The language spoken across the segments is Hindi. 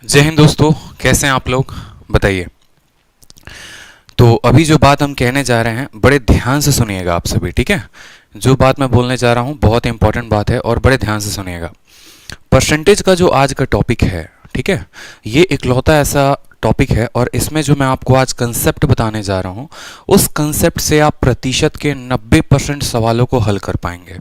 जय हिंद दोस्तों, कैसे हैं आप लोग? बताइए। तो अभी जो बात हम कहने जा रहे हैं बड़े ध्यान से सुनिएगा आप सभी, ठीक है? जो बात मैं बोलने जा रहा हूँ बहुत इंपॉर्टेंट बात है और बड़े ध्यान से सुनिएगा। परसेंटेज का जो आज का टॉपिक है, ठीक है, ये इकलौता ऐसा टॉपिक है और इसमें जो मैं आपको आज कंसेप्ट बताने जा रहा हूँ उस कंसेप्ट से आप प्रतिशत के 90% सवालों को हल कर पाएंगे।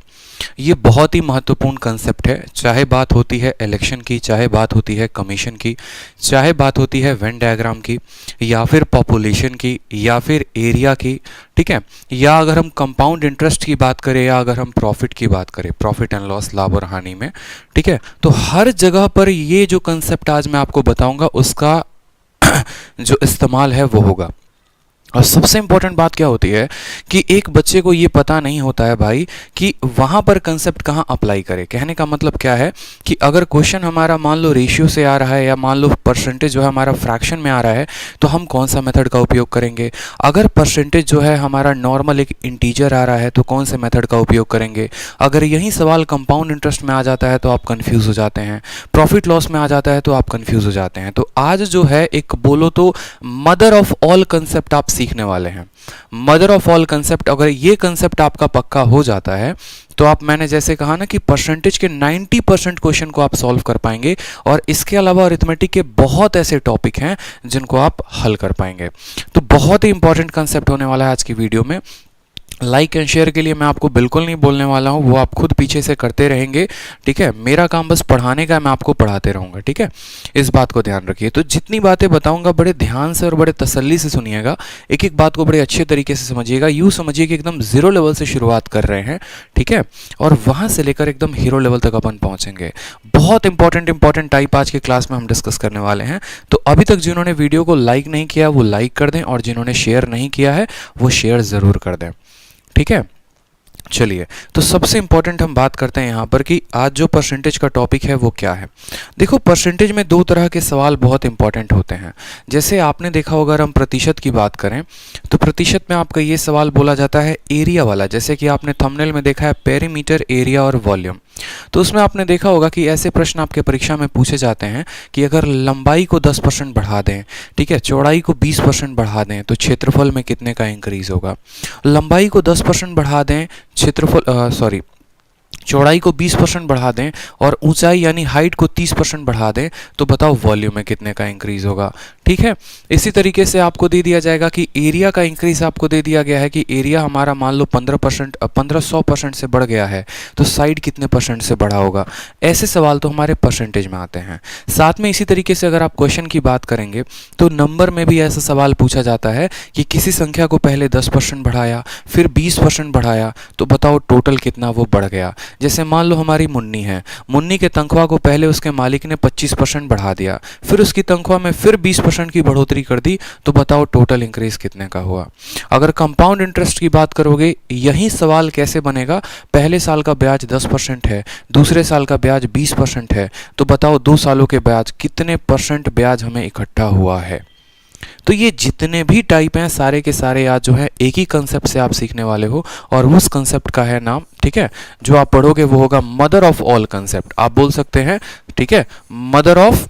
ये बहुत ही महत्वपूर्ण कंसेप्ट है, चाहे बात होती है इलेक्शन की, चाहे बात होती है कमीशन की, चाहे बात होती है वेन डायग्राम की, या फिर पॉपुलेशन की, या फिर एरिया की, ठीक है, या अगर हम कंपाउंड इंटरेस्ट की बात करें, या अगर हम प्रॉफिट की बात करें, प्रॉफिट एंड लॉस, लाभ और हानि में, ठीक है। तो हर जगह पर ये जो कंसेप्ट आज मैं आपको बताऊंगा उसका जो इस्तेमाल है वो होगा। और सबसे इंपॉर्टेंट बात क्या होती है कि एक बच्चे को ये पता नहीं होता है भाई कि वहाँ पर कंसेप्ट कहाँ अप्लाई करे। कहने का मतलब क्या है कि अगर क्वेश्चन हमारा मान लो रेशियो से आ रहा है या मान लो परसेंटेज जो है हमारा फ्रैक्शन में आ रहा है तो हम कौन सा मेथड का उपयोग करेंगे। अगर परसेंटेज जो है हमारा नॉर्मल एक इंटीजर आ रहा है तो कौन से मेथड का उपयोग करेंगे। अगर यही सवाल कंपाउंड इंटरेस्ट में आ जाता है तो आप कन्फ्यूज़ हो जाते हैं, प्रॉफिट लॉस में आ जाता है तो आप कन्फ्यूज़ हो जाते हैं। तो आज जो है एक बोलो तो मदर ऑफ ऑल कंसेप्ट आप सीखने वाले हैं। मदर ऑफ ऑल कंसेप्ट, अगर ये कंसेप्ट आपका पक्का हो जाता है तो आप, मैंने जैसे कहा ना कि परसेंटेज के 90% क्वेश्चन को आप सॉल्व कर पाएंगे और इसके अलावा अरिथमेटिक के बहुत ऐसे टॉपिक हैं जिनको आप हल कर पाएंगे। तो बहुत ही इंपॉर्टेंट कंसेप्ट होने वाला है आज की वीडियो में। लाइक एंड शेयर के लिए मैं आपको बिल्कुल नहीं बोलने वाला हूँ, वो आप खुद पीछे से करते रहेंगे, ठीक है। मेरा काम बस पढ़ाने का है, मैं आपको पढ़ाते रहूँगा, ठीक है। इस बात को ध्यान रखिए। तो जितनी बातें बताऊँगा बड़े ध्यान से और बड़े तसल्ली से सुनिएगा, एक एक बात को बड़े अच्छे तरीके से समझिएगा। यूँ समझिए कि एकदम ज़ीरो लेवल से शुरुआत कर रहे हैं, ठीक है, और वहाँ से लेकर एकदम हीरो लेवल तक अपन पहुँचेंगे। बहुत इंपॉर्टेंट टाइप आज के क्लास में हम डिस्कस करने वाले हैं। तो अभी तक जिन्होंने वीडियो को लाइक नहीं किया वो लाइक कर दें और जिन्होंने शेयर नहीं किया है वो शेयर ज़रूर कर दें, ठीक है। चलिए, तो सबसे इंपॉर्टेंट हम बात करते हैं यहाँ पर कि आज जो परसेंटेज का टॉपिक है वो क्या है। देखो, परसेंटेज में दो तरह के सवाल बहुत इंपॉर्टेंट होते हैं। जैसे आपने देखा होगा, अगर हम प्रतिशत की बात करें तो प्रतिशत में आपका ये सवाल बोला जाता है एरिया वाला। जैसे कि आपने थंबनेल में देखा है पेरीमीटर, एरिया और वॉल्यूम। तो उसमें आपने देखा होगा कि ऐसे प्रश्न आपके परीक्षा में पूछे जाते हैं कि अगर लंबाई को 10% बढ़ा दें, ठीक है, चौड़ाई को 20% बढ़ा दें तो क्षेत्रफल में कितने का इंक्रीज होगा। लंबाई को 10% बढ़ा दें, चौड़ाई को 20% बढ़ा दें और ऊंचाई यानी हाइट को 30% बढ़ा दें तो बताओ वॉल्यूम में कितने का इंक्रीज होगा, ठीक है। इसी तरीके से आपको दे दिया जाएगा कि एरिया का इंक्रीज आपको दे दिया गया है कि एरिया हमारा मान लो 1500% से बढ़ गया है तो साइड कितने परसेंट से बढ़ा होगा। ऐसे सवाल तो हमारे परसेंटेज में आते हैं। साथ में इसी तरीके से अगर आप क्वेश्चन की बात करेंगे तो नंबर में भी ऐसा सवाल पूछा जाता है कि किसी संख्या को पहले 10% बढ़ाया फिर 20% बढ़ाया तो बताओ टोटल कितना वो बढ़ गया। जैसे मान लो हमारी मुन्नी है, मुन्नी के तनख्वाह को पहले उसके मालिक ने 25% बढ़ा दिया, फिर उसकी तनख्वाह में फिर 20% की बढ़ोतरी कर दी तो बताओ टोटल इंक्रीज कितने का हुआ। अगर कंपाउंड इंटरेस्ट की बात करोगे, यही सवाल कैसे बनेगा, पहले साल का ब्याज 10% है, दूसरे साल का ब्याज 20% है, तो बताओ 2 सालों के ब्याज कितने परसेंट ब्याज हमें इकट्ठा हुआ है। तो ये जितने भी टाइप हैं सारे के सारे आज जो है एक ही कंसेप्ट से आप सीखने वाले हो और उस कंसेप्ट का है नाम, ठीक है, जो आप पढ़ोगे वो होगा मदर ऑफ ऑल कंसेप्ट। आप बोल सकते हैं, ठीक है, मदर ऑफ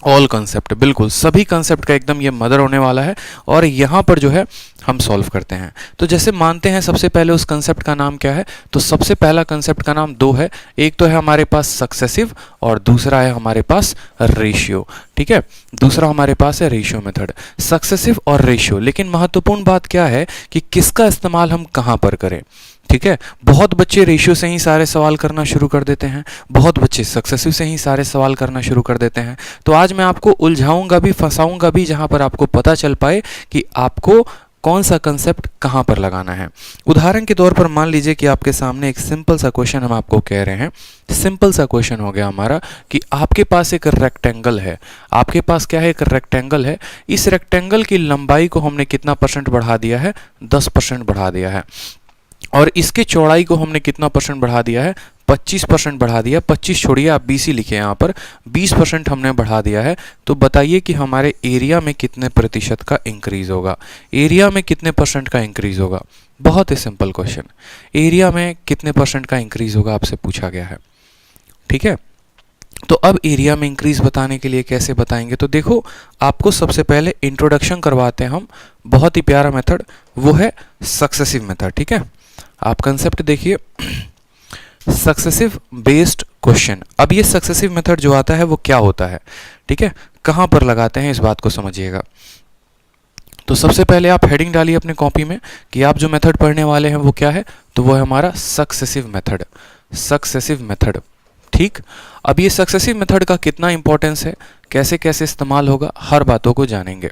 ऑल कंसेप्ट। बिल्कुल सभी कंसेप्ट का एकदम ये मदर होने वाला है और यहाँ पर जो है हम सॉल्व करते हैं। तो जैसे मानते हैं सबसे पहले उस कंसेप्ट का नाम क्या है, तो सबसे पहला कंसेप्ट का नाम दो है। एक तो है हमारे पास सक्सेसिव और दूसरा है हमारे पास रेशियो, ठीक है। दूसरा हमारे पास है रेशियो मेथड, सक्सेसिव और रेशियो। लेकिन महत्वपूर्ण बात क्या है कि किसका इस्तेमाल हम कहाँ पर करें, ठीक है। बहुत बच्चे रेशियो से ही सारे सवाल करना शुरू कर देते हैं, बहुत बच्चे सक्सेसिव से ही सारे सवाल करना शुरू कर देते हैं। तो आज मैं आपको उलझाऊंगा भी, फंसाऊंगा भी, जहां पर आपको पता चल पाए कि आपको कौन सा कंसेप्ट कहां पर लगाना है। उदाहरण के तौर पर मान लीजिए कि आपके सामने एक सिंपल सा क्वेश्चन हम आपको कह रहे हैं। सिंपल सा क्वेश्चन हो गया हमारा कि आपके पास एक रेक्टेंगल है, आपके पास क्या है, एक रेक्टेंगल है। इस रेक्टेंगल की लंबाई को हमने कितना परसेंट बढ़ा दिया है, 10% बढ़ा दिया है, और इसके चौड़ाई को हमने कितना परसेंट बढ़ा दिया है, 25% बढ़ा दिया। 25 छोड़िए, आप 20 ही लिखे यहाँ पर, 20% हमने बढ़ा दिया है। तो बताइए कि हमारे एरिया में कितने प्रतिशत का इंक्रीज होगा, एरिया में कितने परसेंट का इंक्रीज होगा। बहुत ही सिंपल क्वेश्चन, एरिया में कितने परसेंट का इंक्रीज होगा आपसे पूछा गया है, ठीक है। तो अब एरिया में इंक्रीज बताने के लिए कैसे बताएंगे, तो देखो आपको सबसे पहले इंट्रोडक्शन करवाते हैं हम, बहुत ही प्यारा मेथड, वो है सक्सेसिव मेथड। ठीक है, आप कंसेप्ट देखिए, सक्सेसिव बेस्ड क्वेश्चन। अब ये सक्सेसिव मेथड जो आता है वो क्या होता है, ठीक है, कहाँ पर लगाते हैं, इस बात को समझिएगा। तो सबसे पहले आप हेडिंग डालिए अपने कॉपी में कि आप जो मेथड पढ़ने वाले हैं वो क्या है, तो वो है हमारा सक्सेसिव मेथड, सक्सेसिव मेथड। ठीक, अब ये सक्सेसिव मेथड का कितना इंपॉर्टेंस है, कैसे कैसे इस्तेमाल होगा, हर बातों को जानेंगे।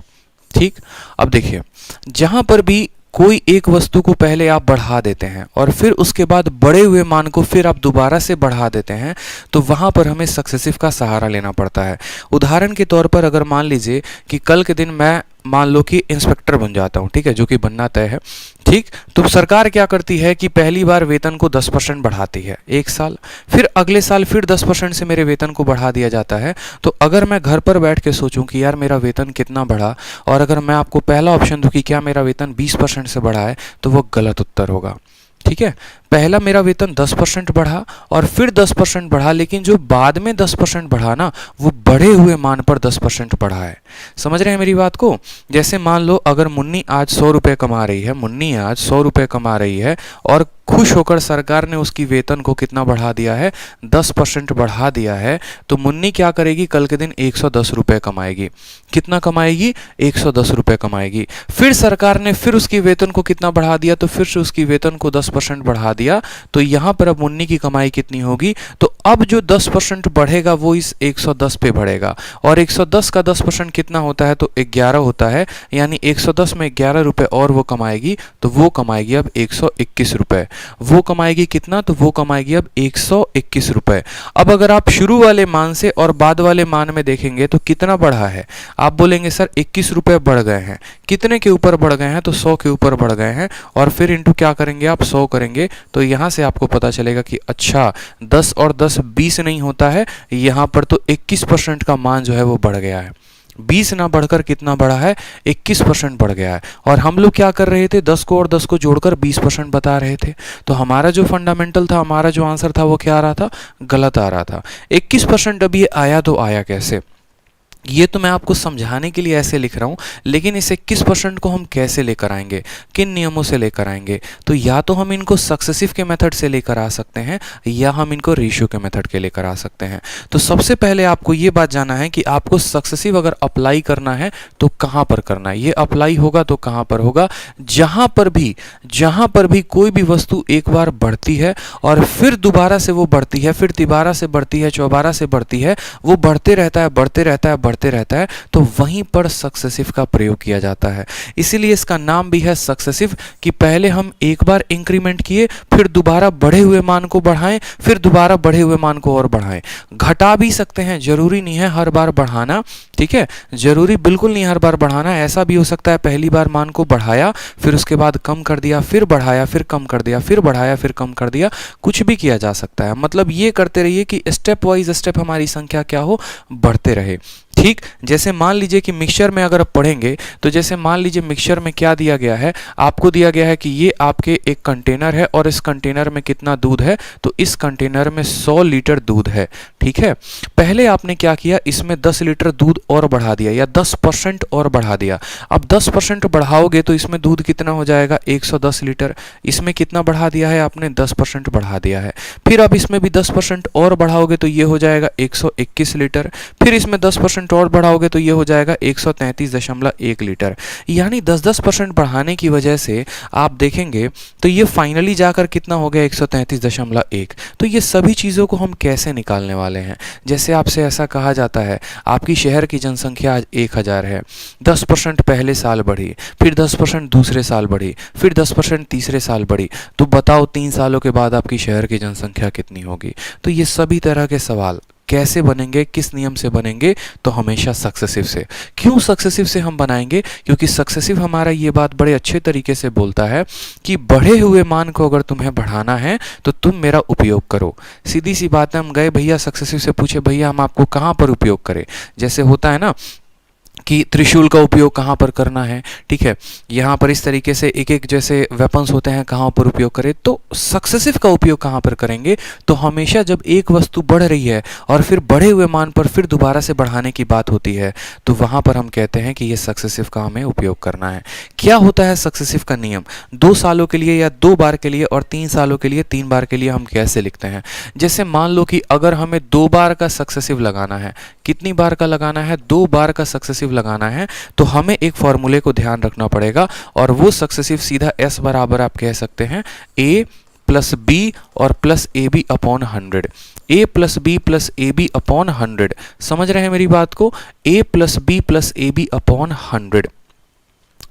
ठीक, अब देखिए, जहां पर भी कोई एक वस्तु को पहले आप बढ़ा देते हैं और फिर उसके बाद बढ़े हुए मान को फिर आप दोबारा से बढ़ा देते हैं, तो वहां पर हमें सक्सेसिव का सहारा लेना पड़ता है। उदाहरण के तौर पर अगर मान लीजिए कि कल के दिन मैं मान लो कि इंस्पेक्टर बन जाता हूं, ठीक है, जो कि बनना तय है। ठीक, तो सरकार क्या करती है कि पहली बार वेतन को 10% बढ़ाती है एक साल, फिर अगले साल फिर 10% से मेरे वेतन को बढ़ा दिया जाता है। तो अगर मैं घर पर बैठ के सोचूं कि यार मेरा वेतन कितना बढ़ा, और अगर मैं आपको पहला ऑप्शन दूं कि क्या मेरा वेतन 20% से बढ़ा है, तो वो गलत उत्तर होगा। ठीक है, पहला मेरा वेतन 10% बढ़ा और फिर 10% बढ़ा, लेकिन जो बाद में 10% बढ़ा ना, वो बढ़े हुए मान पर 10% बढ़ा है। समझ रहे हैं मेरी बात को? जैसे मान लो अगर मुन्नी आज 100 रुपये कमा रही है, मुन्नी आज 100 रुपये कमा रही है और खुश होकर सरकार ने उसकी वेतन को कितना बढ़ा दिया है, 10% बढ़ा दिया है, तो मुन्नी क्या करेगी, कल के दिन 110 रुपये कमाएगी। कितना कमाएगी? 110 रुपये कमाएगी। फिर सरकार ने फिर उसकी वेतन को कितना बढ़ा दिया, तो फिर से उसकी वेतन को 10% बढ़ा दिया। तो यहाँ पर अब मुन्नी की कमाई कितनी होगी, तो अब जो 10% बढ़ेगा वो इस 110 पे बढ़ेगा, और 110 का 10% कितना होता है, तो 11 होता है, यानी 110 में 11 रुपये और वो कमाएगी, तो वो कमाएगी अब 121 रुपये। वो कमाएगी कितना, तो वो कमाएगी अब 121 रुपये। अब अगर आप शुरू वाले मान से और बाद वाले मान में देखेंगे तो कितना बढ़ा है, आप बोलेंगे सर 21 रुपये बढ़ गए हैं। कितने के ऊपर बढ़ गए हैं, तो 100 के ऊपर बढ़ गए हैं, और फिर इंटू क्या करेंगे आप, 100 करेंगे, तो यहाँ से आपको पता चलेगा कि अच्छा 10 और 10 20 नहीं होता है, यहाँ पर तो 21% का मान जो है वो बढ़ गया है। 20 ना बढ़कर कितना बढ़ा है, 21% बढ़ गया है। और हम लोग क्या कर रहे थे, 10 को और 10 को जोड़कर 20% बता रहे थे। तो हमारा जो फंडामेंटल था, हमारा जो आंसर था, वो क्या आ रहा था, गलत आ रहा था। 21% अब ये आया तो आया कैसे, ये तो मैं आपको समझाने के लिए ऐसे लिख रहा हूँ, लेकिन इस 21% को हम कैसे लेकर आएंगे, किन नियमों से लेकर आएंगे, तो या तो हम इनको सक्सेसिव के मेथड से लेकर आ सकते हैं, या हम इनको रेशियो के मेथड के लेकर आ सकते हैं। तो सबसे पहले आपको ये बात जानना है कि आपको सक्सेसिव अगर अप्लाई करना है तो कहाँ पर करना है। ये अप्लाई होगा तो कहाँ पर होगा, जहाँ पर भी कोई भी वस्तु एक बार बढ़ती है और फिर दोबारा से वो बढ़ती है, फिर तिबारा से बढ़ती है, चौबारा से बढ़ती है, वो बढ़ते रहता है, बढ़ते रहता है, बढ़ते रहता है, तो वहीं पर सक्सेसिव का प्रयोग किया जाता है। इसीलिए इसका नाम भी है सक्सेसिव, कि पहले हम एक बार इंक्रीमेंट किए, फिर दोबारा बढ़े हुए मान को बढ़ाएं, फिर दोबारा बढ़े हुए मान को और बढ़ाएं। घटा भी सकते हैं, जरूरी नहीं है हर बार बढ़ाना, ठीक है, जरूरी बिल्कुल नहीं हर बार बढ़ाना। ऐसा भी हो सकता है पहली बार मान को बढ़ाया, फिर उसके बाद कम कर दिया, फिर बढ़ाया, फिर कम कर दिया, फिर बढ़ाया, फिर कम कर दिया, कुछ भी किया जा सकता है। मतलब ये करते रहिए कि स्टेप वाइज स्टेप हमारी संख्या क्या हो, बढ़ते रहे। ठीक, जैसे मान लीजिए कि मिक्सचर में अगर आप पढ़ेंगे, तो जैसे मान लीजिए मिक्सचर में क्या दिया गया है, आपको दिया गया है कि ये आपके एक कंटेनर है और इस कंटेनर में कितना दूध है, तो इस कंटेनर में 100 लीटर दूध है। ठीक है, पहले आपने क्या किया, इसमें 10 लीटर दूध और बढ़ा दिया, या 10% और बढ़ा दिया। अब 10% बढ़ाओगे तो इसमें दूध कितना हो जाएगा, 110 लीटर। इसमें कितना बढ़ा दिया है आपने, 10% बढ़ा दिया है। फिर अब इसमें भी 10% और बढ़ाओगे तो ये हो जाएगा 121 लीटर। फिर इसमें 10% और बढ़ाओगे तो ये हो जाएगा 133.1 लीटर। यानी 10% बढ़ाने की वजह से आप देखेंगे तो ये फाइनली जाकर कितना हो गया, 133.1। तो ये सभी चीज़ों को हम कैसे निकालने वाले हैं, जैसे आपसे ऐसा कहा जाता है, आपकी शहर की जनसंख्या आज 1000 है, 10% पहले साल बढ़ी, फिर 10% दूसरे साल बढ़ी, फिर 10% तीसरे साल बढ़ी, तो बताओ 3 सालों के बाद आपकी शहर की जनसंख्या कितनी होगी। तो ये सभी तरह के सवाल कैसे बनेंगे, किस नियम से बनेंगे, तो हमेशा सक्सेसिव से। क्यों सक्सेसिव से हम बनाएंगे, क्योंकि सक्सेसिव हमारा ये बात बड़े अच्छे तरीके से बोलता है कि बढ़े हुए मान को अगर तुम्हें बढ़ाना है तो तुम मेरा उपयोग करो। सीधी सी बात है, हम गए भैया सक्सेसिव से पूछे, भैया हम आपको कहाँ पर उपयोग करें। जैसे होता है ना कि त्रिशूल का उपयोग कहाँ पर करना है, ठीक है, यहाँ पर इस तरीके से एक एक जैसे वेपन्स होते हैं कहाँ पर उपयोग करें, तो सक्सेसिव का उपयोग कहाँ पर करेंगे, तो हमेशा जब एक वस्तु बढ़ रही है और फिर बढ़े हुए मान पर फिर दोबारा से बढ़ाने की बात होती है, तो वहाँ पर हम कहते हैं कि ये सक्सेसिव का हमें उपयोग करना है। क्या होता है सक्सेसिव का नियम, 2 सालों के लिए या 2 बार के लिए और 3 सालों के लिए 3 बार के लिए हम कैसे लिखते हैं। जैसे मान लो कि अगर हमें 2 बार का सक्सेसिव लगाना है, कितनी बार का लगाना है, 2 बार का सक्सेसिव लगाना है, तो हमें एक फॉर्मूले को ध्यान रखना पड़ेगा और वो सक्सेसिव सीधा S बराबर आप कह सकते हैं A प्लस बी और plus A B upon 100, a plus B plus A B upon 100। समझ रहे हैं मेरी बात को, a plus B plus A B upon 100,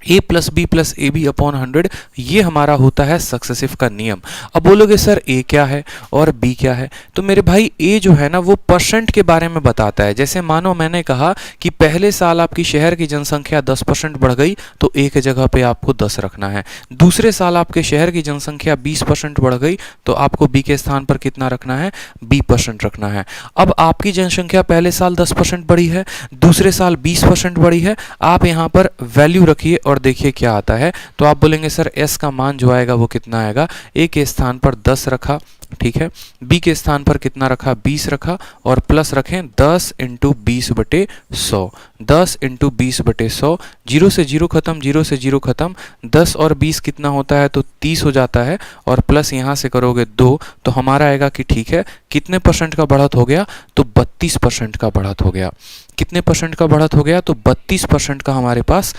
a plus B plus A B upon 100, ये हमारा होता है सक्सेसिव का नियम। अब बोलोगे सर a क्या है और b क्या है, तो मेरे भाई a जो है ना वो परसेंट के बारे में बताता है। जैसे मानो मैंने कहा कि पहले साल आपकी शहर की जनसंख्या 10% बढ़ गई तो a के जगह पे आपको 10 रखना है। दूसरे साल आपके शहर की जनसंख्या 20% बढ़ गई तो आपको b के स्थान पर कितना रखना है, 20% रखना है। अब आपकी जनसंख्या पहले साल 10% बढ़ी है, दूसरे साल 20% बढ़ी है, आप यहाँ पर वैल्यू रखिए और देखिए क्या आता है। तो आप बोलेंगे सर s का मान जो आएगा वो कितना आएगा, a के स्थान पर 10 रखा, ठीक है, b के स्थान पर कितना रखा, 20 रखा और प्लस रखें 10 इंटू 20/100, 10 इंटू 20/100, 0 से 0 खत्म, 0 से 0 खत्म, 10 और 20 कितना होता है तो 30 हो जाता है और प्लस यहाँ से करोगे 2 तो हमारा आएगा कि ठीक है कितने परसेंट का बढ़त हो गया, तो 32% का बढ़त हो गया। कितने परसेंट का बढ़त हो गया, तो 32% का हमारे पास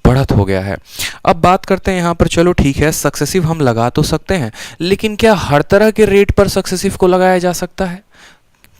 बढ़त हो गया है। अब बात करते हैं यहाँ पर, चलो ठीक है सक्सेसिव हम लगा तो सकते हैं, लेकिन क्या हर तरह के रेट पर सक्सेसिव को लगाया जा सकता है,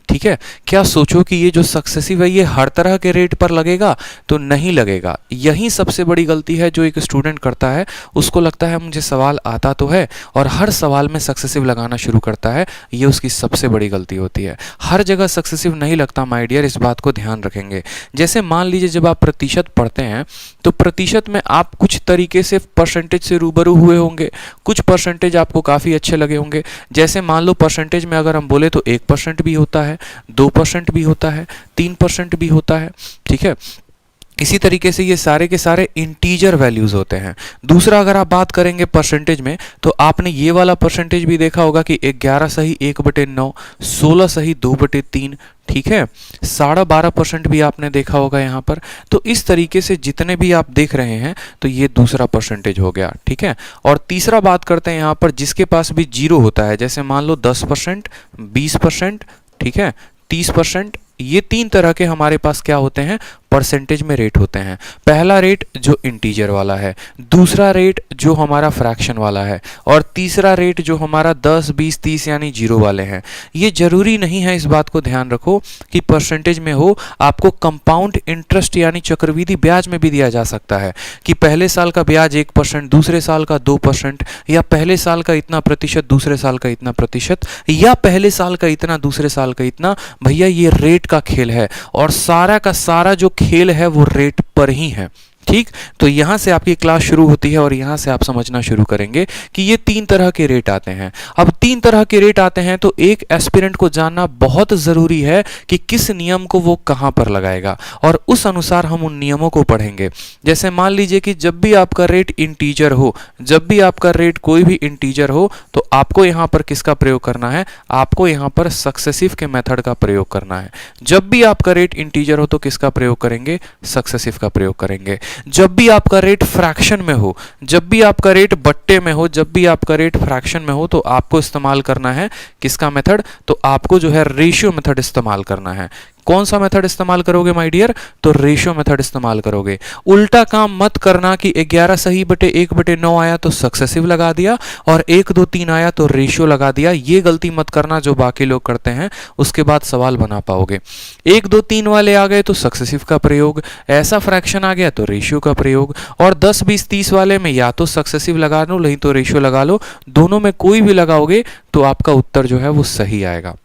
ठीक है, क्या सोचो कि ये जो सक्सेसिव है ये हर तरह के रेट पर लगेगा, तो नहीं लगेगा। यही सबसे बड़ी गलती है जो एक स्टूडेंट करता है, उसको लगता है मुझे सवाल आता तो है और हर सवाल में सक्सेसिव लगाना शुरू करता है, ये उसकी सबसे बड़ी गलती होती है। हर जगह सक्सेसिव नहीं लगता माय डियर, इस बात को ध्यान रखेंगे। जैसे मान लीजिए जब आप प्रतिशत पढ़ते हैं तो प्रतिशत में आप कुछ तरीके से परसेंटेज से रूबरू हुए होंगे, कुछ परसेंटेज आपको काफ़ी अच्छे लगे होंगे। जैसे मान लो परसेंटेज में अगर हम बोले तो 1% भी होता है, 2% भी होता है, 3% भी होता है, ठीक है। इसी तरीके से ये सारे के सारे इंटीजर वैल्यूज होते हैं। दूसरा अगर आप बात करेंगे परसेंटेज में तो आपने ये वाला परसेंटेज भी देखा होगा कि 11 सही 1/9, 16 सही 2/3, ठीक है, 12.5% भी आपने देखा होगा यहाँ पर। तो इस तरीके से जितने भी आप देख रहे हैं तो ये दूसरा परसेंटेज हो गया, ठीक है। और तीसरा बात करते हैं यहाँ पर जिसके पास भी जीरो होता है, जैसे मान लो 10%, 20%, ठीक है, 30%, ये 3 तरह के हमारे पास क्या होते हैं, परसेंटेज में रेट होते हैं। पहला रेट जो इंटीजर वाला है, दूसरा रेट जो हमारा फ्रैक्शन वाला है और तीसरा रेट जो हमारा 10, 20, 30 यानी जीरो वाले हैं। ये जरूरी नहीं है, इस बात को ध्यान रखो कि परसेंटेज में हो, आपको कंपाउंड इंटरेस्ट यानी चक्रवृद्धि ब्याज में भी दिया जा सकता है कि पहले साल का ब्याज 1%, दूसरे साल का 2%, या पहले साल का इतना प्रतिशत, दूसरे साल का इतना प्रतिशत, या पहले साल का इतना, दूसरे साल का इतना। भैया ये रेट का खेल है और सारा का सारा जो खेल है वो रेट पर ही है, ठीक। तो यहां से आपकी क्लास शुरू होती है और यहां से आप समझना शुरू करेंगे कि ये 3 तरह के रेट आते हैं। अब 3 तरह के रेट आते हैं तो एक एस्पिरेंट को जानना बहुत जरूरी है कि किस नियम को वो कहां पर लगाएगा और उस अनुसार हम उन नियमों को पढ़ेंगे। जैसे मान लीजिए कि जब भी आपका रेट इंटीजर हो, जब भी आपका रेट कोई भी इंटीजर हो तो आपको यहां पर किसका प्रयोग करना है, आपको यहां पर सक्सेसिव के मेथड का प्रयोग करना है। जब भी आपका रेट इंटीजर हो तो किसका प्रयोग करेंगे, सक्सेसिव का प्रयोग करेंगे। जब भी आपका रेट फ्रैक्शन में हो, जब भी आपका रेट बट्टे में हो, जब भी आपका रेट फ्रैक्शन में हो तो आपको इस्तेमाल करना है किसका मेथड, तो आपको जो है रेशियो मेथड इस्तेमाल करना है। कौन सा मेथड इस्तेमाल करोगे माय डियर, तो रेशियो मेथड इस्तेमाल करोगे। उल्टा काम मत करना कि 11 सही बटे 1/9 आया तो सक्सेसिव लगा दिया और 1, 2, 3 आया तो रेशियो लगा दिया। ये गलती मत करना जो बाकी लोग करते हैं, उसके बाद सवाल बना पाओगे। 1, 2, 3 वाले आ गए तो सक्सेसिव का प्रयोग, ऐसा फ्रैक्शन आ गया तो रेशियो का प्रयोग, और 10, 20, 30 वाले में या तो सक्सेसिव लगा लो नहीं तो रेशियो लगा लो। दोनों में कोई भी लगाओगे तो आपका उत्तर जो है वो सही आएगा।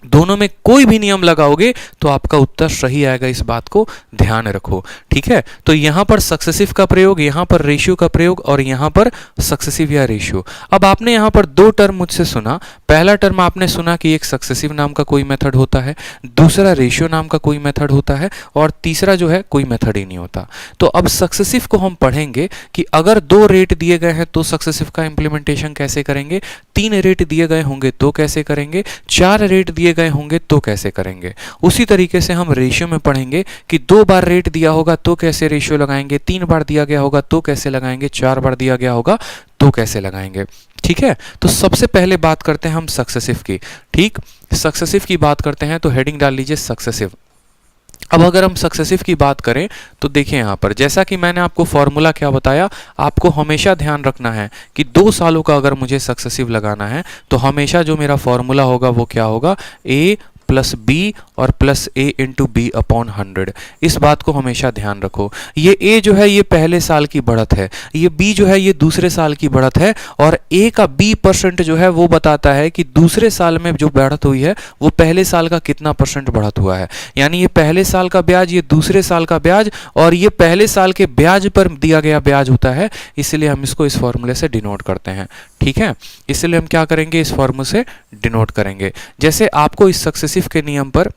दोनों में कोई भी नियम लगाओगे तो आपका उत्तर सही आएगा, इस बात को ध्यान रखो। ठीक है, तो यहां पर सक्सेसिव का प्रयोग, यहां पर रेशियो का प्रयोग और यहां पर सक्सेसिव या रेशियो। अब आपने यहां पर दो टर्म मुझसे सुना। पहला टर्म आपने सुना कि एक सक्सेसिव नाम का कोई मेथड होता है, दूसरा रेशियो नाम का कोई मेथड होता है, और तीसरा जो है कोई मेथड ही नहीं होता। तो अब सक्सेसिव को हम पढ़ेंगे कि अगर 2 रेट दिए गए हैं तो सक्सेसिव का इंप्लीमेंटेशन कैसे करेंगे, 3 रेट दिए गए होंगे तो कैसे करेंगे, 4 रेट दिए गए होंगे तो कैसे करेंगे। उसी तरीके से हम रेशियो में पढ़ेंगे कि 2 बार रेट दिया होगा तो कैसे रेशियो लगाएंगे, 3 बार दिया गया होगा तो कैसे लगाएंगे, 4 बार दिया गया होगा तो कैसे लगाएंगे। ठीक है, तो सबसे पहले बात करते हैं हम सक्सेसिव की। ठीक, सक्सेसिव की बात करते हैं तो हेडिंग डाल लीजिए सक्सेसिव। अब अगर हम सक्सेसिव की बात करें तो देखिए यहां पर, जैसा कि मैंने आपको फॉर्मूला क्या बताया, आपको हमेशा ध्यान रखना है कि 2 सालों का अगर मुझे सक्सेसिव लगाना है तो हमेशा जो मेरा फॉर्मूला होगा वो क्या होगा, ए प्लस बी और प्लस ए इंटू बी अपॉन 100। इस बात को हमेशा ध्यान रखो। ये ए जो है ये पहले साल की बढ़त है, ये बी जो है ये दूसरे साल की बढ़त है, और ए का बी परसेंट जो है वो बताता है कि दूसरे साल में जो बढ़त हुई है वो पहले साल का कितना परसेंट बढ़त हुआ है। यानी ये पहले साल का ब्याज, ये दूसरे साल का ब्याज, और ये पहले साल के ब्याज पर दिया गया ब्याज होता है, इसलिए हम इसको इस फॉर्मूले से डिनोट करते हैं। ठीक है, इसलिए हम क्या करेंगे, इस फॉर्मूले से डिनोट करेंगे। जैसे आपको इस सक्सेसिव के नियम पर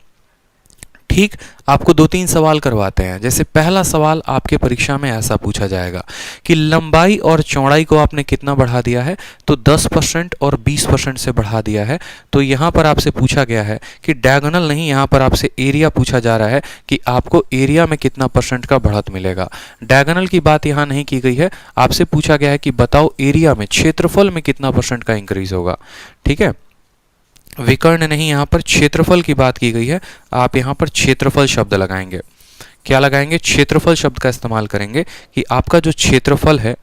ठीक आपको 2-3 सवाल करवाते हैं। जैसे पहला सवाल आपके परीक्षा में ऐसा पूछा जाएगा कि लंबाई और चौड़ाई को आपने कितना बढ़ा दिया है, तो 10% और 20% से बढ़ा दिया है। तो यहाँ पर आपसे पूछा गया है कि डायगोनल नहीं, यहाँ पर आपसे एरिया पूछा जा रहा है कि आपको एरिया में कितना परसेंट का बढ़त मिलेगा। डायगोनल की बात यहाँ नहीं की गई है, आपसे पूछा गया है कि बताओ एरिया में, क्षेत्रफल में कितना परसेंट का इंक्रीज होगा। ठीक है, विकर्ण नहीं, यहाँ पर क्षेत्रफल की बात की गई है। आप यहाँ पर क्षेत्रफल शब्द लगाएंगे। क्या लगाएंगे, क्षेत्रफल शब्द का इस्तेमाल करेंगे कि आपका जो क्षेत्रफल है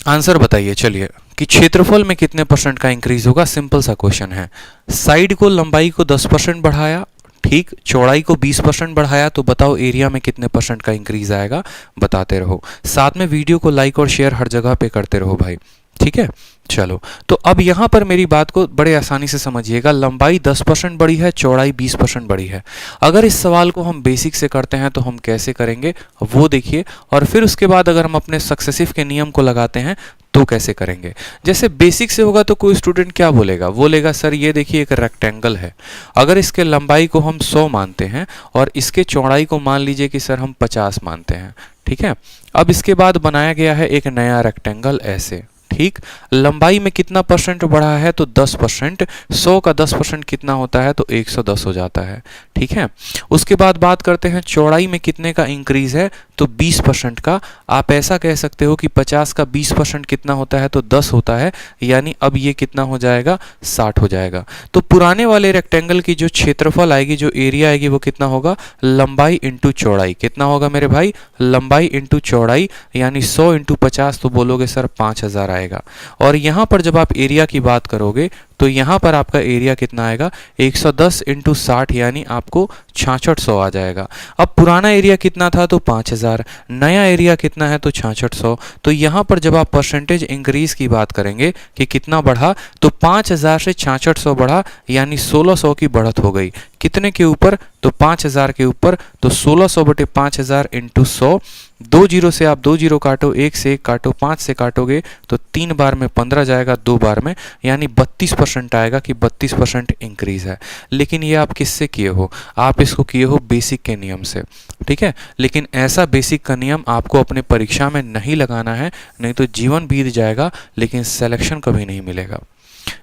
आंसर बताइए चलिए कि क्षेत्रफल में कितने परसेंट का इंक्रीज होगा। सिंपल सा क्वेश्चन है। साइड को, लंबाई को 10% बढ़ाया, ठीक, चौड़ाई को 20% बढ़ाया, तो बताओ एरिया में कितने परसेंट का इंक्रीज आएगा, बताते रहो। साथ में वीडियो को लाइक और शेयर हर जगह पे करते रहो भाई। ठीक है, चलो तो अब यहाँ पर मेरी बात को बड़े आसानी से समझिएगा। लंबाई 10% बढ़ी है, चौड़ाई 20% बढ़ी है। अगर इस सवाल को हम बेसिक से करते हैं तो हम कैसे करेंगे वो देखिए, और फिर उसके बाद अगर हम अपने सक्सेसिव के नियम को लगाते हैं तो कैसे करेंगे। जैसे बेसिक से होगा तो कोई स्टूडेंट क्या बोलेगा, बोलेगा सर ये देखिए एक रेक्टेंगल है, अगर इसके लंबाई को हम 100 मानते हैं और इसके चौड़ाई को मान लीजिए कि सर हम 50 मानते हैं। ठीक है, अब इसके बाद बनाया गया है एक नया रेक्टेंगल ऐसे। ठीक, लंबाई में कितना परसेंट बढ़ा है, तो 10%। 100 का 10% कितना होता है, तो 110 हो जाता है। ठीक है, उसके बाद बात करते हैं चौड़ाई में कितने का इंक्रीज है, तो 20% का। आप ऐसा कह सकते हो कि 50 का 20% कितना होता है, तो 10 होता है, यानी अब ये कितना हो जाएगा, 60 हो जाएगा। तो पुराने वाले रेक्टेंगल की जो क्षेत्रफल आएगी, जो एरिया आएगी, वो कितना होगा, लंबाई इंटू चौड़ाई। कितना होगा मेरे भाई, लंबाई इंटू चौड़ाई, यानी 100 इंटू 50, तो बोलोगे सर 5000 आएगा। और यहाँ पर जब आप एरिया की बात करोगे तो यहाँ पर आपका एरिया कितना आएगा, 110 इंटू 60, यानी आपको 6600 आ जाएगा। अब पुराना एरिया कितना था, तो 5000, नया एरिया कितना है, तो 6600। तो यहाँ पर जब आप परसेंटेज इंक्रीज की बात करेंगे कि कितना बढ़ा, तो 5000 से 6600 बढ़ा, यानी 1600 की बढ़त हो गई। कितने के ऊपर, तो 5000 के ऊपर। तो 1600 बटे 5000 इंटू 100, 2 जीरो से आप 2 जीरो काटो, 1 से 1 काटो, 5 से काटोगे तो 3 बार में 15 जाएगा, 2 बार में, यानी 32% आएगा कि 32% इंक्रीज है। लेकिन ये आप किससे किए हो, आप इसको किए हो बेसिक के नियम से। ठीक है, लेकिन ऐसा बेसिक का नियम आपको अपने परीक्षा में नहीं लगाना है, नहीं तो जीवन बीत जाएगा लेकिन सिलेक्शन कभी नहीं मिलेगा।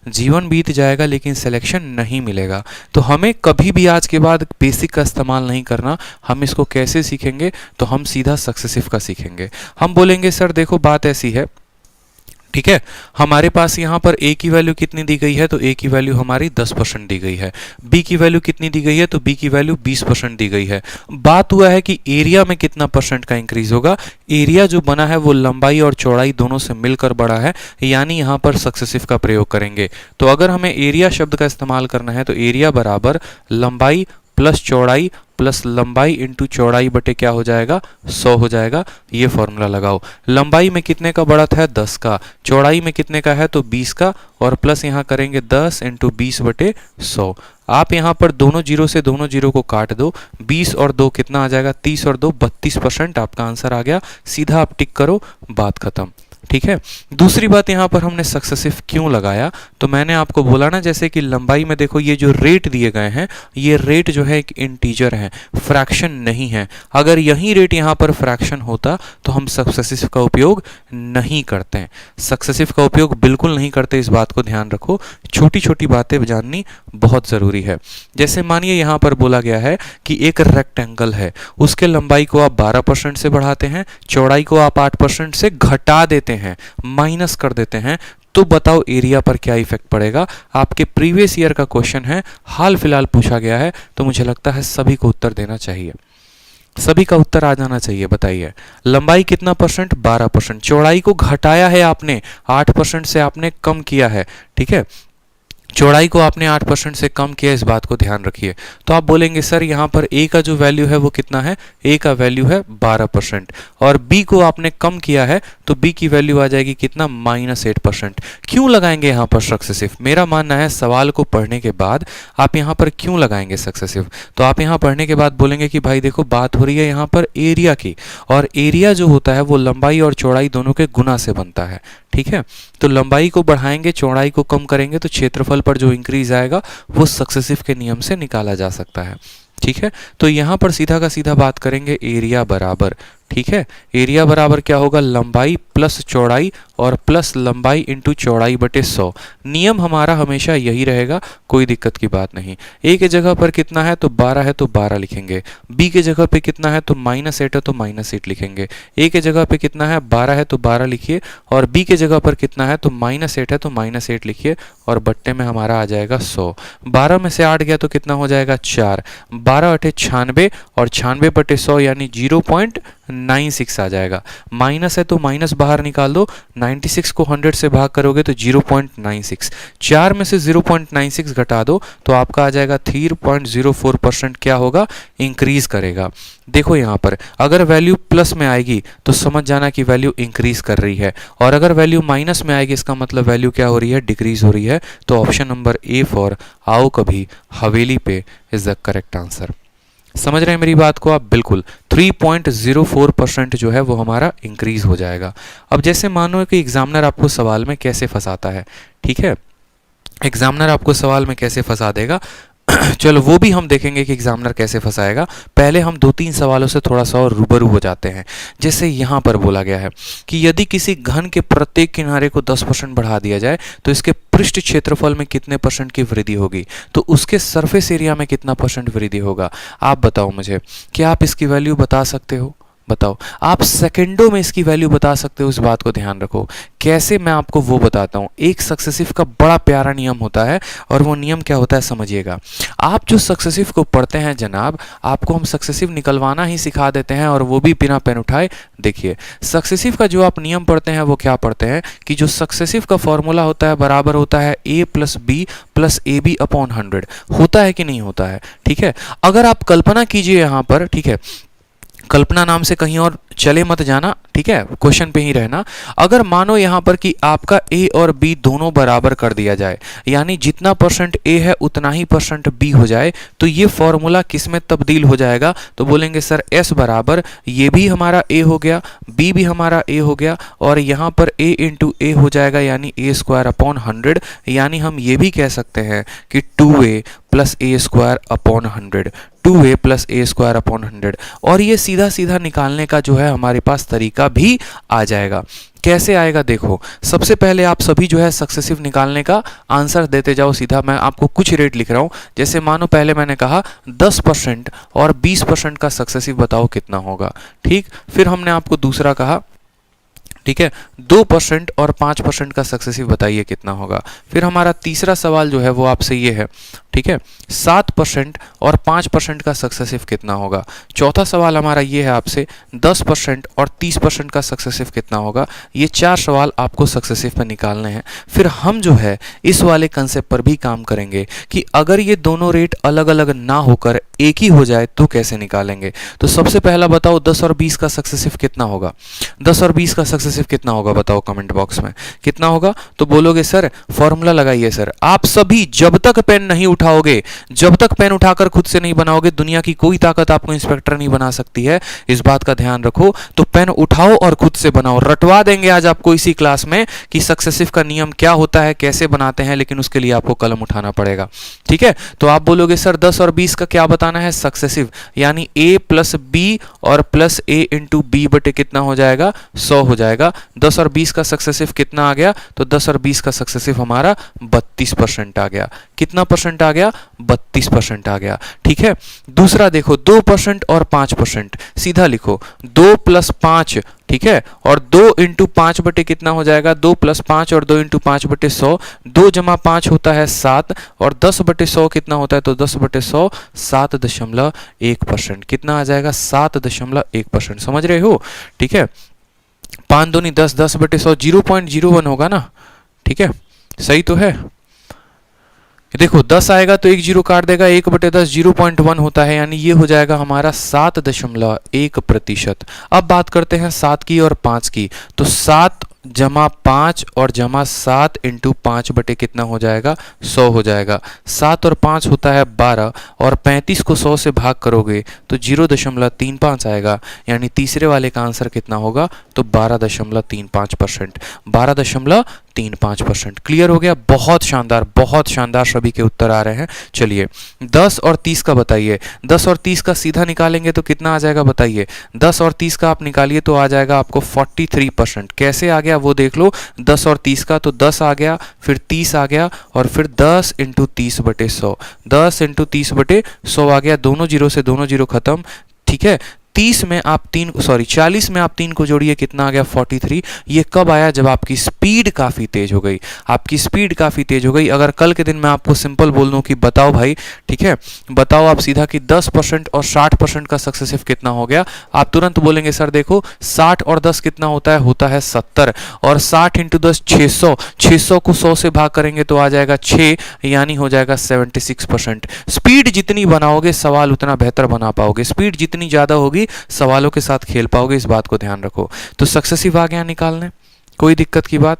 जीवन बीत जाएगा लेकिन सिलेक्शन नहीं मिलेगा। तो हमें कभी भी आज के बाद बेसिक का इस्तेमाल नहीं करना। हम इसको कैसे सीखेंगे, तो हम सीधा सक्सेसिव का सीखेंगे। हम बोलेंगे सर देखो बात ऐसी है, ठीक है, हमारे पास यहाँ पर a की वैल्यू कितनी दी गई है, तो a की वैल्यू हमारी 10% दी गई है। b की वैल्यू कितनी दी गई है, तो b की वैल्यू 20% दी गई है। बात हुआ है कि एरिया में कितना परसेंट का इंक्रीज होगा। एरिया जो बना है वो लंबाई और चौड़ाई दोनों से मिलकर बढ़ा है, यानी यहाँ पर सक्सेसिव का प्रयोग करेंगे। तो अगर हमें एरिया शब्द का इस्तेमाल करना है तो एरिया बराबर लंबाई प्लस चौड़ाई प्लस लंबाई इंटू चौड़ाई बटे क्या हो जाएगा 100 हो जाएगा। ये फॉर्मूला लगाओ। लंबाई में कितने का बढ़त है 10 का, चौड़ाई में कितने का है तो 20 का, और प्लस यहाँ करेंगे 10 इंटू 20 बटे 100। आप यहाँ पर दोनों जीरो से दोनों जीरो को काट दो, 20 और 2 कितना आ जाएगा 30 और 2 32%। आपका आंसर आ गया। सीधा आप टिक करो, बात खत्म। ठीक है। दूसरी बात यहाँ पर हमने सक्सेसिव क्यों लगाया, तो मैंने आपको बोला ना, जैसे कि लंबाई में देखो ये जो रेट दिए गए हैं, ये रेट जो है एक इंटीजर है, फ्रैक्शन नहीं है। अगर यही रेट यहाँ पर फ्रैक्शन होता तो हम सक्सेसिव का उपयोग नहीं करते हैं। सक्सेसिव का उपयोग बिल्कुल नहीं करते, इस बात को ध्यान रखो। छोटी छोटी बातें जाननी बहुत ज़रूरी है। जैसे मानिए यहाँ पर बोला गया है कि एक रेक्टेंगल है, उसके लंबाई को आप 12% से बढ़ाते हैं, चौड़ाई को आप 8% से घटा देते हैं, माइनस कर देते हैं, तो बताओ एरिया पर क्या इफेक्ट पड़ेगा। आपके प्रीवियस ईयर का क्वेश्चन है, हाल फिलहाल पूछा गया है, तो मुझे लगता है सभी को उत्तर देना चाहिए, सभी का उत्तर आ जाना चाहिए। बताइए, लंबाई कितना परसेंट 12%, चौड़ाई को घटाया है आपने 8% से, आपने कम किया है। ठीक है, चौड़ाई को आपने 8% से कम किया, इस बात को ध्यान रखिए। तो आप बोलेंगे सर यहाँ पर a का जो वैल्यू है वो कितना है, a का वैल्यू है 12%, और b को आपने कम किया है तो b की वैल्यू आ जाएगी कितना -8%। क्यों लगाएंगे यहाँ पर सक्सेसिव? मेरा मानना है सवाल को पढ़ने के बाद आप यहाँ पर क्यों लगाएंगे सक्सेसिव, तो आप यहाँ पढ़ने के बाद बोलेंगे कि भाई देखो बात हो रही है यहाँ पर एरिया की, और एरिया जो होता है वो लंबाई और चौड़ाई दोनों के गुना से बनता है। ठीक है, तो लंबाई को बढ़ाएंगे, चौड़ाई को कम करेंगे, तो क्षेत्रफल पर जो इंक्रीज आएगा वो सक्सेसिव के नियम से निकाला जा सकता है। ठीक है, तो यहाँ पर सीधा का सीधा बात करेंगे एरिया बराबर, ठीक है, एरिया बराबर क्या होगा, लंबाई प्लस चौड़ाई और प्लस लंबाई इंटू चौड़ाई बटे 100। नियम हमारा हमेशा यही रहेगा, कोई दिक्कत की बात नहीं। ए के जगह पर कितना है तो 12 है तो 12 लिखेंगे, बी के जगह पे कितना है तो -8 है तो -8 लिखेंगे, ए के जगह पे कितना है 12 है तो 12 लिखिए, और बी के जगह पर कितना है तो -8 है तो -8 लिखिए, और बट्टे में हमारा आ जाएगा 100। 12 में से 8 गया तो कितना हो जाएगा 4, 12 8 96, और 96 बटे 100 यानी 0.96 आ जाएगा। माइनस है तो माइनस बाहर निकाल दो, 96 को 100 से भाग करोगे तो 0.96, 4 में से 0.96 घटा दो तो आपका आ जाएगा 3.04%। क्या होगा, इंक्रीज करेगा। देखो यहाँ पर अगर वैल्यू प्लस में आएगी तो समझ जाना कि वैल्यू इंक्रीज कर रही है, और अगर वैल्यू माइनस में आएगी इसका मतलब वैल्यू क्या हो रही है, डिक्रीज हो रही है। तो ऑप्शन नंबर ए फॉर आओ कभी हवेली पे इज द करेक्ट आंसर। समझ रहे हैं मेरी बात को आप? बिल्कुल 3.04% जो है वो हमारा इंक्रीज हो जाएगा। अब जैसे मानो कि एग्जामिनर आपको सवाल में कैसे फंसाता है, ठीक है, एग्जामिनर आपको सवाल में कैसे फंसा देगा चलो वो भी हम देखेंगे कि एग्जामिनर कैसे फंसाएगा। पहले हम 2-3 सवालों से थोड़ा सा और रूबरू हो जाते हैं। जैसे यहाँ पर बोला गया है कि यदि किसी घन के प्रत्येक किनारे को 10% बढ़ा दिया जाए तो इसके पृष्ठ क्षेत्रफल में कितने % की वृद्धि होगी, तो उसके सरफेस एरिया में कितना % वृद्धि होगा। आप बताओ मुझे, क्या आप इसकी वैल्यू बता सकते हो? बताओ, आप सेकंडों में इसकी वैल्यू बता सकते हो। इस बात को ध्यान रखो। कैसे, मैं आपको वो बताता हूँ। एक सक्सेसिव का बड़ा प्यारा नियम होता है, और वो नियम क्या होता है समझिएगा। आप जो सक्सेसिव को पढ़ते हैं जनाब, आपको हम सक्सेसिव निकलवाना ही सिखा देते हैं, और वो भी बिना पेन उठाए। देखिए, सक्सेसिव का जो आप नियम पढ़ते हैं वो क्या पढ़ते हैं कि जो सक्सेसिव का फॉर्मूला होता है बराबर होता है a + b + ab अपॉन 100। होता है कि नहीं होता है? ठीक है, अगर आप कल्पना कीजिए यहाँ पर, ठीक है, कल्पना नाम से कहीं और चले मत जाना, ठीक है, क्वेश्चन पे ही रहना। अगर मानो यहाँ पर कि आपका a और b दोनों बराबर कर दिया जाए, यानी जितना % a है उतना ही % b हो जाए, तो ये फॉर्मूला किस में तब्दील हो जाएगा? तो बोलेंगे सर s बराबर, ये भी हमारा a हो गया, b भी हमारा a हो गया, और यहाँ पर a × a हो जाएगा, यानी a² अपॉन 100। यानी हम ये भी कह सकते हैं कि 2a + a² upon 100, 2a + a² upon 100। और ये सीधा सीधा निकालने का जो है हमारे पास तरीका भी आ जाएगा। कैसे आएगा देखो, सबसे पहले आप सभी जो है सक्सेसिव निकालने का आंसर देते जाओ सीधा। मैं आपको कुछ रेट लिख रहा हूँ। जैसे मानो पहले मैंने कहा 10% और 20% का सक्सेसिव बताओ कितना होगा, ठीक। फिर हमने आपको दूसरा कहा, ठीक है, 2% और 5% का सक्सेसिव बताइए कितना होगा। फिर हमारा तीसरा सवाल जो है वो आपसे ये है, ठीक है, 7% और 5% का सक्सेसिव कितना होगा। चौथा सवाल हमारा ये है आपसे 10% और 30% का सक्सेसिव कितना होगा। ये 4 सवाल आपको सक्सेसिव पे निकालने हैं। फिर हम जो है इस वाले कंसेप्ट पर भी काम करेंगे कि अगर ये दोनों रेट अलग अलग ना होकर एक ही हो जाए तो कैसे निकालेंगे। तो सबसे पहला बताओ 10 और 20 का सक्सेसिव कितना होगा। 10 और 20 का सक्सेसिव कितना होगा बताओ कमेंट बॉक्स में कितना होगा। तो बोलोगे सर फॉर्मूला लगाइए सर। आप सभी जब तक पेन नहीं उठाओगे, जब तक पेन उठाकर खुद से नहीं बनाओगे, दुनिया की कोई ताकत आपको इंस्पेक्टर नहीं बना सकती है, इस बात का ध्यान रखो। तो पेन उठाओ और खुद से बनाओ। रटवा देंगे आज आपको इसी क्लास में कि सक्सेसिव का नियम क्या होता है, कैसे बनाते हैं, लेकिन उसके लिए आपको कलम उठाना पड़ेगा। ठीक है, तो आप बोलोगे सर 10 और 20 का क्या बताना है सक्सेसिव, यानी a प्लस बी और प्लस a इंटू बी बटे कितना हो जाएगा 100 हो जाएगा। 10 और 20 का सक्सेसिव कितना आ गया, तो 10 और 20 का सक्सेसिव हमारा 32% आ गया। कितना परसेंट आ गया, 32% आ गया। ठीक है, दूसरा देखो 2% और 5%, सीधा लिखो 2 प्लस 5, ठीक है, और 2 इंटू 5 बटे कितना हो जाएगा, 2 प्लस 5 और 2 इंटू 5 बटे 100, 2 जमा 5 होता है 7 और 10 बटे 100 कितना होता है, तो 10 बटे 100 7.1%। कितना आ जाएगा 7.1%। समझ रहे हो। ठीक है, 5 दूनी 10, 10 बटे 100 0.01 होगा ना। ठीक है, सही तो है। देखो 10 आएगा तो 1 जीरो काट देगा, 1 बटे 10 0.1 होता है, यानी ये हो जाएगा हमारा 7.1%। अब बात करते हैं 7 की और 5 की। तो 7 जमा 5 और जमा 7 इंटू 5 बटे कितना हो जाएगा 100 हो जाएगा। 7 और 5 होता है 12 और 35 को 100 से भाग करोगे तो 0.35 आएगा, यानी तीसरे वाले का आंसर कितना होगा, तो 12.35%। 12.35%। क्लियर हो गया। बहुत शानदार, बहुत शानदार सभी के उत्तर आ रहे हैं। चलिए 10 और 30 का बताइए। 10 और 30 का सीधा निकालेंगे तो कितना आ जाएगा बताइए। 10 और 30 का आप निकालिए तो आ जाएगा आपको 43%। कैसे आ गया वो देख लो। 10 और 30 का तो 10 आ गया, फिर 30 आ गया और फिर 10 इंटू 30 बटे 100, 10 इंटू 30 बटे 100 आ गया। दोनों जीरो से दोनों जीरो खत्म। ठीक है, 40 में आप 3 को जोड़िए, कितना आ गया 43। ये कब आया, जब आपकी स्पीड काफ़ी तेज हो गई। आपकी स्पीड काफ़ी तेज हो गई। अगर कल के दिन मैं आपको सिंपल बोल दूं कि बताओ भाई, ठीक है, बताओ आप सीधा कि 10% और 60% का सक्सेसिव कितना हो गया, आप तुरंत बोलेंगे सर देखो 60 और 10 कितना होता है 70, और 60 इंटू 10 600, 600 को 100 से भाग करेंगे तो आ जाएगा 6, यानी हो जाएगा 76%। स्पीड जितनी बनाओगे सवाल उतना बेहतर बना पाओगे। स्पीड जितनी ज़्यादा होगी सवालों के साथ खेल पाओगे, इस बात को ध्यान रखो। तो सक्सेसिव आ गया निकालने, कोई दिक्कत की बात,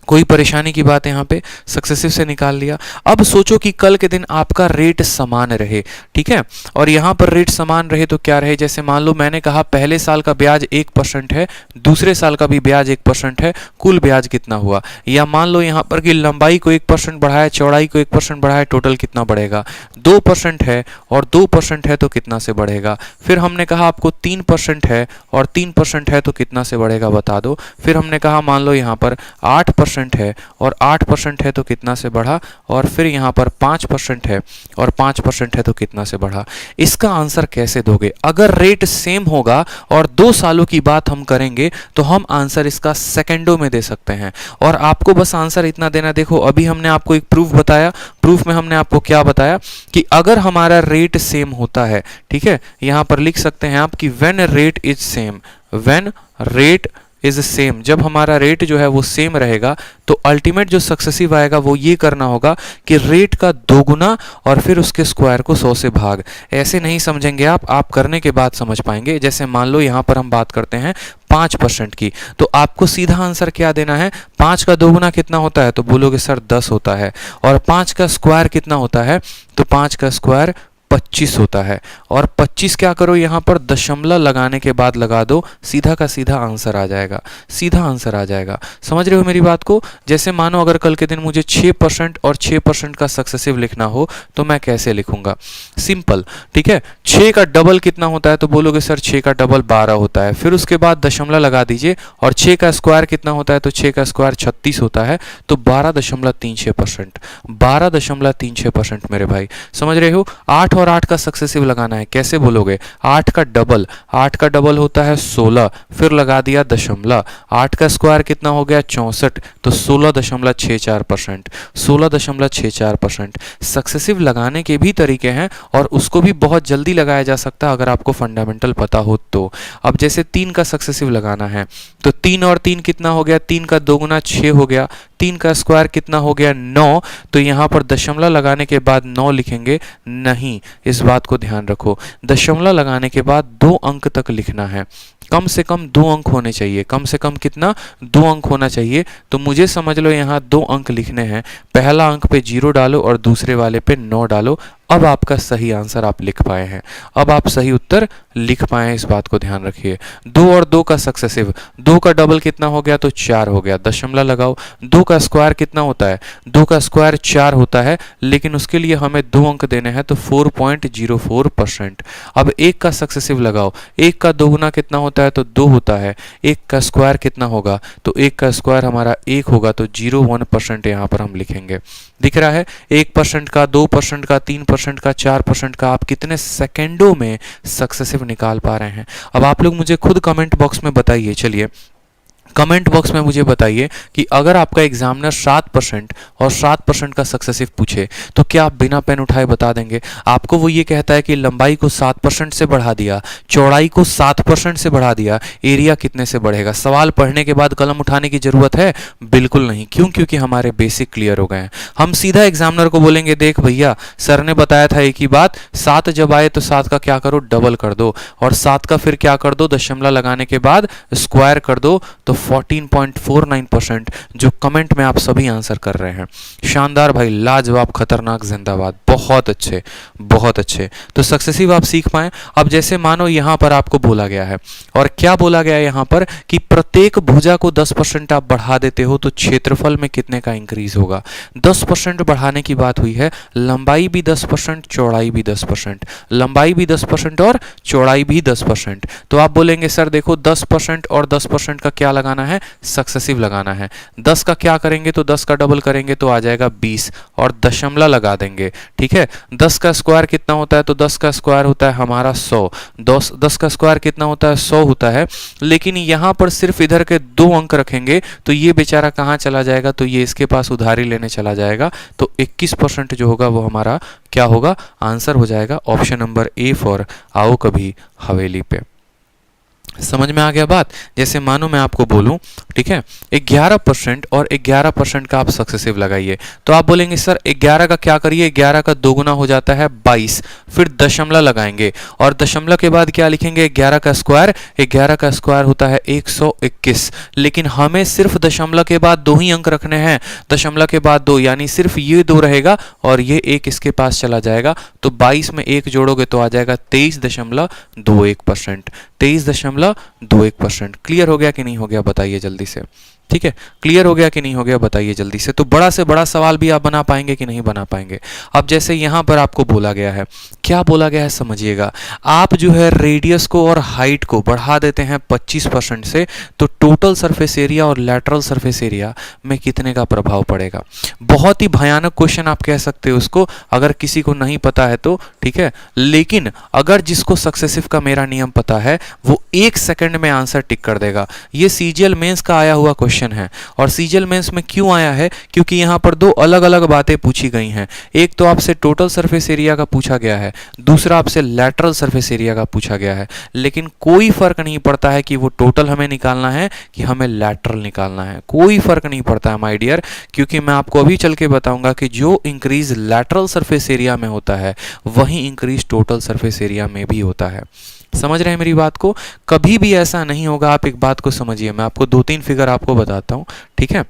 कोई परेशानी की बात यहाँ पे, सक्सेसिव से निकाल लिया। अब सोचो कि कल के दिन आपका रेट समान रहे, ठीक है, और यहाँ पर रेट समान रहे तो क्या रहे, जैसे मान लो मैंने कहा पहले साल का ब्याज 1% है, दूसरे साल का भी ब्याज 1% है, कुल ब्याज कितना हुआ। या मान लो यहाँ पर कि लंबाई को 1% बढ़ाया, चौड़ाई को 1% बढ़ाया, टोटल कितना बढ़ेगा। 2% है और 2% है तो कितना से बढ़ेगा। फिर हमने कहा आपको 3% है और 3% है तो कितना से बढ़ेगा बता दो। फिर हमने कहा मान लो यहाँ पर 8% है और 8% है तो कितना से बढ़ा, और फिर यहाँ पर 5% है और 5% है तो कितना से बढ़ा। इसका आंसर कैसे दोगे। अगर रेट सेम होगा और 2 सालों की बात हम करेंगे तो हम आंसर इसका सेकंडों में दे सकते हैं, और आपको बस आंसर इतना देना। देखो अभी हमने आपको एक प्रूफ बताया, प्रूफ में हमने आपको क्या बताया कि अगर हमारा रेट सेम होता है, ठीक है, यहाँ पर लिख सकते हैं आप कि when rate is same, when rate is same, जब हमारा रेट जो है वो सेम रहेगा तो अल्टीमेट जो सक्सेसिव आएगा वो ये करना होगा कि रेट का 2 गुना और फिर उसके स्क्वायर को 100 से भाग। ऐसे नहीं समझेंगे आप करने के बाद समझ पाएंगे। जैसे मान लो यहाँ पर हम बात करते हैं 5% की, तो आपको सीधा आंसर क्या देना है, 5 का 2 गुना कितना होता है, तो बोलोगे सर 10 होता है, और 5 का स्क्वायर कितना होता है, तो 5 का स्क्वायर 25 होता है, और 25 क्या करो यहाँ पर दशमलव लगाने के बाद लगा दो, सीधा का सीधा आंसर आ जाएगा, सीधा आंसर आ जाएगा। समझ रहे हो मेरी बात को। जैसे मानो अगर कल के दिन मुझे 6% और 6% का सक्सेसिव लिखना हो तो मैं कैसे लिखूंगा, सिंपल, ठीक है। 6 का डबल कितना होता है, तो बोलोगे सर 6 का डबल 12 होता है, फिर उसके बाद दशमलव लगा दीजिए, और 6 का स्क्वायर कितना होता है, तो 6 का स्क्वायर 36 होता है, तो 12.36%, 12.36% मेरे भाई, समझ रहे हो। और 8 का सक्सेसिव लगाना है। कैसे बोलोगे? 8 का डबल, 8 का डबल होता है 16, फिर लगा दिया दशमलव, 8 का स्क्वायर कितना हो गया? 64, तो 16.64%, 16.64%। सक्सेसिव लगाने के भी तरीके हैं और उसको भी बहुत जल्दी लगाया जा सकता है अगर आपको फंडामेंटल पता हो तो। अब जैसे 3 का सक्सेसिव लगाना है तो 3 और 3 कितना हो गया? 3 का दोगुना 6 हो गया, 3 का स्क्वायर कितना हो गया? 9, तो यहाँ पर दशमलव लगाने के बाद 9 लिखेंगे नहीं, इस बात को ध्यान रखो। दशमलव लगाने के बाद 2 अंक तक लिखना है, कम से कम 2 अंक होने चाहिए। कम से कम कितना? 2 अंक होना चाहिए। तो मुझे समझ लो यहाँ 2 अंक लिखने हैं, पहला अंक पे 0 डालो और दूसरे वाले पे 9 डालो। अब आपका सही आंसर आप लिख पाए हैं, अब आप सही उत्तर लिख पाए हैं, इस बात को ध्यान रखिए। 2 और 2 का सक्सेसिव, 2 का डबल कितना हो गया? तो 4 हो गया, दशमलव लगाओ। 2 का स्क्वायर कितना होता है? 2 का स्क्वायर 4 होता है, लेकिन उसके लिए हमें 2 अंक देने हैं, तो 4.04%। अब 1 का सक्सेसिव लगाओ, 1 का दोगुना कितना होता है? तो 2 होता है। 1 का स्क्वायर कितना होगा? तो 1 का स्क्वायर हमारा 1 होगा, तो 0.1% यहाँ पर हम लिखेंगे। दिख रहा है? 1% का, 2% का, 3% का, 4% का, आप कितने सेकेंडों में सक्सेसिव निकाल पा रहे हैं। अब आप लोग मुझे खुद कमेंट बॉक्स में बताइए, चलिए कमेंट बॉक्स में मुझे बताइए कि अगर आपका एग्जामिनर 7% और 7% का सक्सेसिव पूछे तो क्या आप बिना पेन उठाए बता देंगे? आपको वो ये कहता है कि लंबाई को 7% से बढ़ा दिया, चौड़ाई को 7% से बढ़ा दिया, एरिया कितने से बढ़ेगा? सवाल पढ़ने के बाद कलम उठाने की जरूरत है? बिल्कुल नहीं। क्यों? क्योंकि हमारे बेसिक क्लियर हो गए हैं। हम सीधा एग्जामिनर को बोलेंगे, देख भैया सर ने बताया था एक ही बात, 7 जब आए तो 7 का क्या करो? डबल कर दो, और 7 का फिर क्या कर दो? दशमलव लगाने के बाद स्क्वायर कर दो, तो 14.49%, जो कमेंट में आप सभी आंसर कर रहे हैं। शानदार भाई, लाजवाब, खतरनाक, जिंदाबाद, बहुत अच्छे, बहुत अच्छे। तो सक्सेसिव आप सीख पाए। अब जैसे मानो यहां पर आपको बोला गया है, और क्या बोला गया है यहां पर कि प्रत्येक भुजा को 10% आप बढ़ा देते हो तो क्षेत्रफल में कितने का इंक्रीज होगा? 10% बढ़ाने की बात हुई है, लंबाई भी 10%, चौड़ाई भी 10%, लंबाई भी 10% और चौड़ाई भी 10%। तो आप बोलेंगे सर देखो 10% और 10% का क्या लगाना है? सक्सेसिव लगाना है। 10 का क्या करेंगे? तो 10 का डबल करेंगे तो आ जाएगा 20, और दशमलव लगा देंगे। ठीक है? 10 का स्क्वायर कितना होता है? तो 10 का स्क्वायर होता है हमारा 100। 10 का स्क्वायर कितना होता है? 100 होता है। लेकिन यहां पर सिर्फ इधर के 2 अंक रखेंगे तो ये बेचारा कहां चला जाएगा? तो ये इसके पास उधारी लेने चला जाएगा। तो 21% जो होगा वो हमारा क्या होगा? आंसर हो जाएगा ऑप्शन नंबर ए फॉर आओ कभी हवेली पे। समझ में आ गया बात? जैसे मानो मैं आपको बोलूं, ठीक है, 11% और 11% का आप सक्सेसिव लगाइए, तो आप बोलेंगे सर 11 का क्या करिए? 11 का दोगुना हो जाता है 22, फिर दशमलव लगाएंगे और दशमलव के बाद क्या लिखेंगे? 11 का स्क्वायर, 11 का स्क्वायर होता है 121, लेकिन हमें सिर्फ दशमलव के बाद 2 ही अंक रखने हैं, दशमलव के बाद 2, यानी सिर्फ ये 2 रहेगा और ये 1 इसके पास चला जाएगा, तो 22 में 1 जोड़ोगे तो आ जाएगा 23.21%, 23.21%। क्लियर हो गया कि नहीं हो गया? बताइए जल्दी से। ठीक है, क्लियर हो गया कि नहीं हो गया? बताइए जल्दी से। तो बड़ा से बड़ा सवाल भी आप बना पाएंगे कि नहीं बना पाएंगे? अब जैसे यहां पर आपको बोला गया है, क्या बोला गया है समझिएगा, आप जो है रेडियस को और हाइट को बढ़ा देते हैं 25% से, तो टोटल सरफेस एरिया और लैटरल सरफेस एरिया में कितने का प्रभाव पड़ेगा? बहुत ही भयानक क्वेश्चन आप कह सकते हो उसको, अगर किसी को नहीं पता है तो। ठीक है, लेकिन अगर जिसको सक्सेसिव का मेरा नियम पता है वो 1 सेकंड में आंसर टिक कर देगा। ये सीजीएल मेंस का आया हुआ क्वेश्चन है, और सीजीएल मेंस में क्यों आया है? क्योंकि यहां पर 2 अलग अलग बातें पूछी गई हैं। एक तो आपसे टोटल सरफेस एरिया का पूछा गया है, दूसरा आपसे लैटरल सरफेस एरिया का पूछा गया है, लेकिन कोई फर्क नहीं पड़ता है कि वो टोटल हमें निकालना है कि हमें लैटरल निकालना है, कोई फर्क नहीं पड़ता है माय डियर, क्योंकि मैं आपको अभी चल के बताऊंगा कि जो इंक्रीज लैटरल सरफेस एरिया में होता है वही इंक्रीज टोटल सरफेस एरिया में भी होता है। समझ रहे हैं मेरी बात को? कभी भी ऐसा नहीं होगा। आप एक बात को समझिए, मैं आपको 2-3 फिगर आपको बताता हूं। ठीक है,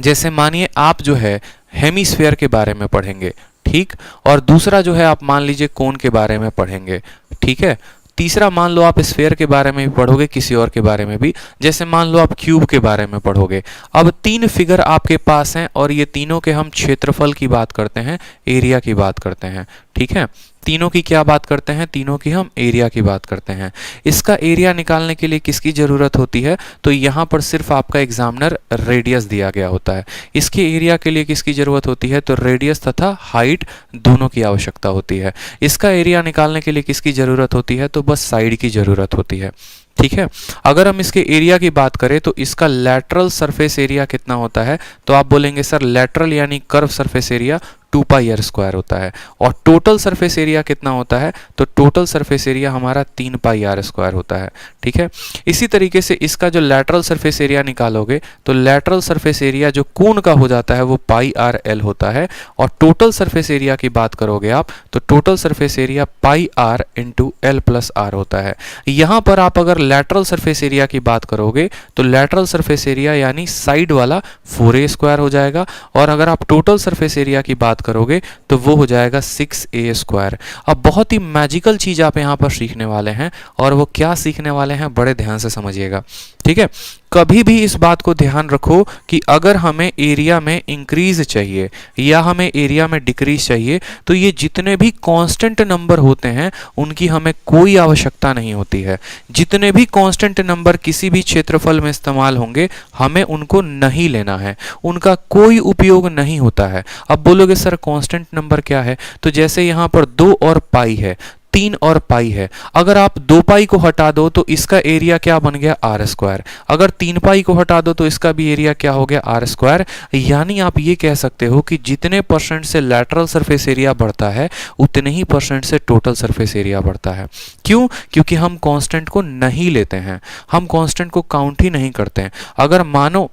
जैसे मानिए आप जो है हेमिस्फीयर के बारे में पढ़ेंगे, ठीक, और दूसरा जो है आप मान लीजिए कोन के बारे में पढ़ेंगे, ठीक है, तीसरा मान लो आप स्फीयर के बारे में भी पढ़ोगे, किसी और के बारे में भी, जैसे मान लो आप क्यूब के बारे में पढ़ोगे। अब 3 फिगर आपके पास हैं और ये तीनों के हम क्षेत्रफल की बात करते हैं, एरिया की बात करते हैं। ठीक है, तीनों की क्या बात करते हैं, तीनों की हम एरिया की बात करते हैं। इसका एरिया निकालने के लिए किसकी ज़रूरत होती है, तो यहाँ पर सिर्फ आपका एग्जामिनर रेडियस दिया गया होता है। इसके एरिया के लिए किसकी ज़रूरत होती है, तो रेडियस तथा हाइट दोनों की आवश्यकता होती है। इसका एरिया निकालने के लिए किसकी ज़रूरत होती है, तो बस साइड की ज़रूरत होती है। ठीक है, अगर हम इसके एरिया की बात करें तो इसका लैटरल सरफेस एरिया कितना होता है, तो आप बोलेंगे सर लैटरल यानी curve surface area 2 pi R square होता है। और टोटल सरफेस एरिया कितना होता है, तो टोटल सरफेस एरिया हमारा 3 पाई आर स्क्वायर होता है। ठीक है, इसी तरीके से इसका जो लैटरल सरफेस एरिया निकालोगे तो लैटरल सरफेस एरिया जो कोण का हो जाता है वो पाई आर एल होता है। और टोटल सरफेस एरिया की बात करोगे आप तो total surface area pi R into L plus R होता है। यहाँ पर आप अगर लैटरल सरफेस एरिया की बात करोगे तो लैटरल सरफेस एरिया यानी साइड वाला 4a स्क्वायर हो जाएगा। और अगर आप टोटल सरफेस एरिया की बात करोगे तो वो हो जाएगा 6a स्क्वायर। अब बहुत ही मैजिकल चीज़ आप यहाँ पर सीखने वाले हैं, और वो क्या सीखने वाले हैं बड़े ध्यान से समझिएगा। ठीक है, कभी भी इस बात को ध्यान रखो कि अगर हमें एरिया में इंक्रीज चाहिए या हमें एरिया में डिक्रीज चाहिए तो ये जितने भी कांस्टेंट नंबर होते हैं उनकी हमें कोई आवश्यकता नहीं होती है। जितने भी कांस्टेंट नंबर किसी भी क्षेत्रफल में इस्तेमाल होंगे हमें उनको नहीं लेना है, उनका कोई उपयोग नहीं होता है। अब बोलोगे सर कांस्टेंट नंबर क्या है, तो जैसे यहाँ पर 2 और पाई है, 3 और पाई है। अगर आप 2 पाई को हटा दो तो इसका एरिया क्या बन गया, आर स्क्वायर। अगर 3 पाई को हटा दो तो इसका भी एरिया क्या हो गया, आर स्क्वायर। यानी आप ये कह सकते हो कि जितने परसेंट से लैटरल सरफेस एरिया बढ़ता है उतने ही परसेंट से टोटल सरफेस एरिया बढ़ता है। क्यों, क्योंकि हम कांस्टेंट को नहीं लेते हैं, हम कांस्टेंट को काउंट ही नहीं करते हैं। अगर मानो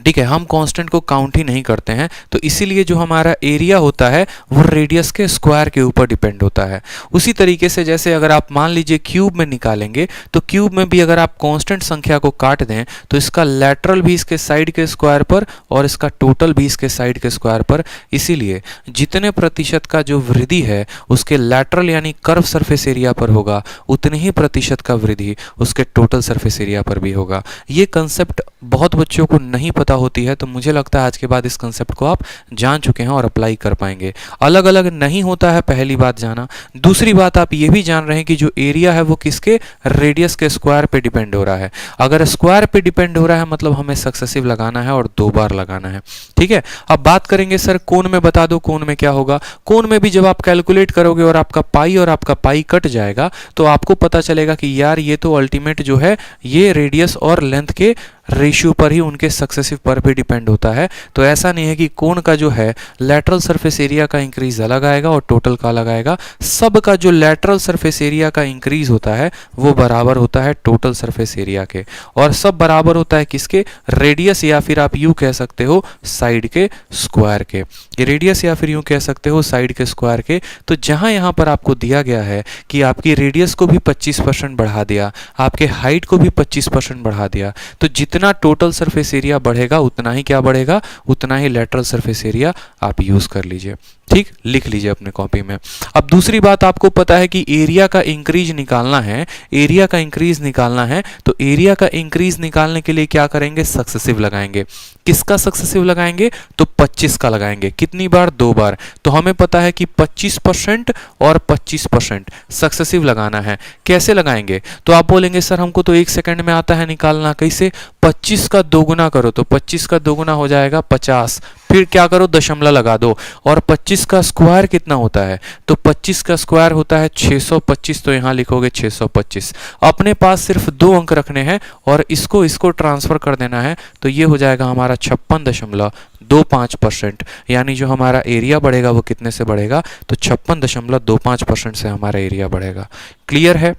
ठीक है, हम कांस्टेंट को काउंट ही नहीं करते हैं तो इसीलिए जो हमारा एरिया होता है वो रेडियस के स्क्वायर के ऊपर डिपेंड होता है। उसी तरीके से जैसे अगर आप मान लीजिए क्यूब में निकालेंगे तो क्यूब में भी अगर आप कांस्टेंट संख्या को काट दें तो इसका लैटरल भी इसके साइड के स्क्वायर पर और इसका टोटल भी इसके साइड के स्क्वायर पर। इसीलिए जितने प्रतिशत का जो वृद्धि है उसके लैटरल यानी कर्व सरफेस एरिया पर होगा उतने ही प्रतिशत का वृद्धि उसके टोटल सरफेस एरिया पर भी होगा। ये कंसेप्ट बहुत बच्चों को नहीं पता होती है, तो मुझे लगता है आज के बाद इस कंसेप्ट को आप जान चुके हैं और अप्लाई कर पाएंगे। अलग अलग नहीं होता है, पहली बात जाना। दूसरी बात आप ये भी जान रहे हैं कि जो एरिया है वो किसके, रेडियस के स्क्वायर पे डिपेंड हो रहा है। अगर स्क्वायर पे डिपेंड हो रहा है मतलब हमें सक्सेसिव लगाना है और 2 बार लगाना है। ठीक है, अब बात करेंगे सर कोण में, बता दो कोण में क्या होगा। कोण में भी जब आप कैलकुलेट करोगे और आपका पाई और आपका पाई कट जाएगा तो आपको पता चलेगा कि यार ये तो अल्टीमेट जो है ये रेडियस और लेंथ के रेशियो पर ही उनके सक्सेसिव पर भी डिपेंड होता है। तो ऐसा नहीं है कि कोण का जो है लैटरल सरफेस एरिया का इंक्रीज अलग आएगा और टोटल का अलग आएगा। सब का जो लैटरल सरफेस एरिया का इंक्रीज होता है वो बराबर होता है टोटल सरफेस एरिया के, और सब बराबर होता है किसके, रेडियस या फिर आप यूं कह सकते हो साइड के स्क्वायर के। ये रेडियस या फिर यूं कह सकते हो साइड के स्क्वायर के। तो जहां यहां पर आपको दिया गया है कि आपकी रेडियस को भी 25% बढ़ा दिया, आपके हाइट को भी 25% बढ़ा दिया, तो जितना टोटल सरफेस एरिया बढ़ेगा उतना ही क्या बढ़ेगा, उतना ही लैटरल सरफेस एरिया आप यूज कर लीजिए। ठीक, लिख लीजिए अपने कॉपी में। अब दूसरी बात आपको पता है कि एरिया का इंक्रीज निकालना है, एरिया का इंक्रीज निकालना है तो एरिया का इंक्रीज निकालने के लिए क्या करेंगे, सक्सेसिव लगाएंगे। किसका सक्सेसिव लगाएंगे, तो 25 का लगाएंगे। कितनी बार, 2 बार। तो हमें पता है कि 25% और 25% सक्सेसिव लगाना है। कैसे लगाएंगे, तो आप बोलेंगे सर हमको तो 1 सेकंड में आता है निकालना। कैसे, 25 का दोगुना करो तो 25 का दोगुना हो जाएगा 50, फिर क्या करो दशमलव लगा दो। और 25 का स्क्वायर कितना होता है, तो 25 का स्क्वायर होता है 625, तो यहाँ लिखोगे 625। अपने पास सिर्फ 2 अंक रखने हैं और इसको ट्रांसफर कर देना है, तो ये हो जाएगा हमारा 56.25%। यानी जो हमारा एरिया बढ़ेगा वो कितने से बढ़ेगा, तो 56.25% से हमारा एरिया बढ़ेगा। क्लियर है।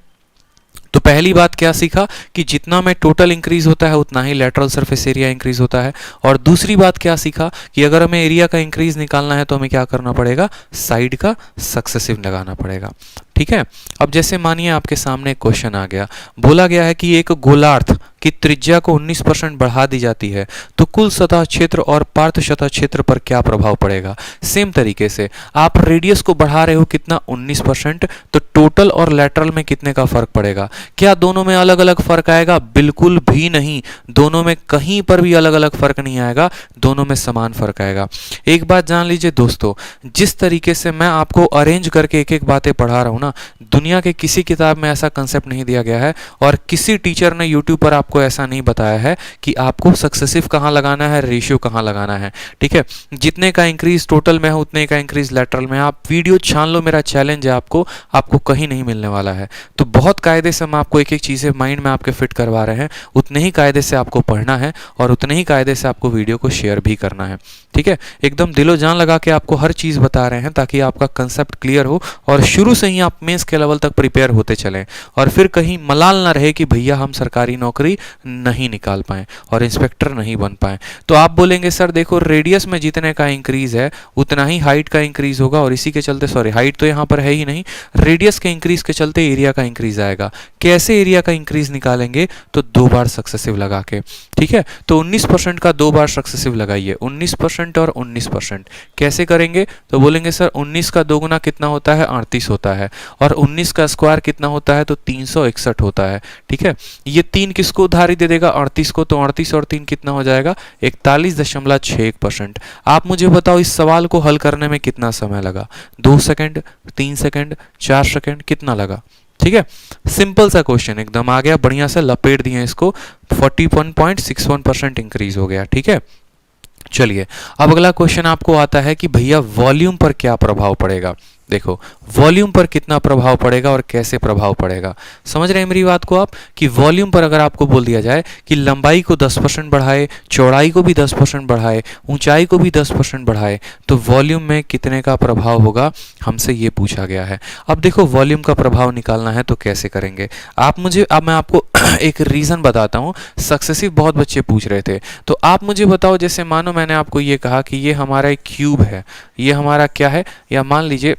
तो पहली बात क्या सीखा कि जितना में टोटल इंक्रीज होता है उतना ही लैटरल सरफेस एरिया इंक्रीज होता है। और दूसरी बात क्या सीखा कि अगर हमें एरिया का इंक्रीज निकालना है तो हमें क्या करना पड़ेगा, साइड का सक्सेसिव लगाना पड़ेगा। ठीक है। अब जैसे मानिए आपके सामने एक क्वेश्चन आ गया, बोला गया है कि एक गोलार्ध की त्रिज्या को 19% बढ़ा दी जाती है तो कुल सतह क्षेत्र और पार्श्व सतह क्षेत्र पर क्या प्रभाव पड़ेगा। सेम तरीके से आप रेडियस को बढ़ा रहे हो कितना, 19%, तो टोटल और लैटरल में कितने का फर्क पड़ेगा। क्या दोनों में अलग अलग फर्क आएगा, बिल्कुल भी नहीं, दोनों में कहीं पर भी अलग अलग फर्क नहीं आएगा, दोनों में समान फर्क आएगा। एक बात जान लीजिए दोस्तों, जिस तरीके से मैं आपको अरेंज करके एक एक बातें पढ़ा रहा हूं ना, दुनिया के किसी किताब में ऐसा कंसेप्ट नहीं दिया गया है और किसी टीचर ने यूट्यूब पर आपको ऐसा नहीं बताया है कि आपको सक्सेसिव कहां लगाना है, रेशियो कहां लगाना है। ठीक है, जितने का इंक्रीज टोटल में है उतने का इंक्रीज लेटरल में। आप वीडियो छान लो, मेरा चैलेंज है आपको कहीं नहीं मिलने वाला है। तो बहुत कायदे से हम आपको एक एक चीज़ें माइंड में आपके फिट करवा रहे हैं, उतने ही कायदे से आपको पढ़ना है और उतने ही कायदे से आपको वीडियो को शेयर भी करना है। ठीक है, एकदम दिलो जान लगा के आपको हर चीज़ बता रहे हैं ताकि आपका कंसेप्ट क्लियर हो और शुरू से ही आप मेंस के लेवल तक प्रिपेयर होते चलें और फिर कहीं मलाल ना रहे कि भैया हम सरकारी नौकरी नहीं निकाल पाएं और इंस्पेक्टर नहीं बन पाएं। तो आप बोलेंगे सर देखो रेडियस में जितने का इंक्रीज है उतना ही हाइट का इंक्रीज होगा और इसी के चलते, सॉरी हाइट तो यहाँ पर है ही नहीं, रेडियस के इंक्रीज के चलते एरिया का इंक्रीज आएगा। कैसे एरिया का इंक्रीज निकालेंगे, तो 2 बार सक्सेसिव लगा के। ठीक है, तो 19% का 2 बार सक्सेसिव लगाइए, 19% और 19%। कैसे करेंगे, तो बोलेंगे सर 19 का 2 गुना कितना होता है, 38 होता है और 19 का स्क्वायर कितना होता है, तो 361 होता है। ठीक है, ये 3 किसको उधारी दे देगा, 38 को, तो 38 और 3 कितना हो जाएगा, 41.61%। आप मुझे बताओ इस सवाल को हल करने में कितना समय लगा, 2 सेकंड, 3 सेकंड, 4 सेकंड, कितना लगा। ठीक है, सिंपल सा क्वेश्चन एकदम आ गया, बढ़िया से लपेट दिए इसको, 41.61% इंक्रीज हो गया। ठीक है, चलिए अब अगला क्वेश्चन आपको आता है कि भैया वॉल्यूम पर क्या प्रभाव पड़ेगा। देखो वॉल्यूम पर कितना प्रभाव पड़ेगा और कैसे प्रभाव पड़ेगा, समझ रहे हैं मेरी बात को आप, कि वॉल्यूम पर अगर आपको बोल दिया जाए कि लंबाई को 10% बढ़ाए, चौड़ाई को भी 10% बढ़ाए, ऊंचाई को भी 10% बढ़ाए, तो वॉल्यूम में कितने का प्रभाव होगा, हमसे ये पूछा गया है। अब देखो वॉल्यूम का प्रभाव निकालना है तो कैसे करेंगे आप मुझे, अब मैं आपको एक रीज़न बताता हूँ। सक्सेसिव बहुत बच्चे पूछ रहे थे, तो आप मुझे बताओ, जैसे मानो मैंने आपको ये कहा कि ये हमारा एक क्यूब है, ये हमारा क्या है, या मान लीजिए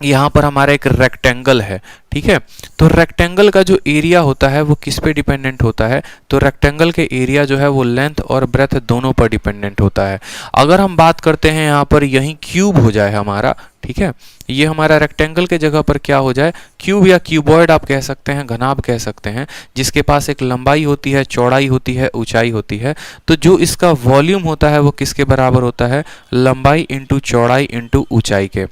यहाँ पर हमारा एक रेक्टेंगल है। ठीक है, तो रेक्टेंगल का जो एरिया होता है वो किस पे डिपेंडेंट होता है, तो रेक्टेंगल के एरिया जो है वो लेंथ और ब्रेथ दोनों पर डिपेंडेंट होता है। अगर हम बात करते हैं यहाँ पर यहीं क्यूब हो जाए हमारा, ठीक है, ये हमारा रेक्टेंगल के जगह पर क्या हो जाए, क्यूब या क्यूबॉइड आप कह सकते हैं, घनाभ कह सकते हैं, जिसके पास एक लंबाई होती है, चौड़ाई होती है, ऊंचाई होती है, तो जो इसका वॉल्यूम होता है वो किसके बराबर होता है, लंबाई इंटू चौड़ाई इंटू ऊंचाई के,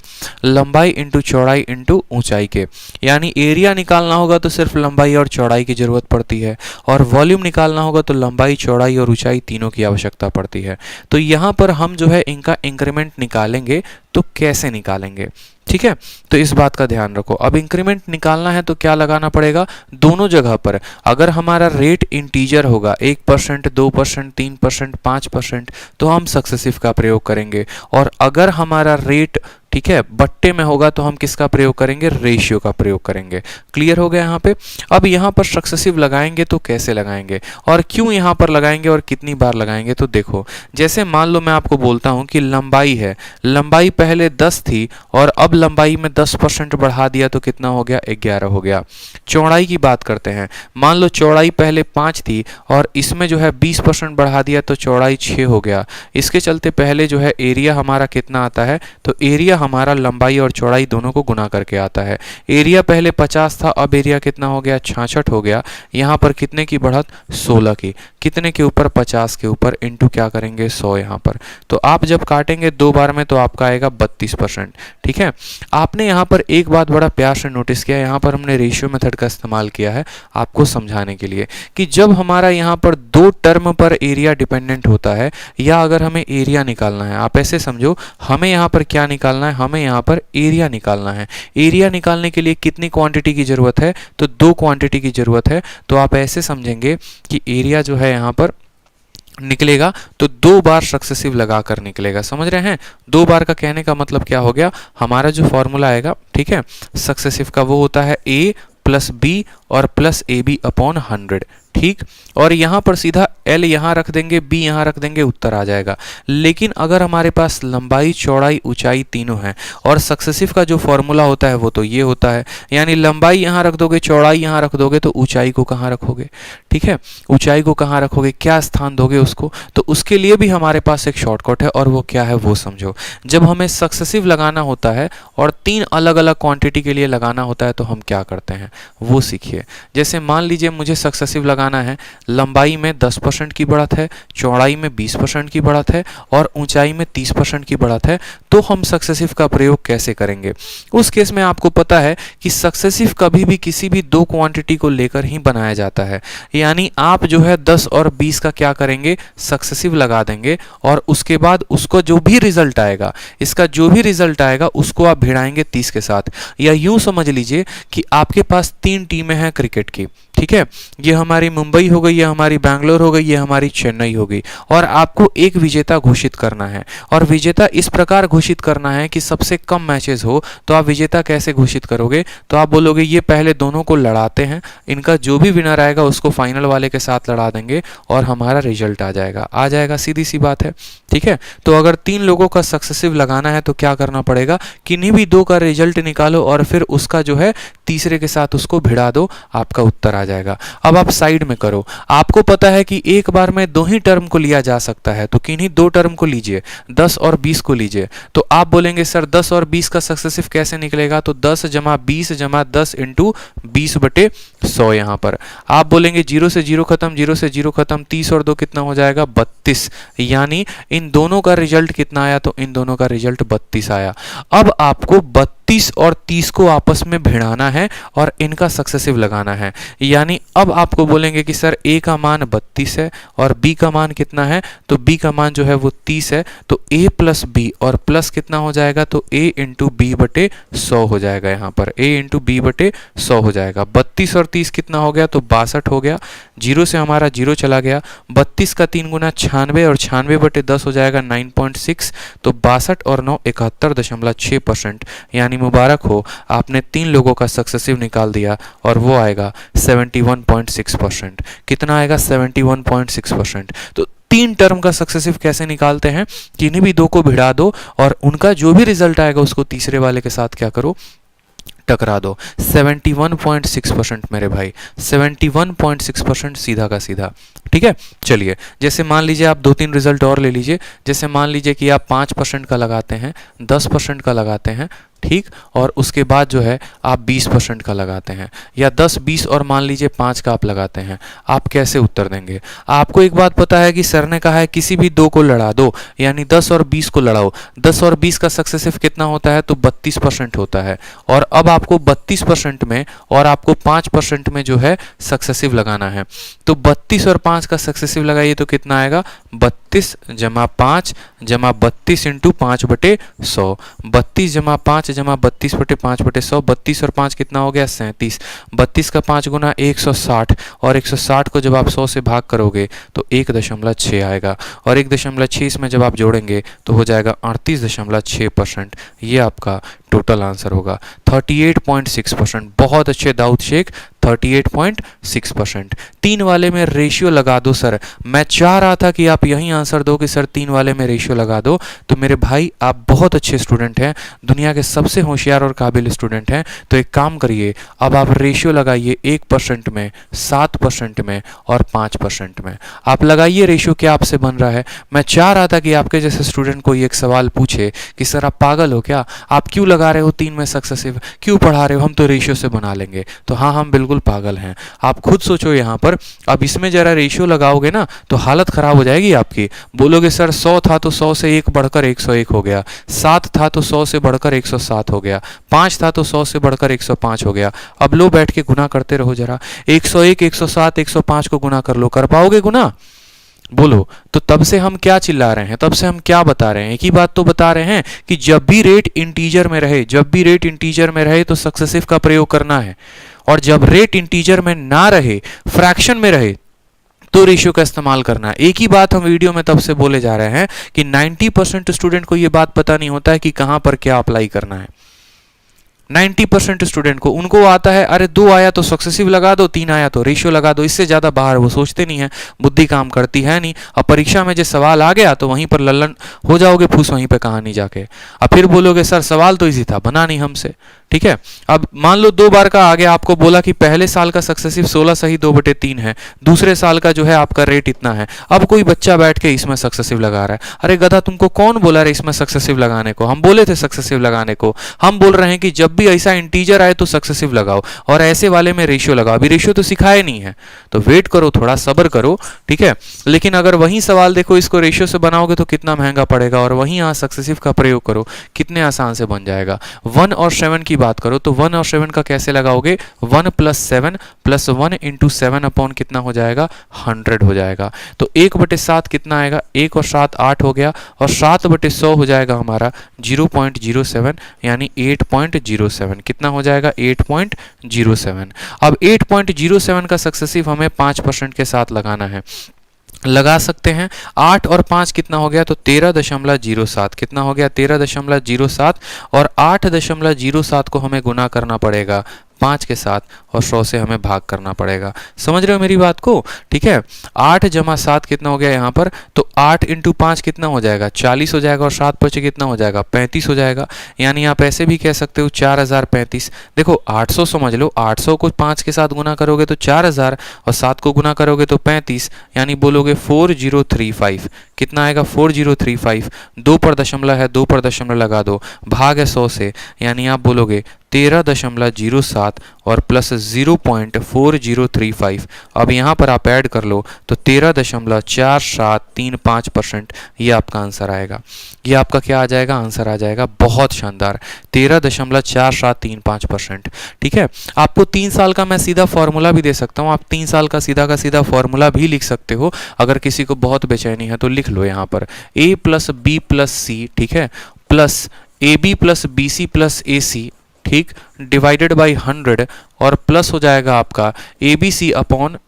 लंबाई इंटू चौड़ाई इंटू ऊंचाई के। यानी एरिया निकालना होगा तो सिर्फ लंबाई और चौड़ाई की जरूरत पड़ती है और वॉल्यूम निकालना होगा तो लंबाई, चौड़ाई और ऊंचाई तीनों की आवश्यकता पड़ती है। तो यहाँ पर हम जो है इनका इंक्रीमेंट निकालेंगे, तो कैसे निकालेंगे, ठीक है, तो इस बात का ध्यान रखो। अब इंक्रीमेंट निकालना है तो क्या लगाना पड़ेगा, दोनों जगह पर अगर हमारा रेट इंटीजर होगा 1%, 2%, 3%, 5%, तो हम सक्सेसिव का प्रयोग करेंगे, और अगर हमारा रेट, ठीक है, बट्टे में होगा तो हम किसका प्रयोग करेंगे, रेशियो का प्रयोग करेंगे। क्लियर हो गया यहाँ पे। अब यहाँ पर सक्सेसिव लगाएंगे तो कैसे लगाएंगे और क्यों यहाँ पर लगाएंगे और कितनी बार लगाएंगे, तो देखो जैसे मान लो मैं आपको बोलता हूँ कि लंबाई है, लंबाई पहले 10 थी और अब लंबाई में 10% बढ़ा दिया तो कितना हो गया, 11 हो गया। चौड़ाई की बात करते हैं, मान लो चौड़ाई पहले 5 थी और इसमें जो है 20% बढ़ा दिया तो चौड़ाई 6 हो गया। इसके चलते पहले जो है एरिया हमारा कितना आता है, तो एरिया हमारा लंबाई और चौड़ाई दोनों को गुना करके आता है। एरिया पहले 50 था, अब एरिया कितना हो गया, 66 हो गया। यहाँ पर कितने की बढ़त, 16 की, कितने के ऊपर, 50 के ऊपर, इंटू क्या करेंगे, 100 यहाँ पर। तो आप जब काटेंगे 2 बार में तो आपका आएगा 32%। ठीक है, आपने यहाँ पर एक बात बड़ा प्यार से नोटिस किया, यहाँ पर हमने रेशियो मेथड का इस्तेमाल किया है आपको समझाने के लिए कि जब हमारा यहाँ पर 2 टर्म पर एरिया डिपेंडेंट होता है, या अगर हमें एरिया निकालना है, आप ऐसे समझो हमें यहाँ पर क्या निकालना है, हमें यहाँ पर एरिया निकालना है। एरिया निकालने के लिए कितनी क्वांटिटी की जरूरत है, तो 2 क्वांटिटी की जरूरत है। तो आप ऐसे समझेंगे कि एरिया जो है यहाँ पर निकलेगा तो 2 बार सक्सेसिव लगाकर निकलेगा, समझ रहे हैं। 2 बार का कहने का मतलब क्या हो गया, हमारा जो फॉर्मूला आएगा, ठीक है, सक्सेसिव का वो होता है a + b और +ab/100। ठीक। और यहाँ पर सीधा L यहाँ रख देंगे, B यहाँ रख देंगे, उत्तर आ जाएगा। लेकिन अगर हमारे पास लंबाई, चौड़ाई, ऊंचाई तीनों हैं और सक्सेसिव का जो फॉर्मूला होता है वो तो ये होता है, यानी लंबाई यहाँ रख दोगे, चौड़ाई यहाँ रख दोगे, तो ऊंचाई को कहाँ रखोगे? ठीक है, ऊंचाई को कहाँ रखोगे, क्या स्थान दोगे उसको? तो उसके लिए भी हमारे पास एक शॉर्टकट है, और वो क्या है वो समझो। जब हमें सक्सेसिव लगाना होता है और 3 अलग अलग क्वांटिटी के लिए लगाना होता है तो हम क्या करते हैं वो सीखिए। जैसे मान लीजिए मुझे सक्सेसिव लगाना है, लंबाई में 10% की बढ़त है, चौड़ाई में 20% की बढ़त है और ऊंचाई में 30% की बढ़त है, तो हम सक्सेसिव का प्रयोग कैसे करेंगे? उस केस में आपको पता है कि सक्सेसिव कभी भी किसी भी 2 क्वांटिटी को लेकर ही बनाया जाता है, यानी आप जो है 10 और 20 का क्या करेंगे, सक्सेसिव लगा देंगे, और उसके बाद उसको जो भी रिजल्ट आएगा, इसका जो भी रिजल्ट आएगा उसको आप भिड़ाएंगे 30 के साथ। या यूं समझ लीजिए कि आपके पास 3 टीमें हैं क्रिकेट की, ठीक है, ये हमारी मुंबई हो गई, ये हमारी बैंगलोर हो गई, ये हमारी चेन्नई हो गई, और आपको एक विजेता घोषित करना है। और विजेता इस प्रकार घोषित करना है कि सबसे कम मैचेस हो। तो आप विजेता कैसे घोषित करोगे? तो आप बोलोगे ये पहले दोनों को लड़ाते हैं, इनका जो भी विनर आएगा उसको फाइनल वाले के साथ लड़ा देंगे और हमारा रिजल्ट आ जाएगा, सीधी सी बात है। ठीक है, तो अगर 3 लोगों का सक्सेसिव लगाना है तो क्या करना पड़ेगा, किन्हीं भी 2 का रिजल्ट निकालो और फिर उसका जो है तीसरे के साथ उसको भिड़ा दो, आपका उत्तर आ जाएगा। अब आप साइड में करो, आपको पता है कि एक बार में 2 ही टर्म को लिया जा सकता है, तो किन्हीं 2 टर्म को लीजिए, 10 और 20 को लीजिए। तो आप बोलेंगे सर 10 और 20 का सक्सेसिव कैसे निकलेगा? तो 10 जमा 20 जमा 10 इंटू 20/100। यहाँ पर आप बोलेंगे 0 से 0 खत्म, 0 से 0 खत्म, 30 और 2 कितना हो जाएगा? 32। यानी इन दोनों का रिजल्ट कितना आया? तो इन दोनों का रिजल्ट 32 आया। अब आपको 32 और 30 को आपस में भिड़ाना है और इनका सक्सेसिव लगाना है। यानी अब आपको बोलेंगे कि सर A का मान 32 है और B का मान कितना है? तो B का मान जो है वो 30 है, तो A प्लस B, और प्लस कितना हो जाएगा? तो A इंटू B/100 हो जाएगा। यहाँ पर A इंटू B/100 हो जाएगा। 32 और 30 कितना हो गया? तो 62 हो गया। 0 से हमारा 0 चला गया। 32 का 3 गुना 96 और 96/10 हो जाएगा 9.6। तो 62 और 9 71.6%। यानी मुबारक हो, आपने 3 लोगों का सक्सेसिव निकाल दिया और वो आएगा 71.6%। कितना आएगा? 71.6%। तो 3 टर्म का सक्सेसिव कैसे निकालते हैं? किन्हीं भी 2 को भिड़ा दो और उनका जो भी रिजल्ट आएगा उसको तीसरे वाले के साथ क्या करो? टकरा दो। 71.6% मेरे भाई, 71.6% सीधा का सीधा। ठीक है, चलिए जैसे मान लीजिए आप 2-3 रिजल्ट और ले लीजिए। जैसे मान लीजिए कि आप 5% का लगाते हैं, 10% का लगाते हैं, ठीक, और उसके बाद जो है आप 20% का लगाते हैं, या 10, 20 और मान लीजिए 5 का आप लगाते हैं, आप कैसे उत्तर देंगे? आपको एक बात पता है कि सर ने कहा है किसी भी 2 को लड़ा दो, यानी 10 और 20 को लड़ाओ। 10 और 20 का सक्सेसिव कितना होता है? तो 32% होता है। और अब आपको 32% में और आपको 5% में जो है सक्सेसिव लगाना है। तो 32 और 5 का सक्सेसिव लगाइए तो कितना आएगा? 32 जमा 5 जमा 32 इंटू 5/100। 32 जमा 5 जमा 32/5/100। 32 और 5 कितना हो गया? 37। 32 का 5 गुना 160, और 160 को जब आप 100 से भाग करोगे तो 1.6 आएगा, और 1.6 इसमें जब आप जोड़ेंगे तो हो जाएगा 38.6%। ये आपका टोटल आंसर होगा 38.6%। बहुत अच्छे दाऊद शेख, 38.6%। 3 वाले में रेशियो लगा दो सर। मैं चाह रहा था कि आप यही आंसर दो कि सर 3 वाले में रेशियो लगा दो। तो मेरे भाई आप बहुत अच्छे स्टूडेंट हैं, दुनिया के सबसे होशियार और काबिल स्टूडेंट हैं। तो एक काम करिए, अब आप रेशियो लगाइए 1% में, 7% में और 5% में। आप लगाइए रेशियो, क्या आपसे बन रहा है? मैं चाह रहा था कि आपके जैसे स्टूडेंट कोई एक सवाल पूछे कि सर आप पागल हो क्या, आप क्यों लगा रहे हो 3 में सक्सेसिव, क्यों पढ़ा रहे हो, हम तो रेशियो से बना लेंगे। तो हाँ, हम बिल्कुल पागल हैं। आप खुद सोचो यहाँ पर, अब इसमें जरा रेशियो लगाओगे ना तो हालत खराब हो जाएगी आपकी। बोलोगे सर 100 था तो 100 से 1 बढ़कर 101 हो गया, 7 था तो 100 से बढ़कर 107 हो गया, 5 था तो 100 से बढ़कर 105 हो गया। अब लो बैठ के गुना करते रहो जरा, 101, 107, 105 को गुना कर लो। कर पाओगे गुना? बोलो। तो तब से हम क्या चिल्ला रहे हैं, तब से हम क्या बता रहे हैं? एक ही बात तो बता रहे हैं कि जब भी रेट इंटीजर में रहे, जब भी रेट इंटीजर में रहे तो सक्सेसिव का प्रयोग करना है, और जब रेट इंटीजर में ना रहे, फ्रैक्शन में रहे, तो रेशियो का इस्तेमाल करना है। एक ही बात हम वीडियो में तब से बोले जा रहे हैं कि 90% स्टूडेंट को यह बात पता नहीं होता है कि कहां पर क्या अप्लाई करना है। 90% स्टूडेंट को, उनको आता है अरे 2 आया तो सक्सेसिव लगा दो, 3 आया तो रेशियो लगा दो, इससे ज़्यादा बाहर वो सोचते नहीं है, बुद्धि काम करती है नहीं। अब परीक्षा में जो सवाल आ गया तो वहीं पर लल्लन हो जाओगे फूस वहीं पर कहानी जाके। अब फिर बोलोगे सर सवाल तो इजी था, बना नहीं हमसे, ठीक है। अब मान लो 2 बार का आ गया, आपको बोला कि पहले साल का सक्सेसिव 16 सही 2/3 है, दूसरे साल का जो है आपका रेट इतना है। अब कोई बच्चा बैठ के इसमें सक्सेसिव लगा रहा है, अरे गधा तुमको कौन बोला रे इसमें सक्सेसिव लगाने को, हम बोले थे सक्सेसिव लगाने को। हम बोल रहे हैं कि जब भी ऐसा इंटीजर आए तो सक्सेसिव लगाओ और ऐसे वाले में रेशियो लगाओ। अभी रेशियो तो सिखाया नहीं है, तो वेट करो, थोड़ा सब्र करो, ठीक है। लेकिन अगर वही सवाल देखो इसको रेशियो से बनाओगे तो कितना महंगा पड़ेगा, और वहीं यहाँ सक्सेसिव का प्रयोग करो कितने आसान से बन जाएगा। 1 और 7 की बात करो तो 1 और 7 का कैसे लगाओगे, 1 + 7 + 1 × 7 अपॉन कितना हो जाएगा, 100 हो जाएगा। तो 1/7 कितना आएगा, 1 और 7 8 हो गया, और 7/100 हो जाएगा हमारा 0.07 यानी 8.07। कितना हो जाएगा, 8.07। अब 8.07 का सक्सेसिव हमें 5% के साथ लगाना है, लगा सकते हैं। 8 और 5 कितना हो गया, तो 13.07। कितना हो गया, 13.07, और 8.07 को हमें गुना करना पड़ेगा 5 के साथ, और 100 से हमें भाग करना पड़ेगा। समझ रहे हो मेरी बात को, ठीक है। 8 + 7 कितना हो गया यहाँ पर, तो 8 × 5 कितना हो जाएगा, 40 हो जाएगा, और 7 5 कितना हो जाएगा, 35 हो जाएगा। यानी आप ऐसे भी कह सकते हो 4035। देखो 800 समझ लो, 800 को 5 के साथ गुना करोगे तो 4000, और 7 को गुना करोगे तो 35, यानी बोलोगे 4035। कितना आएगा, 4035। 2 पर दशमलव है, 2 पर दशमलव लगा दो, भाग है 100 से, यानी आप बोलोगे 13.07 और प्लस 0.4035। अब यहाँ पर आप ऐड कर लो तो 13.4735%, ये आपका आंसर आएगा। ये आपका क्या आ जाएगा, आंसर आ जाएगा। बहुत शानदार, 13.4735%, ठीक है। आपको 3 साल का मैं सीधा फॉर्मूला भी दे सकता हूँ, आप 3 साल का सीधा फॉर्मूला भी लिख सकते हो। अगर किसी को बहुत बेचैनी है तो लिख लो यहाँ पर a + b + c, ठीक है, प्लस ab + bc + ac, ठीक, डिवाइडेड बाई 100, और प्लस हो जाएगा आपका ABC अपॉन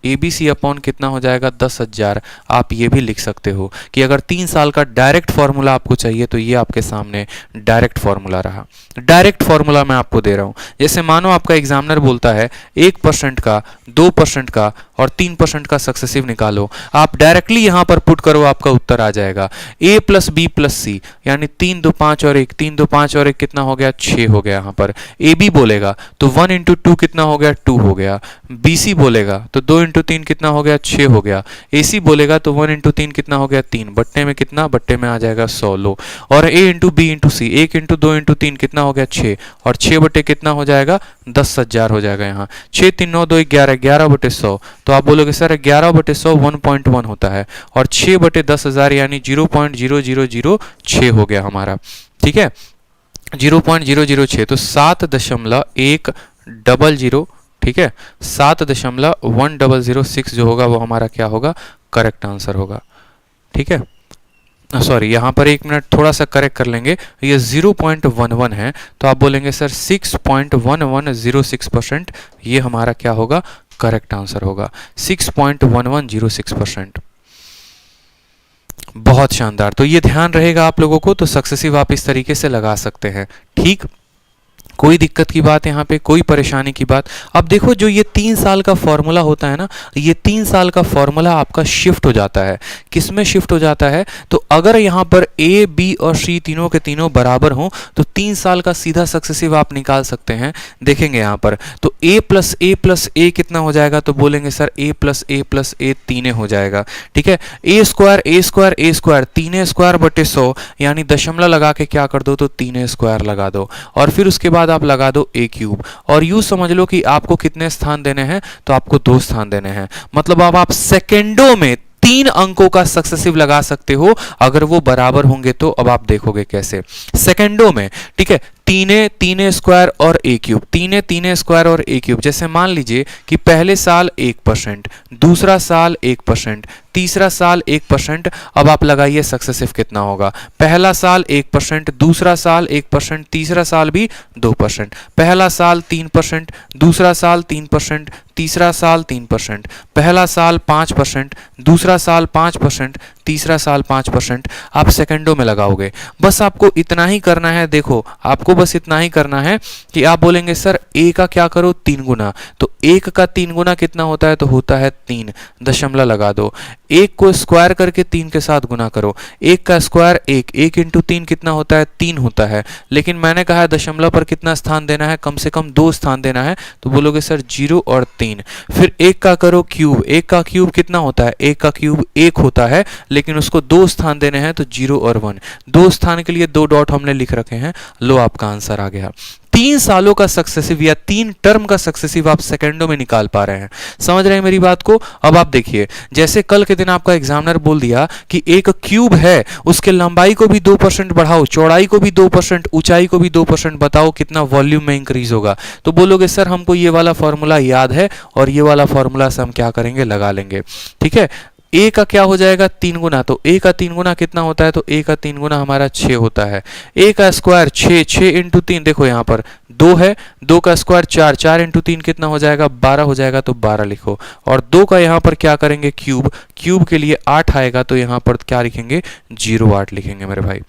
कितना हो जाएगा, 10,000। आप ये भी लिख सकते हो कि अगर 3 साल का डायरेक्ट फॉर्मूला आपको चाहिए तो ये आपके सामने डायरेक्ट फॉर्मूला रहा। डायरेक्ट फॉर्मूला मैं आपको दे रहा हूँ। जैसे मानो आपका एग्जामिनर बोलता है 1% का, 2% का और 3% का सक्सेसिव निकालो, आप डायरेक्टली यहाँ पर पुट करो, आपका उत्तर आ जाएगा a + b + c, यानी 3 2 5 और 1, 3 2 5 और 1 कितना हो गया, 6 हो गया। यहाँ पर AB बोलेगा तो 1 × 2 कितना हो गया, 2 हो गया। BC बोलेगा तो 2 × 3 कितना हो गया, 6 हो गया। AC बोलेगा तो 1 × 3 कितना हो गया, 3। बट्टे में कितना, बट्टे में आ जाएगा 100 लो। और A × B × C, 1 × 2 × 3 कितना हो गया, 6, और 6 बटे कितना हो जाएगा, 10,000 हो जाएगा। यहाँ 6 3 9 2 11, 11/100। तो आप बोलोगे सर 11/100 1.1 होता है, और 6/10,000 यानी 0.0006 हो गया हमारा, ठीक है, 0.006। तो 7.100, ठीक है, 7.1006 जो होगा वो हमारा क्या होगा, करेक्ट आंसर होगा, ठीक है। सॉरी, यहाँ पर 1 मिनट थोड़ा सा करेक्ट कर लेंगे, ये 0.11 है, तो आप बोलेंगे सर 6.1106%, ये हमारा क्या होगा, करेक्ट आंसर होगा, 6.1106%। बहुत शानदार। तो ये ध्यान रहेगा आप लोगों को, तो सक्सेसिव आप इस तरीके से लगा सकते हैं, ठीक। कोई दिक्कत की बात यहाँ पे, कोई परेशानी की बात। अब देखो जो ये 3 साल का फॉर्मूला होता है ना, ये 3 साल का फॉर्मूला आपका शिफ्ट हो जाता है। किस में शिफ्ट हो जाता है, तो अगर यहाँ पर A, B और C तीनों के तीनों बराबर हों तो 3 साल का सीधा सक्सेसिव आप निकाल सकते हैं। देखेंगे यहाँ पर तो A + A + A कितना हो जाएगा, तो बोलेंगे सर A + A + A 3 हो जाएगा, ठीक है। A² 3 स्क्वायर बटे 100, यानी दशमलव लगा के क्या कर दो, तो 3 स्क्वायर लगा दो, और फिर उसके बाद आप लगा दो A³, और यूं समझ लो कि आपको कितने स्थान देने हैं, तो आपको 2 स्थान देने हैं। मतलब अब आप सेकेंडों में 3 अंकों का सक्सेसिव लगा सकते हो, अगर वो बराबर होंगे तो। अब आप देखोगे कैसे, सेकेंडों में, ठीक है, 3 स्क्वायर और A³, 3 स्क्वायर और A³। जैसे मान लीजिए कि पहले साल 1%, दूसरा साल 1%, तीसरा साल 1%। अब आप लगाइए सक्सेसिव कितना होगा। पहला साल 1%, दूसरा साल 1%, तीसरा साल भी 2%। पहला साल 3%, दूसरा साल 3%, तीसरा साल 3%, पहला साल 5%, दूसरा साल 5%, तीसरा साल 5%। आप सेकंडों में लगाओगे। बस आपको इतना ही करना है। देखो, आपको बस इतना ही करना है कि आप बोलेंगे सर ए का क्या करो 3 गुना, तो 1 का 3 गुना कितना होता है, तो होता है 3, दशमलव लगा दो। 1 को स्क्वायर करके 3 के साथ गुना करो। 1 का स्क्वायर 1, 1 इंटू 3 कितना होता है, 3 होता है। लेकिन मैंने कहा है दशमलव पर कितना स्थान देना है, कम से कम 2 स्थान देना है, तो बोलोगे सर 0 और 3। फिर 1 का करो क्यूब। 1 का क्यूब कितना होता है, 1 का क्यूब 1 होता है, लेकिन उसको 2 स्थान देने हैं, तो 0 और 1। 2 स्थान के लिए 2 डॉट हमने लिख रखे हैं। लो, आपका आंसर आ गया। 3 सालों का सक्सेसिव या 3 टर्म का सक्सेसिव आप सेकंडों में निकाल पा रहे हैं। समझ रहे हैं मेरी बात को। अब आप देखिए, जैसे कल के दिन आपका एग्जामिनर बोल दिया कि एक क्यूब है, उसके लंबाई को भी 2% बढ़ाओ, चौड़ाई को भी 2%, ऊंचाई को भी 2%, बताओ कितना वॉल्यूम में इंक्रीज होगा। तो बोलोगे सर हमको ये वाला फॉर्मूला याद है और ये वाला फॉर्मूला से हम क्या करेंगे, लगा लेंगे। ठीक है, ए का क्या हो जाएगा 3 गुना, तो ए का 3 गुना कितना होता है, तो ए का 3 गुना हमारा 6 होता है। ए का स्क्वायर 6, 6 इंटू 3, देखो यहाँ पर 2 है, 2 का स्क्वायर 4, 4 इंटू 3 कितना हो जाएगा, 12 हो जाएगा, तो 12 लिखो। और 2 का यहाँ पर क्या करेंगे क्यूब, क्यूब के लिए 8 आएगा, तो यहाँ पर क्या लिखेंगे 0,8 लिखेंगे मेरे भाई।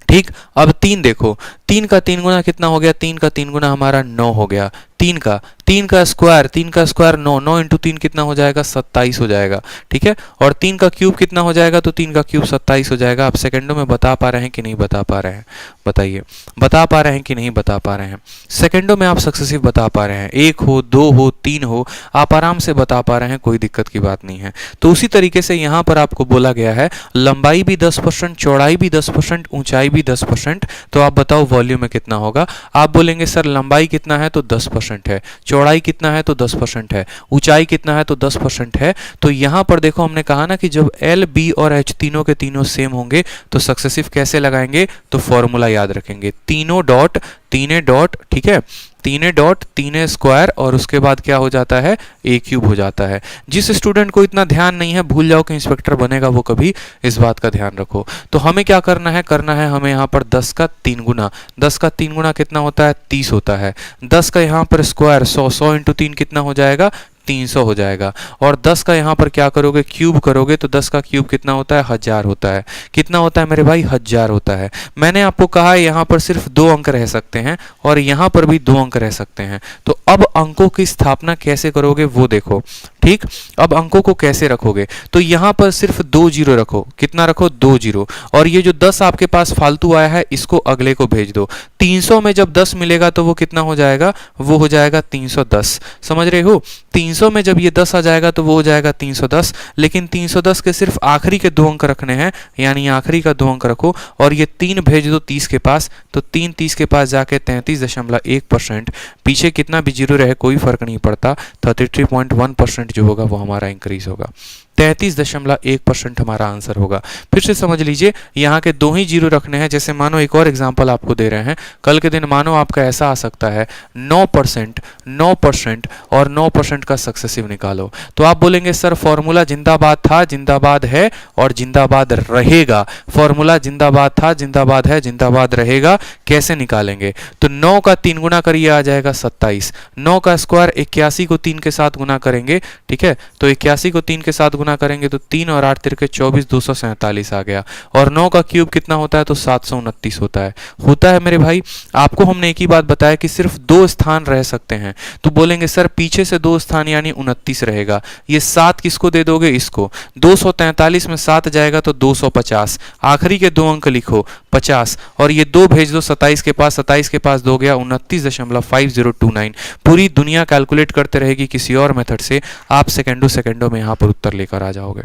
ठीक, अब 3 देखो, 3 का 3 गुना कितना हो गया, 3 का 3 गुना हमारा 9 हो गया। 3 का स्क्वायर 9, 9 इंटू 3 कितना हो जाएगा, 27 हो जाएगा। ठीक है, और 3 का क्यूब कितना हो जाएगा, तो 3 का क्यूब 27 हो जाएगा। आप सेकंडों में बता पा रहे हैं कि नहीं बता पा रहे हैं, बताइए, बता पा रहे हैं कि नहीं बता पा रहे हैं। सेकंडों में आप सक्सेसिव बता पा रहे हैं, 1 हो, 2 हो, 3 हो, आप आराम से बता पा रहे हैं, कोई दिक्कत की बात नहीं है। तो उसी तरीके से यहाँ पर आपको बोला गया है लंबाई भी 10%, चौड़ाई भी 10%, ऊंचाई भी 10%। तो आप बताओ वॉल्यूम में कितना होगा। आप बोलेंगे सर लंबाई कितना है, तो 10% है, चौड़ाई कितना है, तो 10% है, ऊंचाई कितना है, तो 10% है। तो यहां पर देखो हमने कहा ना कि जब एल, बी और एच तीनों के तीनों सेम होंगे तो सक्सेसिव कैसे लगाएंगे, तो फॉर्मूला याद रखेंगे, तीनों डॉट तीने डॉट, ठीक है, तीने डॉट तीने स्क्वायर, और उसके बाद क्या हो जाता है, ए क्यूब हो जाता है। जिस स्टूडेंट को इतना ध्यान नहीं है, भूल जाओ कि इंस्पेक्टर बनेगा, वो कभी इस बात का ध्यान रखो। तो हमें क्या करना है हमें यहाँ पर 10 का 3 गुना, 10 का 3 गुना कितना होता है, 30 होता है। 10 का यहाँ पर स्क्वायर 100, 100 इंटू 3 कितना हो जाएगा, 300 हो जाएगा। और 10 का यहाँ पर क्या करोगे, क्यूब करोगे, तो 10 का क्यूब कितना होता है, 1000 होता है। कितना होता है मेरे भाई, 1000 होता है। मैंने आपको कहा है यहाँ पर सिर्फ 2 अंक रह सकते हैं और यहाँ पर भी 2 अंक रह सकते हैं। तो अब अंकों की स्थापना कैसे करोगे वो देखो। ठीक, अब अंकों को कैसे रखोगे, तो यहाँ पर सिर्फ 2 जीरो रखो। कितना रखो, 2 जीरो। और ये जो 10 आपके पास फालतू आया है इसको अगले को भेज दो। 300 में जब 10 मिलेगा तो वो कितना हो जाएगा, वो हो जाएगा 310। समझ रहे हो, 300 में जब ये 10 आ जाएगा तो वो हो जाएगा 310। लेकिन 310 के सिर्फ आखिरी के 2 अंक रखने हैं, यानी आखिरी का 2 अंक रखो और ये 3 भेज दो 30 के पास, तो 3 30 के पास जाके 33.1%। पीछे कितना भी जीरो रहे कोई फर्क नहीं पड़ता, 33.1% जो होगा वो हमारा इंक्रीज होगा। 33.1% हमारा आंसर होगा। फिर से समझ लीजिए, यहाँ के 2 ही जीरो रखने हैं। जैसे मानो एक और एग्जांपल आपको दे रहे हैं, कल के दिन मानो आपका ऐसा आ सकता है 9%, 9% और 9% का सक्सेसिव निकालो। तो आप बोलेंगे सर फॉर्मूला जिंदाबाद था, जिंदाबाद है और जिंदाबाद रहेगा। फॉर्मूला जिंदाबाद था, जिंदाबाद है, जिंदाबाद रहेगा, कैसे निकालेंगे, तो 9 का 3 गुना करिए आ जाएगा 27। 9 का स्क्वायर 81 को 3 के साथ गुना करेंगे, ठीक है, तो 81 को 3 के साथ गुना करेंगे तो 3 और 8 तिरके 24, 247 आ गया। और 9 का क्यूब कितना होता है, तो 729 होता है मेरे भाई। आपको हमने एक ही बात बताया कि सिर्फ 2 स्थान रह सकते हैं। तो बोलेंगे सर पीछे से 2 स्थान यानी 29 रहेगा। ये 7 किसको दे दोगे, इसको। 243 में 7 जाएगा तो 250। आखिरी के 2 अंक लिखो 50 और ये 2 भेज दो 27 के पास, 27 के पास 2 गया 29.5029। पूरी दुनिया कैलकुलेट करते रहेगी किसी और मेथड से, आप सेकंडों में यहाँ पर उत्तर लेकर आ जाओगे।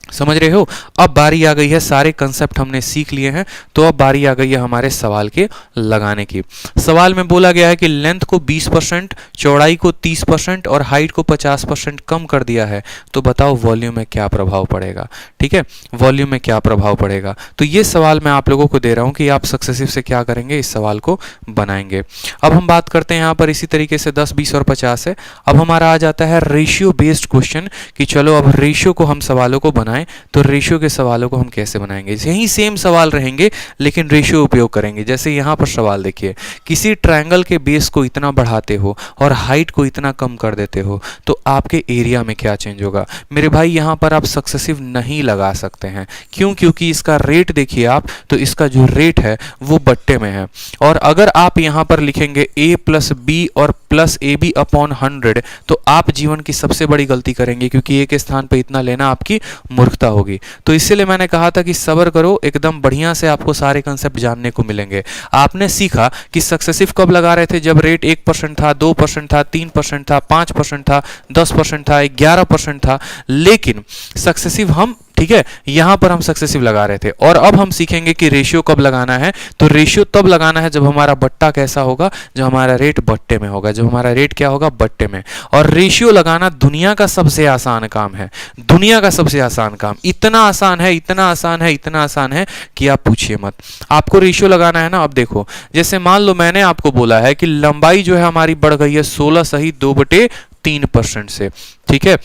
समझ रहे हो। अब बारी आ गई है, सारे कंसेप्ट हमने सीख लिए हैं, तो अब बारी आ गई है हमारे सवाल के लगाने की। सवाल में बोला गया है कि लेंथ को 20%, चौड़ाई को 30% और हाइट को 50% कम कर दिया है, तो बताओ वॉल्यूम में क्या प्रभाव पड़ेगा। ठीक है, वॉल्यूम में क्या प्रभाव पड़ेगा। तो ये सवाल मैं आप लोगों को दे रहा हूं कि आप सक्सेसिव से क्या करेंगे, इस सवाल को बनाएंगे। अब हम बात करते हैं यहाँ पर इसी तरीके से 10, 20 और 50 है। अब हमारा आ जाता है रेशियो बेस्ड क्वेश्चन कि चलो अब रेशियो को हम सवालों को बनाएं। तो रेशियो के सवालों को हम कैसे बनाएंगे, यही सेम सवाल रहेंगे लेकिन रेशियो उपयोग करेंगे। जैसे यहाँ पर सवाल देखिए, किसी ट्रायंगल के बेस को इतना बढ़ाते हो और हाइट को इतना कम कर देते हो तो आपके एरिया में क्या चेंज होगा। मेरे भाई यहाँ पर आप सक्सेसिव नहीं लगा सकते हैं, क्यों? क्योंकि इसका रेट देखिए आप, तो इसका जो रेट है वो बट्टे में है। और अगर आप यहाँ पर लिखेंगे a प्लस बी और प्लस ए बी अपॉन 100, तो आप जीवन की सबसे बड़ी गलती करेंगे, क्योंकि ए के स्थान पर इतना लेना आपकी मूर्खता होगी। तो इसीलिए मैंने कहा था कि सब्र करो, एकदम बढ़िया से आपको सारे कंसेप्ट जानने को मिलेंगे। आपने सीखा कि सक्सेसिव कब लगा रहे थे, जब रेट 1% था, 2% था, 3% था, 5% था, 10% था, 11% था, लेकिन सक्सेसिव हम, ठीक है, यहां पर हम सक्सेसिव लगा रहे थे। और अब हम सीखेंगे कि रेशियो कब लगाना है। तो रेशियो तब लगाना है जब हमारा बट्टा कैसा होगा, जब हमारा रेट बट्टे में होगा, जब हमारा रेट क्या होगा, बट्टे में। और रेशियो लगाना दुनिया का सबसे आसान काम है, दुनिया का सबसे आसान काम। इतना आसान है, इतना आसान है, इतना आसान है कि आप पूछिए मत। आपको रेशियो लगाना है ना। अब देखो, जैसे मान लो मैंने आपको बोला है कि लंबाई जो है हमारी बढ़ गई है 16 सही 2/3% से, ठीक है,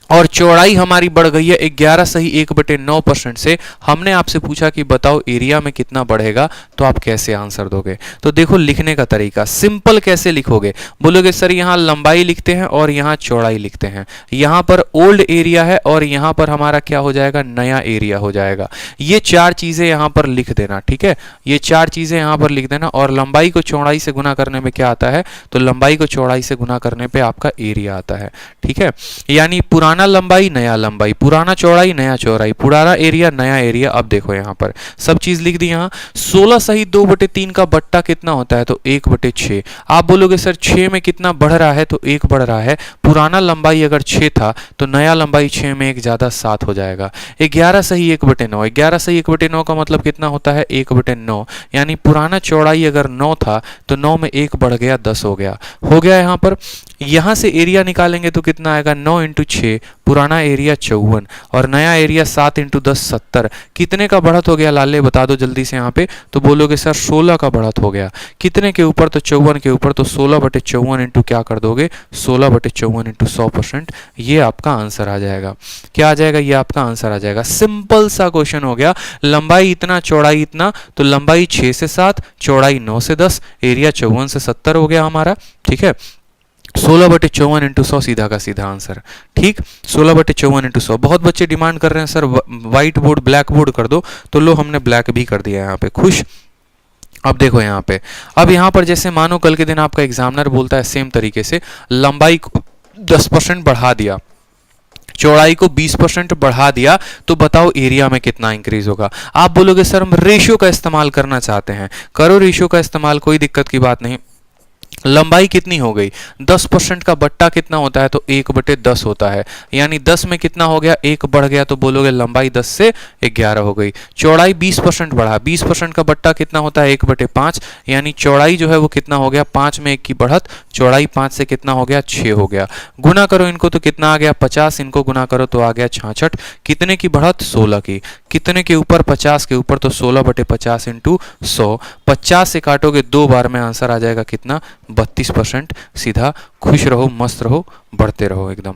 और चौड़ाई हमारी बढ़ गई है 11 सही 1/9% से। हमने आपसे पूछा कि बताओ एरिया में कितना बढ़ेगा, तो आप कैसे आंसर दोगे। तो देखो लिखने का तरीका सिंपल, कैसे लिखोगे, बोलोगे सर यहाँ लंबाई लिखते हैं और यहाँ चौड़ाई लिखते हैं, यहाँ पर ओल्ड एरिया है और यहाँ पर हमारा क्या हो जाएगा, नया एरिया हो जाएगा। ये चार चीजें यहाँ पर लिख देना, ठीक है, ये चार चीजें यहाँ पर लिख देना। और लंबाई को चौड़ाई से गुना करने में क्या आता है, तो लंबाई को चौड़ाई से गुना करने पे आपका एरिया आता है, ठीक है। यानी पुराना लंबाई नया लंबाई, पुराना चौड़ाई नया चौड़ाई, पुराना एरिया नया एरिया। अब देखो यहाँ पर सब चीज लिख दी। यहाँ 16 सही 2/3 का बट्टा कितना होता है, तो 1/6। आप बोलोगे सर 6 में कितना बढ़ रहा है, तो 1 बढ़ रहा है। पुराना लंबाई अगर 6 था तो नया लंबाई 6 में 1 ज्यादा 7 हो जाएगा। 11 सही 1/9, 11 सही 1/9 का मतलब कितना होता है, 1/9। यानी पुराना चौड़ाई अगर 9 था तो 9 में 1 बढ़ गया, 10 हो गया, हो गया। यहाँ पर यहां से एरिया निकालेंगे तो कितना आएगा, 9 × 6, पुराना एरिया 54 और नया एरिया 7 × 10 70। कितने का बढ़त हो गया लाले, बता दो जल्दी से यहाँ पे। तो बोलोगे सर 16 का बढ़त हो गया। कितने के ऊपर, तो 54 के ऊपर। तो 16/54 इंटू क्या कर दोगे, 16/54 इंटू 100%। ये आपका आंसर आ जाएगा। क्या आ जाएगा, ये आपका आंसर आ जाएगा। सिंपल सा क्वेश्चन हो गया। लंबाई इतना चौड़ाई इतना, तो लंबाई 6 से 7, चौड़ाई 9 से 10, एरिया 54 से 70 हो गया हमारा, ठीक है। 16/54 इंटू 100 सीधा का सीधा आंसर, ठीक। 16/54 इंटू 100। बहुत बच्चे डिमांड कर रहे हैं sir white board black board कर दो, तो लो हमने ब्लैक भी कर दिया यहाँ पे, खुश। अब देखो यहाँ पे, अब यहाँ पर जैसे मानो कल के दिन आपका एग्जामिनर बोलता है सेम तरीके से, लंबाई को 10% बढ़ा दिया, चौड़ाई को 20% बढ़ा दिया, तो बताओ एरिया में कितना इंक्रीज होगा। आप बोलोगे सर हम रेशियो का इस्तेमाल करना चाहते हैं, करो रेशियो का इस्तेमाल, कोई दिक्कत की बात नहीं। लंबाई कितनी हो गई, 10% का बट्टा कितना होता है, तो 1/10 होता है। यानी 10 में कितना हो गया, 1 बढ़ गया, तो बोलोगे लंबाई 10 से 11 हो गई। चौड़ाई 20% बढ़ा, 20% का बट्टा कितना होता है, 1/5। यानी चौड़ाई जो है वो कितना हो गया, 5 में 1 की बढ़त, चौड़ाई 5 से कितना हो गया, 6 हो गया। गुना करो इनको तो कितना आ गया, 50। इनको गुना करो तो आ गया 66। कितने की बढ़त, 16 की। कितने के ऊपर, 50 के ऊपर, तो 16/50 इंटू 100। 50 से काटोगे 2 बार में, आंसर आ जाएगा कितना, 32%। सीधा, खुश रहो, मस्त रहो, बढ़ते रहो एकदम,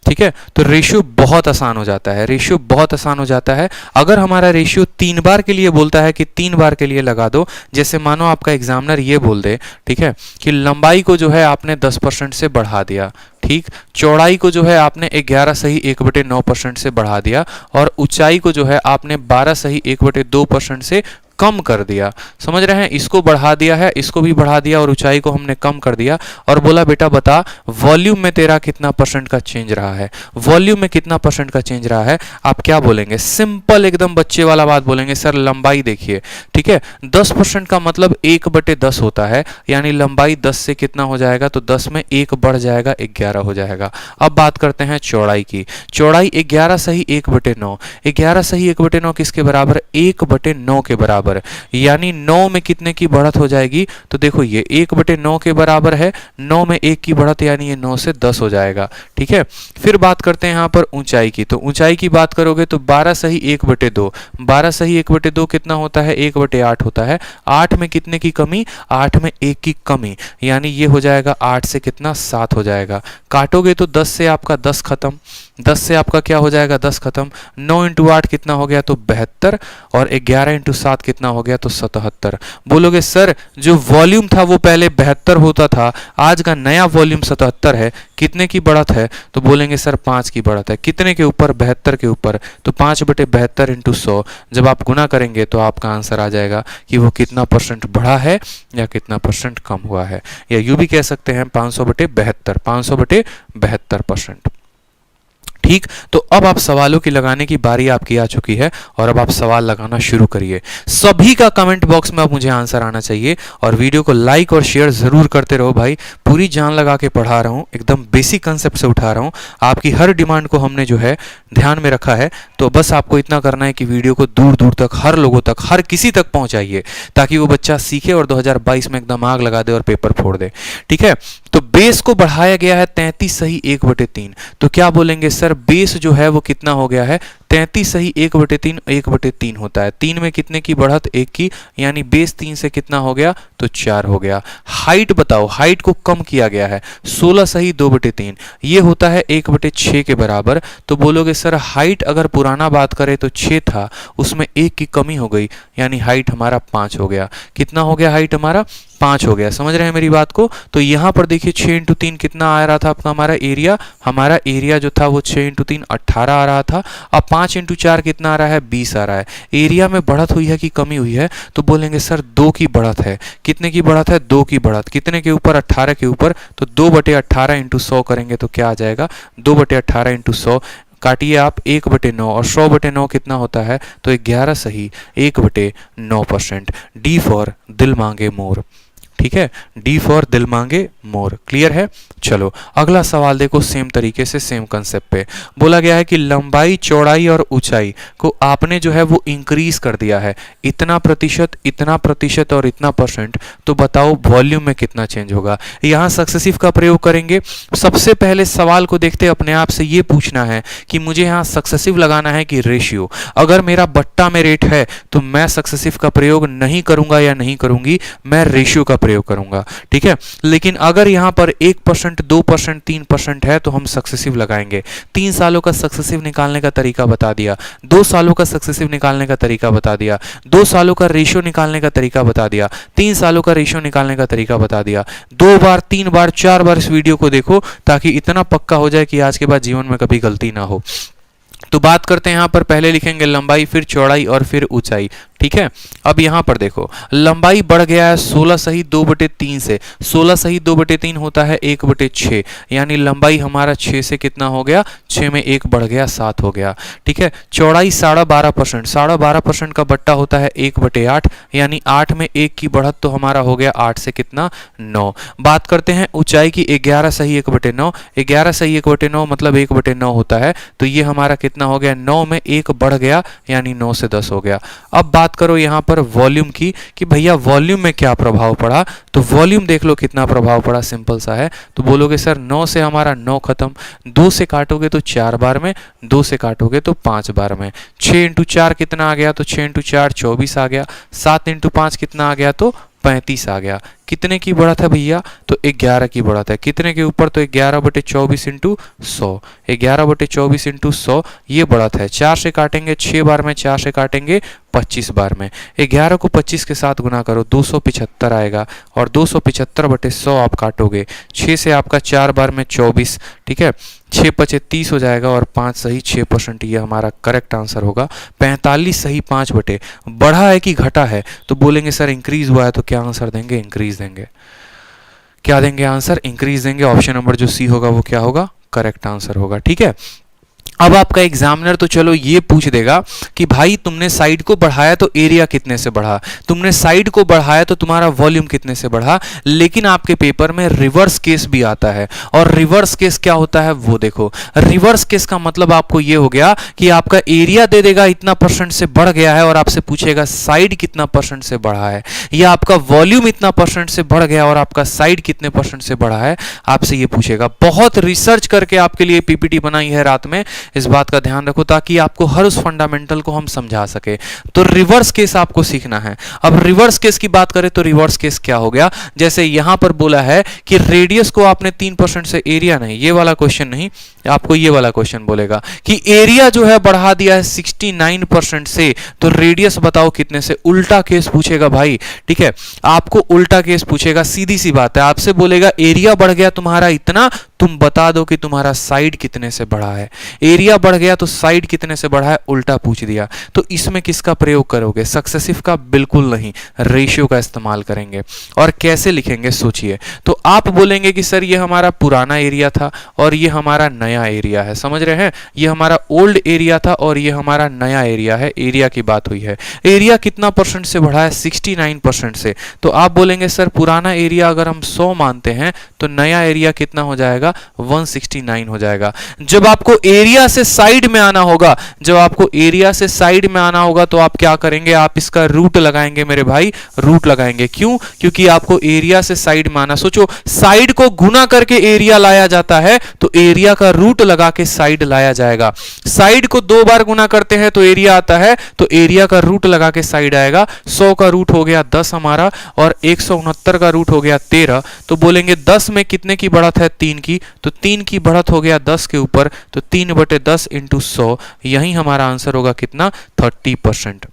ठीक है। तो रेशियो बहुत आसान हो जाता है, रेशियो बहुत आसान हो जाता है। अगर हमारा रेशियो 3 बार के लिए बोलता है कि 3 बार के लिए लगा दो, जैसे मानो आपका एग्जामिनर ये बोल दे, ठीक है, कि लंबाई को जो है आपने 10% से बढ़ा दिया, ठीक, चौड़ाई को जो है आपने 11 सही 1/9% से बढ़ा दिया, और ऊंचाई को जो है आपने 12 सही 1/2% से कम कर दिया, समझ रहे हैं, इसको बढ़ा दिया है, इसको भी बढ़ा दिया और ऊंचाई को हमने कम कर दिया और बोला बेटा बता वॉल्यूम में तेरा कितना परसेंट का चेंज रहा है, वॉल्यूम में कितना परसेंट का चेंज रहा है। आप क्या बोलेंगे, सिंपल एकदम बच्चे वाला बात बोलेंगे, सर लंबाई देखिए, ठीक है, 10% का मतलब 1/10 होता है, यानी लंबाई 10 से कितना हो जाएगा, तो 10 में 1 बढ़ जाएगा, 11 हो जाएगा। अब बात करते हैं चौड़ाई की, चौड़ाई 11 सही 1/9, 11 सही 1/9 किसके बराबर, 1/9 के बराबर, यानी 9 में कितने की बढ़त हो जाएगी, तो देखो ये 1/9 के बराबर है, 9 में 1 की बढ़त यानी ये 9 से 10 हो जाएगा, ठीक है। फिर बात करते हैं यहाँ पर ऊंचाई की, तो ऊंचाई की बात करोगे तो 12 सही 1/2, 12 सही 1/2 कितना होता है, 1/8 होता है, 8 में कितने की कमी, 8 में 1 की कमी, यानी ये हो जाएगा 8 से कितना 7 हो जाएगा। काटोगे तो 10 से आपका 10 खत्म, 10 से आपका क्या हो जाएगा, 10 खत्म, 9 इंटू 8 कितना हो गया, तो 72, और 11 इंटू 7 कितना हो गया, तो 77। बोलोगे सर जो वॉल्यूम था वो पहले 72 होता था, आज का नया वॉल्यूम 77 है, कितने की बढ़त है, तो बोलेंगे सर 5 की बढ़त है, कितने के ऊपर, 72 के ऊपर, तो 5/72 इंटू 100 जब आप गुना करेंगे तो आपका आंसर आ जाएगा कि वो कितना परसेंट बढ़ा है या कितना परसेंट कम हुआ है, या यूं भी कह सकते हैं 500/72, 500/72%। ठीक, तो अब आप सवालों की लगाने की बारी आपकी आ चुकी है और अब आप सवाल लगाना शुरू करिए। सभी का कमेंट बॉक्स में अब मुझे आंसर आना चाहिए और वीडियो को लाइक और शेयर जरूर करते रहो भाई, पूरी जान लगा के पढ़ा रहा हूँ, एकदम बेसिक कंसेप्ट से उठा रहा हूँ, आपकी हर डिमांड को हमने जो है ध्यान में रखा है। तो बस आपको इतना करना है कि वीडियो को दूर दूर तक, हर लोगों तक, हर किसी तक पहुंचाइए ताकि वो बच्चा सीखे और 2022 में एकदम आग लगा दे और पेपर फोड़ दे, ठीक है। तो बेस को बढ़ाया गया है 33 सही 1/3, तो क्या बोलेंगे सर बेस जो है वो कितना हो गया है, 33 सही 1/3, 1/3 होता है, 3 में कितने की बढ़त, 1 की, यानी बेस 3 से कितना हो गया, तो 4 हो गया। हाइट बताओ, हाइट को कम किया गया है, 16 सही 2/3, ये होता है 1/6 के बराबर। तो बोलोगे सर हाइट अगर पुराना बात करें तो 6 था, उसमें 1 की कमी हो गई, यानी हाइट हमारा 5 हो गया। कितना हो गया, हाइट हमारा 5 हो गया, समझ रहे हैं मेरी बात को। तो यहां पर देखिए 6 इंटू 3 कितना आ रहा था आपका, हमारा एरिया जो था वो 6 इंटू 3 18 आ रहा था। अब 5 इंटू 4 कितना आ रहा है, 20 आ रहा है। एरिया में बढ़त हुई है कि कमी हुई है, तो बोलेंगे सर 2 की बढ़त है। कितने की बढ़त है, 2 की बढ़त, कितने के ऊपर, 18 के ऊपर, तो 2/18 इंटू 100 करेंगे तो क्या आ जाएगा, 2/18 इंटू 100, काटिए आप 1/9 और 100/9 कितना होता है, तो 11 सही 1/9%। डी फॉर दिल मांगे मोर, ठीक है, डी फॉर दिल मांगे मोर, क्लियर है। चलो अगला सवाल देखो, सेम तरीके से सेम कंसेप्ट पे बोला गया है कि लंबाई, चौड़ाई और ऊंचाई को आपने जो है वो इंक्रीज कर दिया है, इतना प्रतिशत, इतना प्रतिशत और इतना परसेंट, तो बताओ वॉल्यूम में कितना चेंज होगा। यहां सक्सेसिव का प्रयोग करेंगे। सबसे पहले सवाल को देखते अपने आप से ये पूछना है कि मुझे यहाँ सक्सेसिव लगाना है कि रेशियो। अगर मेरा बट्टा में रेट है तो मैं सक्सेसिव का प्रयोग नहीं करूंगा या नहीं करूंगी, मैं रेशियो का प्रयोग करूंगा, ठीक है। लेकिन अगर यहां पर 1%, 2%, 3% है तो हम सक्सेसिव लगाएंगे। 3 सालों का सक्सेसिव निकालने का तरीका बता दिया, 2 सालों का सक्सेसिव निकालने का तरीका बता दिया, 2 सालों का रेशियो निकालने का तरीका बता दिया, 3 सालों का रेशियो निकालने का तरीका बता दिया। 2 बार, 3 बार, 4 बार इस वीडियो को देखो ताकि इतना पक्का हो जाए कि आज के बाद जीवन में कभी गलती ना हो। तो बात करते हैं, यहां पर पहले लिखेंगे लंबाई, फिर चौड़ाई और फिर ऊंचाई, ठीक है। अब यहां पर देखो लंबाई बढ़ गया है 16 सही 2/3 से, 16 सही 2/3 होता है 1/6, यानी लंबाई हमारा 6 से कितना हो गया, 6 में 1 बढ़ गया, 7 हो गया, ठीक है। चौड़ाई 12.5%, 12.5% का बट्टा होता है 1/8, यानी 8 में 1 की बढ़त, तो हमारा हो गया 8 से कितना, 9। बात करते हैं ऊंचाई की, 11 सही 1/9, 11 सही 1/9 मतलब 1/9 होता है, तो ये हमारा कितना हो गया, 9 में 1 बढ़ गया, यानी 9 से 10 हो गया। अब बात करो यहां पर वॉल्यूम की कि भैया वॉल्यूम में क्या प्रभाव पड़ा, तो वॉल्यूम देख लो कितना प्रभाव पड़ा, सिंपल सा है। तो बोलोगे सर 9 से हमारा 9 खत्म, 2 से काटोगे तो 4 बार में, 2 से काटोगे तो 5 बार में, 6 इंटू 4 कितना आ गया, तो 6 इंटू 4 24 आ गया, 7 इंटू 5 कितना आ गया, तो 35 आ गया। कितने की बढ़त है भैया, तो 11 की बढ़त है। कितने के ऊपर, तो 11/24 इंटू 100, 11/24 इंटू 100 ये बढ़त है। 4 से काटेंगे 6 बार में, 4 से काटेंगे 25 बार में, 11 को 25 के साथ गुना करो 275 आएगा, और 275/100 आप काटोगे, 6 से आपका 4 बार में 24, ठीक है, 6 पचे 30 हो जाएगा और 5 सही 6%, ये हमारा करेक्ट आंसर होगा। 45 सही 5 बटे, बढ़ा है कि घटा है, तो बोलेंगे सर इंक्रीज हुआ है, तो क्या आंसर देंगे? इंक्रीज देंगे। क्या देंगे आंसर? इंक्रीज देंगे। ऑप्शन नंबर जो सी होगा वो क्या होगा? करेक्ट आंसर होगा। ठीक है, अब आपका एग्जामिनर तो चलो ये पूछ देगा कि भाई तुमने साइड को बढ़ाया तो एरिया कितने से बढ़ा, तुमने साइड को बढ़ाया तो तुम्हारा वॉल्यूम कितने से बढ़ा, लेकिन आपके पेपर में रिवर्स केस भी आता है। और रिवर्स केस क्या होता है वो देखो। रिवर्स केस का मतलब आपको ये हो गया कि आपका एरिया दे देगा इतना परसेंट से बढ़ गया है और आपसे पूछेगा साइड कितना परसेंट से बढ़ा है, या आपका वॉल्यूम इतना परसेंट से बढ़ गया और आपका साइड कितने परसेंट से बढ़ा है, आपसे ये पूछेगा। बहुत रिसर्च करके आपके लिए पीपीटी बनाई है रात में, इस बात का ध्यान रखो ताकि आपको हर उस फंडामेंटल को हम समझा सके। तो रिवर्स केस आपको सीखना है। अब रिवर्स केस की बात करें तो रिवर्स केस क्या हो गया, जैसे यहां पर बोला है कि रेडियस को आपने 3% से, एरिया नहीं, ये वाला क्वेश्चन नहीं, आपको ये वाला क्वेश्चन बोलेगा कि एरिया जो है बढ़ा दिया है 69% से, तो रेडियस बताओ कितने से। उल्टा केस पूछेगा भाई, ठीक है, आपको उल्टा केस पूछेगा। सीधी सी बात है, आपसे बोलेगा एरिया बढ़ गया तुम्हारा इतना, तुम बता दो कि तुम्हारा साइड कितने से बढ़ा है। एरिया बढ़ गया तो साइड कितने से बढ़ा है, उल्टा पूछ दिया। तो इसमें किसका प्रयोग करोगे? सक्सेसिव का बिल्कुल नहीं, रेशियो का इस्तेमाल करेंगे। और कैसे लिखेंगे सोचिए। तो आप बोलेंगे कि सर ये हमारा पुराना एरिया था और ये हमारा नया एरिया है, समझ रहे हैं, ये हमारा ओल्ड एरिया था और ये हमारा नया एरिया है। एरिया की बात हुई है, एरिया कितना परसेंट से बढ़ा है? 69% से। तो आप बोलेंगे सर पुराना एरिया अगर हम 100 मानते हैं तो नया एरिया कितना हो जाएगा? 169 हो जाएगा। जब आपको एरिया से साइड में आना होगा, जब आपको एरिया से साइड में आना होगा तो आप क्या करेंगे? आप इसका रूट लगाएंगे मेरे भाई, रूट लगाएंगे। क्यों? क्योंकि आपको एरिया से साइड में आना। सोचो, साइड को गुना करके एरिया लाया जाता है, तो एरिया का रूट लगा के साइड लाया जाएगा। साइड को 2 बार गुना करते हैं तो एरिया आता है, तो एरिया का रूट लगा के साइड आएगा। 100 का रूट हो गया 10 हमारा, और 169 का रूट हो गया 13। तो बोलेंगे 10 में कितने की बढ़त है? 3 की। तो 3 की बढ़त हो गया 10 के ऊपर, तो 3/10 इंटू 100, यही हमारा आंसर होगा कितना? 30%।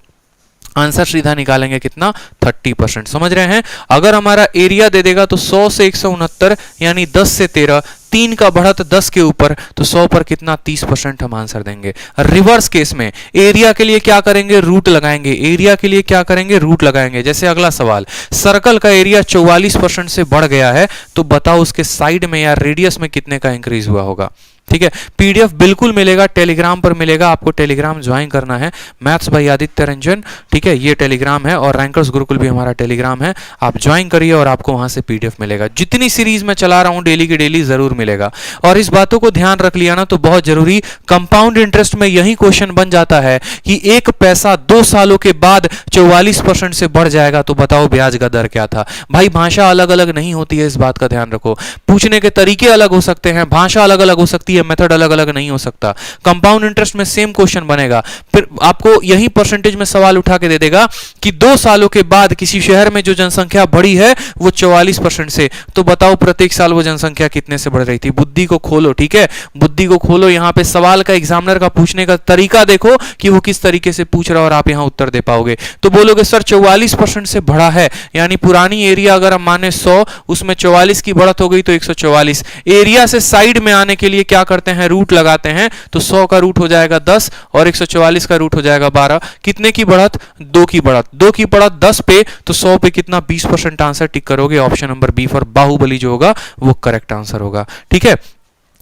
आंसर सीधा निकालेंगे कितना? 30%। समझ रहे हैं? अगर हमारा एरिया दे देगा तो 100 से 169 यानी 10 से 13, 3 का बढ़त 10 के ऊपर, तो 100 पर कितना? 30% हम आंसर देंगे। रिवर्स केस में एरिया के लिए क्या करेंगे? रूट लगाएंगे। एरिया के लिए क्या करेंगे? रूट लगाएंगे। जैसे अगला सवाल, सर्कल का एरिया 44% से बढ़ गया है, तो बताओ उसके साइड में या रेडियस में कितने का इंक्रीज हुआ होगा। ठीक है, पीडीएफ बिल्कुल मिलेगा, टेलीग्राम पर मिलेगा, आपको टेलीग्राम ज्वाइन करना है, मैथ्स बाय आदित्य रंजन। ठीक है, ये टेलीग्राम है, और रैंकर्स गुरुकुल भी हमारा टेलीग्राम है। आप ज्वाइन करिए और आपको वहां से पीडीएफ मिलेगा। जितनी सीरीज में चला रहा हूं डेली की डेली जरूर मिलेगा। और इस बातों को ध्यान रख लिया ना तो बहुत जरूरी, कंपाउंड इंटरेस्ट में यही क्वेश्चन बन जाता है कि 1 पैसा 2 सालों के बाद 44% से बढ़ जाएगा, तो बताओ ब्याज का दर क्या था। भाई भाषा अलग अलग नहीं होती है, इस बात का ध्यान रखो। पूछने के तरीके अलग हो सकते हैं, भाषा अलग अलग हो सकती है, मेथड अलग अलग नहीं हो सकता। कंपाउंड इंटरेस्ट में सेम क्वेश्चन बनेगा, फिर आपको यही परसेंटेज में सवाल उठा के दे देगा कि 2 सालों के बाद किसी शहर में जो जनसंख्या बढ़ी है वो 44% से, तो बताओ प्रत्येक साल वो जनसंख्या कितने से बढ़ रही थी। बुद्धि को खोलो, ठीक है, बुद्धि को खोलो। यहां पे सवाल का एग्जामिनर का पूछने का तरीका देखो कि वो किस तरीके से पूछ रहा है और आप यहां उत्तर दे पाओगे। तो बोलोगे सर 44% से बढ़ा है, यानी पुरानी एरिया अगर हम माने 100, उसमें 44 की बढ़त हो गई तो 144। एरिया से साइड में आने के लिए क्या करते हैं? रूट लगाते हैं। तो 100 का रूट हो जाएगा 10 और 144 का रूट हो जाएगा 12। कितने की बढ़त? 2 की बढ़त। 2 की बढ़त 10 पे, तो 100 पे कितना? 20% आंसर टिक करोगे। Option number B for Baahubali जो होगा वो करेक्ट आंसर होगा। ठीक है,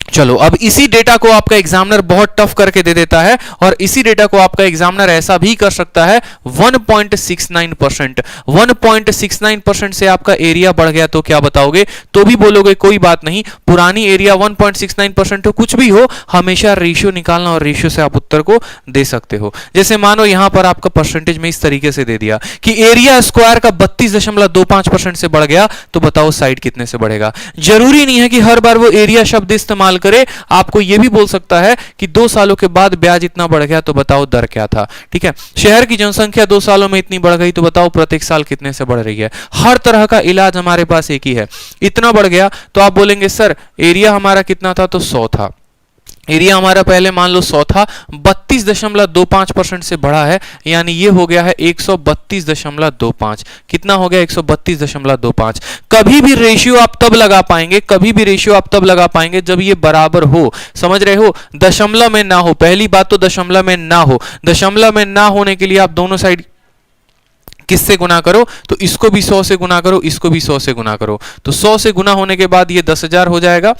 चलो अब इसी डेटा को आपका एग्जामिनर बहुत टफ करके दे देता है, और इसी डेटा को आपका एग्जामिनर ऐसा भी कर सकता है 1.69%। 1.69% से आपका एरिया बढ़ गया तो क्या बताओगे? तो भी बोलोगे कोई बात नहीं, पुरानी एरिया 1.69% हो, कुछ भी हो, हमेशा रेशियो निकालना और रेशियो से आप उत्तर को दे सकते हो। जैसे मानो यहां पर आपका परसेंटेज में इस तरीके से दे दिया कि एरिया स्क्वायर का 32.25% से बढ़ गया, तो बताओ साइड कितने से बढ़ेगा। जरूरी नहीं है कि हर बार वो एरिया शब्द इस्तेमाल करे, आपको यह भी बोल सकता है कि 2 सालों के बाद ब्याज इतना बढ़ गया, तो बताओ दर क्या था। ठीक है, शहर की जनसंख्या 2 सालों में इतनी बढ़ गई, तो बताओ प्रत्येक साल कितने से बढ़ रही है। हर तरह का इलाज हमारे पास एक ही है। इतना बढ़ गया तो आप बोलेंगे सर एरिया हमारा कितना था? तो 100 था। एरिया हमारा पहले मान लो 100 था, 32.25% से बढ़ा है, यानी ये हो गया है 132.25। कितना हो गया? 132.25। कभी भी रेशियो आप तब लगा पाएंगे, कभी भी रेशियो आप तब लगा पाएंगे जब ये बराबर हो। समझ रहे हो? दशमलव में ना हो। पहली बात तो दशमलव में ना हो। दशमलव में ना होने के लिए आप दोनों साइड किससे गुना करो? तो इसको भी 100 से गुना करो, इसको भी 100 से गुना करो। तो 100 से गुना होने के बाद ये 10,000 हो जाएगा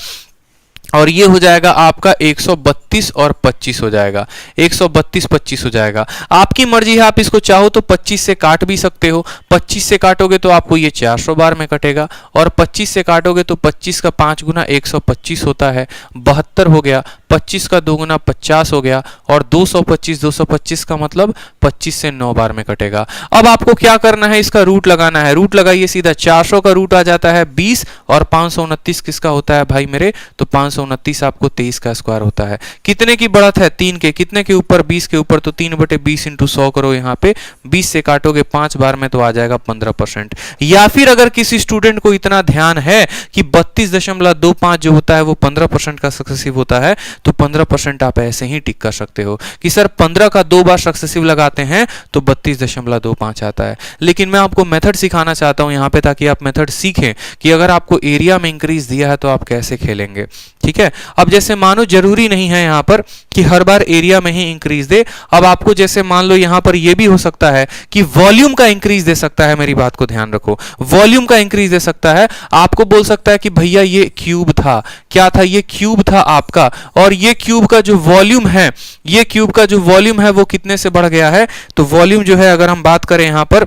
और ये हो जाएगा आपका 132 और 25 हो जाएगा। 132 25 हो जाएगा। आपकी मर्जी है, आप इसको चाहो तो 25 से काट भी सकते हो। 25 से काटोगे तो आपको ये 400 बार में कटेगा, और 25 से काटोगे तो 25 का 5 गुना 125 होता है, 72 हो गया। 25 का 2 गुना 50 हो गया, और 225 का मतलब 25 से 9 बार में कटेगा। अब आपको क्या करना है? इसका रूट लगाना है। रूट लगाइए सीधा। 400 का रूट आ जाता है 20, और 529 किसका होता है भाई मेरे? तो 529 आपको 23 का स्क्वायर होता है। कितने की बढ़त है? 3 के। कितने के ऊपर? 20 के ऊपर। तो 3/20 इंटू 100 करो। यहाँ पे 20 से काटोगे 5 बार में तो आ जाएगा 15%। या फिर अगर किसी स्टूडेंट को इतना ध्यान है कि 32.25 जो होता है वो 15% का सक्सेसिव होता है, तो 15% आप ऐसे ही टिक कर सकते हो कि सर 15 का 2 बार सक्सेसिव लगाते हैं तो 32.25 आता है। लेकिन मैं आपको मेथड सिखाना चाहता हूं यहाँ पे, ताकि आप मेथड सीखें कि अगर आपको एरिया में इंक्रीज दिया है तो आप कैसे खेलेंगे। ठीक है? अब जैसे मानो जरूरी नहीं है यहाँ पर कि हर बार एरिया में ही इंक्रीज दे। अब आपको जैसे मान लो यहाँ पर यह भी हो सकता है कि वॉल्यूम का इंक्रीज दे सकता है। मेरी बात को ध्यान रखो, वॉल्यूम का इंक्रीज दे सकता है। आपको बोल सकता है कि भैया ये क्यूब था। क्या था? ये क्यूब था आपका, और ये क्यूब का जो वॉल्यूम है, ये क्यूब का जो वॉल्यूम है वो कितने से बढ़ गया है? तो वॉल्यूम जो है, अगर हम बात करें यहां पर,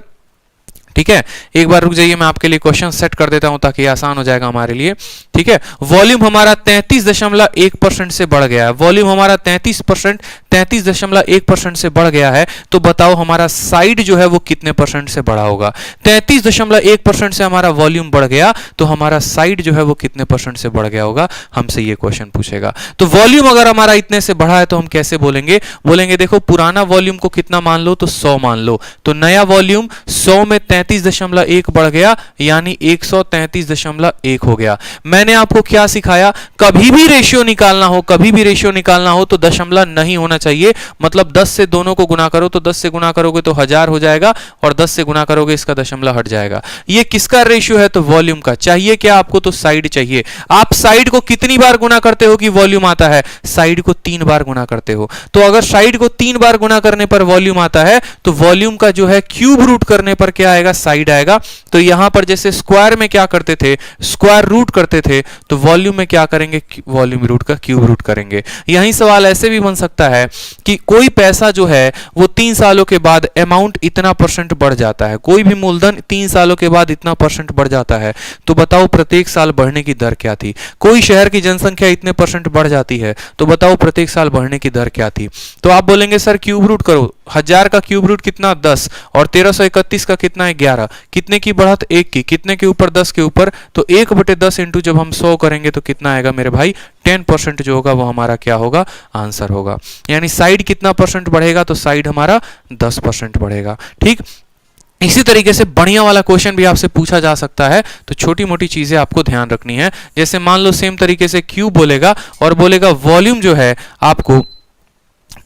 ठीक है, एक बार रुक जाइए, मैं आपके लिए क्वेश्चन सेट कर देता हूं ताकि आसान हो जाएगा हमारे लिए। ठीक है, वॉल्यूम हमारा 33.1% से बढ़ गया है। वॉल्यूम हमारा 33.1% से बढ़ गया है। तो बताओ हमारा साइड जो है वो कितने परसेंट से बढ़ा होगा? 33.1% से हमारा वॉल्यूम बढ़ गया, तो हमारा साइड जो है वो कितने परसेंट से बढ़ गया होगा? हमसे ये क्वेश्चन पूछेगा। तो वॉल्यूम अगर हमारा इतने से बढ़ा है तो हम कैसे बोलेंगे? बोलेंगे देखो, पुराना वॉल्यूम को कितना मान लो? तो 100 मान लो। तो नया वॉल्यूम 100 में 33.1 बढ़ गया, यानी 133.1 हो गया। मैंने आपको क्या सिखाया? कभी भी रेशियो निकालना हो, कभी भी रेशियो निकालना हो तो दशमलव नहीं होना चाहिए। मतलब 10 से दोनों को गुना करो, तो 10 से गुना करोगे तो 1000 हो जाएगा, और 10 से गुना करोगे इसका दशमलव हट जाएगा। ये किसका रेशियो है? तो वॉल्यूम का। चाहिए क्या आपको? तो साइड चाहिए। आप साइड को कितनी बार गुना करते हो कि वॉल्यूम आता है? साइड को 3 बार गुना करते हो। तो अगर साइड को 3 बार गुना करने पर वॉल्यूम आता है, तो वॉल्यूम का जो है क्यूब रूट करने पर क्या आएगा? साइड आएगा। तो यहां पर जैसे स्क्वायर में क्या करते थे? स्क्वायर रूट करते थे। तो वॉल्यूम में क्या करेंगे? वॉल्यूम रूट का क्यूब रूट करेंगे। यही सवाल ऐसे भी बन सकता है कि कोई पैसा जो है वो 3 सालों के बाद अमाउंट इतना परसेंट बढ़ जाता है। कोई भी मूलधन 3 सालों के बाद इतना परसेंट बढ़ जाता है, तो बताओ प्रत्येक साल बढ़ने की दर क्या थी? कोई शहर की जनसंख्या इतने परसेंट बढ़ जाती है, तो बताओ प्रत्येक साल बढ़ने की दर क्या थी? तो आप बोलेंगे सर क्यूब रूट करो। 1000 का क्यूब रूट कितना? 10, और 1331 का कितना है? 11। कितने की बढ़त? 1 की। कितने के ऊपर? 10 के ऊपर। तो 1/10 इंटू जब हम 100 करेंगे तो कितना आएगा मेरे भाई? 10% जो होगा वो हमारा क्या होगा? आंसर होगा। यानी साइड कितना परसेंट बढ़ेगा? तो साइड हमारा 10% बढ़ेगा। ठीक, इसी तरीके से बढ़िया वाला क्वेश्चन भी आपसे पूछा जा सकता है। तो छोटी मोटी चीजें आपको ध्यान रखनी है। जैसे मान लो सेम तरीके से क्यूब बोलेगा और बोलेगा वॉल्यूम जो है आपको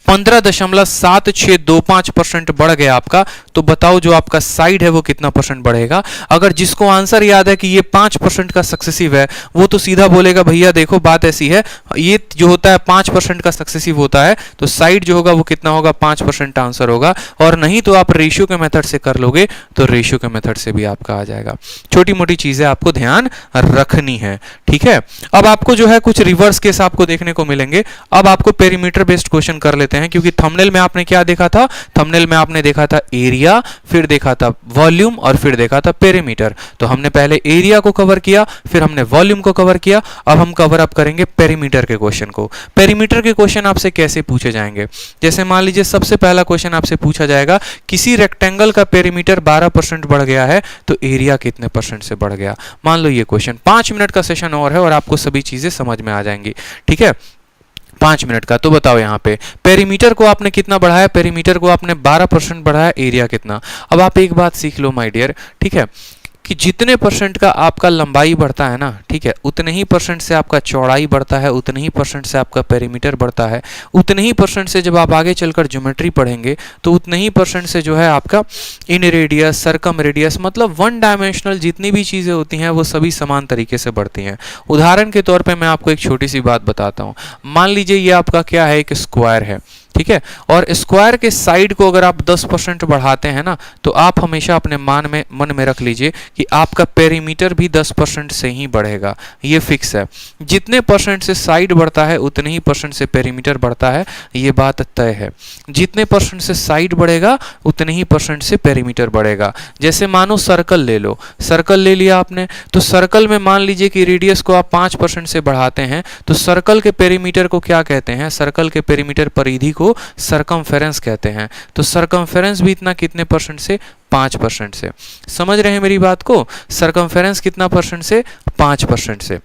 15.7625% बढ़ गया आपका, तो बताओ जो आपका साइड है वो कितना परसेंट बढ़ेगा? अगर जिसको आंसर याद है कि ये 5% का सक्सेसिव है, वो तो सीधा बोलेगा भैया देखो बात ऐसी है, ये जो होता है 5% का सक्सेसिव होता है, तो साइड जो होगा वो कितना होगा? 5% आंसर होगा। और नहीं तो आप रेशियो के मेथड से कर लोगे तो रेशियो के मेथड से भी आपका आ जाएगा। छोटी मोटी चीजें आपको ध्यान रखनी है। ठीक है, अब आपको जो है कुछ रिवर्स केस आपको देखने को मिलेंगे। अब आपको पेरीमीटर बेस्ड क्वेश्चन कर लेते हैं, क्योंकि थंबनेल में आपने क्या देखा था? थंबनेल में आपने देखा था एरिया, फिर देखा था वॉल्यूम, और फिर देखा था पेरीमीटर। तो हमने पहले एरिया को कवर किया, फिर हमने वॉल्यूम को कवर किया। अब हम कवर अप करेंगे पेरीमीटर के क्वेश्चन को। पेरीमीटर के क्वेश्चन आपसे कैसे पूछे जाएंगे? जैसे मान लीजिए सबसे पहला क्वेश्चन आपसे पूछा जाएगा, किसी रेक्टेंगल का पेरीमीटर 12% बढ़ गया है, तो एरिया कितने परसेंट से बढ़ गया? मान लो ये क्वेश्चन। 5 मिनट का सेशन और है और आपको सभी चीजें समझ में आ जाएंगी। ठीक है, 5 मिनट का। तो बताओ यहाँ पे पेरीमीटर को आपने कितना बढ़ाया? पेरीमीटर को आपने 12% बढ़ाया, एरिया कितना? अब आप एक बात सीख लो माय डियर, ठीक है, कि जितने परसेंट का आपका लंबाई बढ़ता है ना, ठीक है, उतने ही परसेंट से आपका चौड़ाई बढ़ता है, उतने ही परसेंट से आपका पेरीमीटर बढ़ता है, उतने ही परसेंट से जब आप आगे चलकर ज्योमेट्री पढ़ेंगे तो उतने ही परसेंट से जो है आपका इन रेडियस, सरकम रेडियस, मतलब वन डायमेंशनल जितनी भी चीज़ें होती हैं वो सभी समान तरीके से बढ़ती हैं। उदाहरण के तौर पे मैं आपको एक छोटी सी बात बताता हूँ। मान लीजिए ये आपका क्या है, एक स्क्वायर है, ठीक है, और स्क्वायर के साइड को अगर आप 10% बढ़ाते हैं ना, तो आप हमेशा अपने मन में रख लीजिए कि आपका पेरीमीटर भी 10% से ही बढ़ेगा। ये फिक्स है, जितने परसेंट से साइड बढ़ता है उतने ही परसेंट से पेरीमीटर बढ़ता है, ये बात तय है। जितने परसेंट से साइड बढ़ेगा उतने ही परसेंट से पेरीमीटर बढ़ेगा। जैसे मानो सर्कल ले लो, सर्कल ले लिया आपने, तो सर्कल में मान लीजिए कि रेडियस को आप 5% से बढ़ाते हैं, तो सर्कल के पेरीमीटर को क्या कहते हैं, सर्कल के पेरीमीटर परिधि को सरकमफेरेंस कहते हैं। तो सरकमफेरेंस भी इतना कितने परसेंट से, 5% से। समझ रहे हैं मेरी बात को, सरकमफेरेंस कितना परसेंट से, 5% से,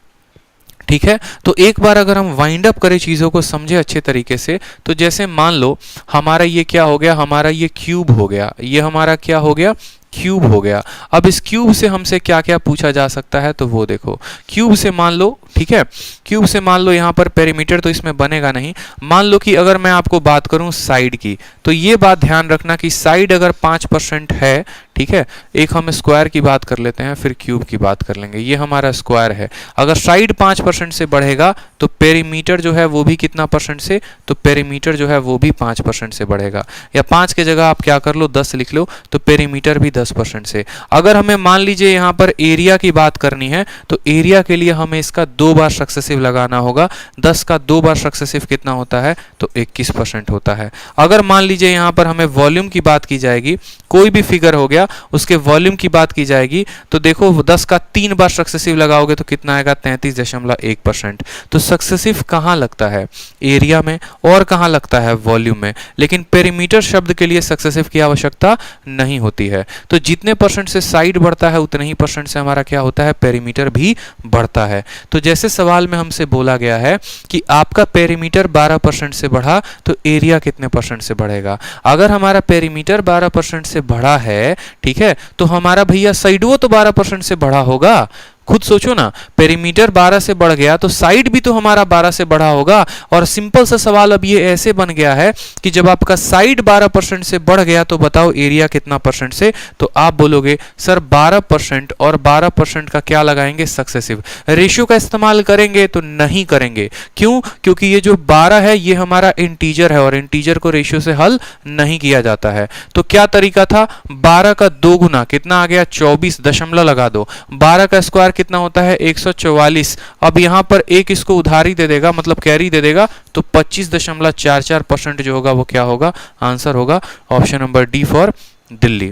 ठीक है। तो एक बार अगर हम वाइंड अप करें, चीज़ों को समझे अच्छे तरीके से, तो जैसे मान लो हमारा ये क्या हो गया, हमारा ये क्यूब हो गया, ये हमारा क्या हो गया, क्यूब हो गया। अब इस क्यूब से हमसे क्या क्या पूछा जा सकता है, तो वो देखो, क्यूब से मान लो, ठीक है, क्यूब से मान लो यहाँ पर पेरीमीटर तो इसमें बनेगा नहीं। मान लो कि अगर मैं आपको बात करूँ साइड की, तो ये बात ध्यान रखना कि साइड अगर 5% है, ठीक है, एक हम स्क्वायर की बात कर लेते हैं फिर क्यूब की बात कर लेंगे। ये हमारा स्क्वायर है, अगर साइड 5% से बढ़ेगा तो पेरीमीटर जो है वो भी कितना परसेंट से, तो पेरीमीटर जो है वो भी 5% से बढ़ेगा, या 5 के जगह आप क्या कर लो, 10 लिख लो, तो पेरीमीटर भी 10% से। अगर हमें मान लीजिए यहाँ पर एरिया की बात करनी है, तो एरिया के लिए हमें इसका 2 बार सक्सेसिव लगाना होगा। 10 का 2 बार सक्सेसिव कितना होता है, तो 21% होता है। अगर मान लीजिए यहाँ पर हमें वॉल्यूम की बात की जाएगी, कोई भी फिगर हो गया उसके वॉल्यूम की बात की जाएगी, तो देखो 10 का 3 बार सक्सेसिव लगाओगे तो कितना आएगा, 33.1%। तो सक्सेसिव कहाँ लगता है, एरिया में, और कहाँ लगता है, वॉल्यूम में, लेकिन पेरीमीटर शब्द के लिए सक्सेसिव की आवश्यकता नहीं होती है। तो जितने परसेंट से साइड बढ़ता है उतने ही परसेंट से हमारा क्या होता है, पेरीमीटर भी बढ़ता है। तो जैसे सवाल में हमसे बोला गया है कि आपका पेरीमीटर 12% से बढ़ा तो एरिया कितने परसेंट से बढ़ेगा। अगर हमारा पेरीमीटर 12% से बढ़ा है, ठीक है, तो हमारा भैया साइड वो तो 12% से बढ़ा होगा। खुद सोचो ना, पेरीमीटर 12 से बढ़ गया तो साइड भी तो हमारा 12 से बढ़ा होगा। और सिंपल सा सवाल अब ये ऐसे बन गया है कि जब आपका साइड 12% से बढ़ गया तो बताओ एरिया कितना परसेंट से, तो आप बोलोगे सर 12% और 12% का क्या लगाएंगे, सक्सेसिव। रेशियो का इस्तेमाल करेंगे तो नहीं करेंगे, क्यों, क्योंकि ये जो 12 है ये हमारा इंटीजर है और इंटीजर को रेशियो से हल नहीं किया जाता है। तो क्या तरीका था, 12 का 2 गुना कितना आ गया, 24 दशमलव लगा दो, 12 का स्क्वायर कितना होता है, 144। अब यहां पर एक इसको उधारी दे देगा, मतलब कैरी दे देगा, तो 25.44% जो होगा वो क्या होगा, आंसर होगा option number D for Delhi.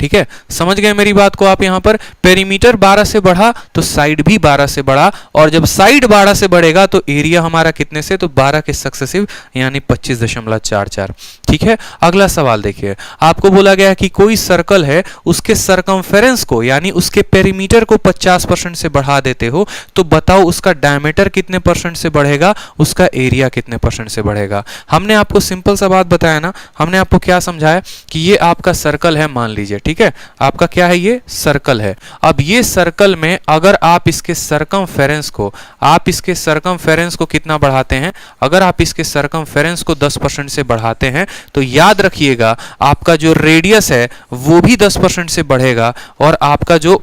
ठीक है, समझ गए मेरी बात को आप। यहां पर पेरीमीटर 12 से बढ़ा तो साइड भी 12 से बढ़ा, और जब साइड 12 से बढ़ेगा तो एरिया हमारा कितने से, तो 12 के सक्सेसिव यानी 25.44। ठीक है, अगला सवाल देखिए, आपको बोला गया है कि कोई सर्कल है, उसके सरकमफेरेंस को यानी उसके पेरीमीटर को 50% से बढ़ा देते हो, तो बताओ उसका डायमीटर कितने परसेंट से बढ़ेगा, उसका एरिया कितने परसेंट से बढ़ेगा। हमने आपको सिंपल सा बात बताया ना, हमने आपको क्या समझाया कि ये आपका सर्कल है, मान लीजिए, ठीक है, आपका क्या है, ये सर्कल है। अब ये सर्कल में अगर आप इसके सरकमफेरेंस को कितना बढ़ाते हैं, अगर आप इसके सरकमफेरेंस को 10% से बढ़ाते हैं, तो याद रखिएगा आपका जो रेडियस है वो भी 10% से बढ़ेगा और आपका जो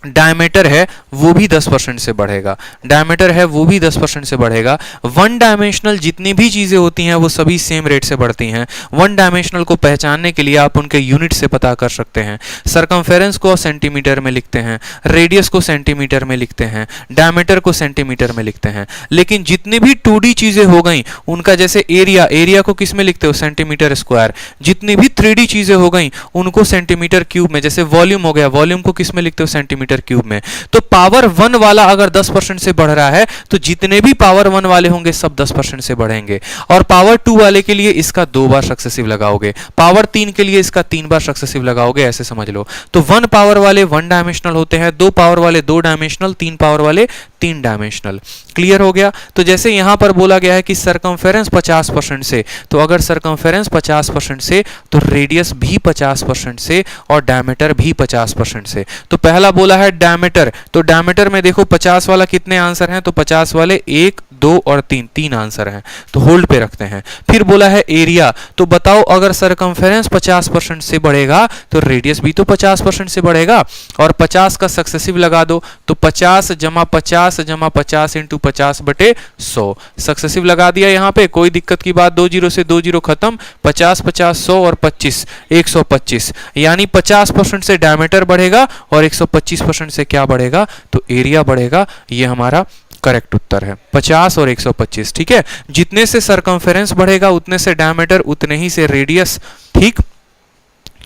डायमीटर है वो भी 10% से बढ़ेगा, डायमीटर है वो भी 10% से बढ़ेगा। वन डायमेंशनल जितनी भी चीजें होती हैं वो सभी सेम रेट से बढ़ती हैं। वन डायमेंशनल को पहचानने के लिए आप उनके यूनिट से पता कर सकते हैं। सरकमफेरेंस को सेंटीमीटर में लिखते हैं, रेडियस को सेंटीमीटर में लिखते हैं, डायमीटर को सेंटीमीटर में लिखते हैं। लेकिन जितनी भी 2D चीजें हो गई उनका, जैसे एरिया को किस में लिखते हो, सेंटीमीटर स्क्वायर। जितनी भी 3D चीजें हो गई उनको सेंटीमीटर क्यूब में, जैसे वॉल्यूम हो गया, वॉल्यूम को किस में लिखते हो, सेंटीमीटर क्यूब में। तो पावर 1 वाला अगर 10% से बढ़ रहा है तो जितने भी पावर 1 वाले होंगे सब 10% से बढ़ेंगे, और पावर 2 वाले के लिए इसका 2 बार सक्सेसिव लगाओगे, पावर 3 के लिए इसका 3 बार सक्सेसिव लगाओगे, ऐसे समझ लो। तो 1 पावर वाले 1 डायमेंशनल होते हैं, 2 पावर वाले 2 डायमेंशनल, 3 पावर वाले 3 डायमेंशनल। क्लियर हो गया? तो जैसे यहां पर बोला गया है कि सरकमफेरेंस 50% से, तो अगर सरकमफेरेंस 50% से तो रेडियस भी 50% से और डायमीटर भी 50% से। तो पहला बोला है डायमीटर, तो डायमीटर में देखो 50 वाला कितने आंसर हैं, तो 50 वाले 1 2 और 3, 3 आंसर हैं, तो होल्ड पे रखते हैं। फिर बोला है एरिया, तो बताओ अगर सरकमफेरेंस 50% से बढ़ेगा तो रेडियस भी तो 50% से बढ़ेगा, और 50 का सक्सेसिव लगा दो, तो 50 जमा 50 जमा 50 इंटू 50 बटे 100 सक्सेसिव लगा दिया। यहां पे कोई दिक्कत की बात, 2 जीरो से 2 जीरो खत्म, 50 50 100 और 25 125, यानी 50% से डायमीटर बढ़ेगा और 125% से क्या बढ़ेगा, तो एरिया बढ़ेगा। ये हमारा करेक्ट उत्तर है, 50 और 125। ठीक है, जितने से सरकमफेरेंस बढ़ेगा उतने से डायमीटर, उतने ही से रेडियस। ठीक,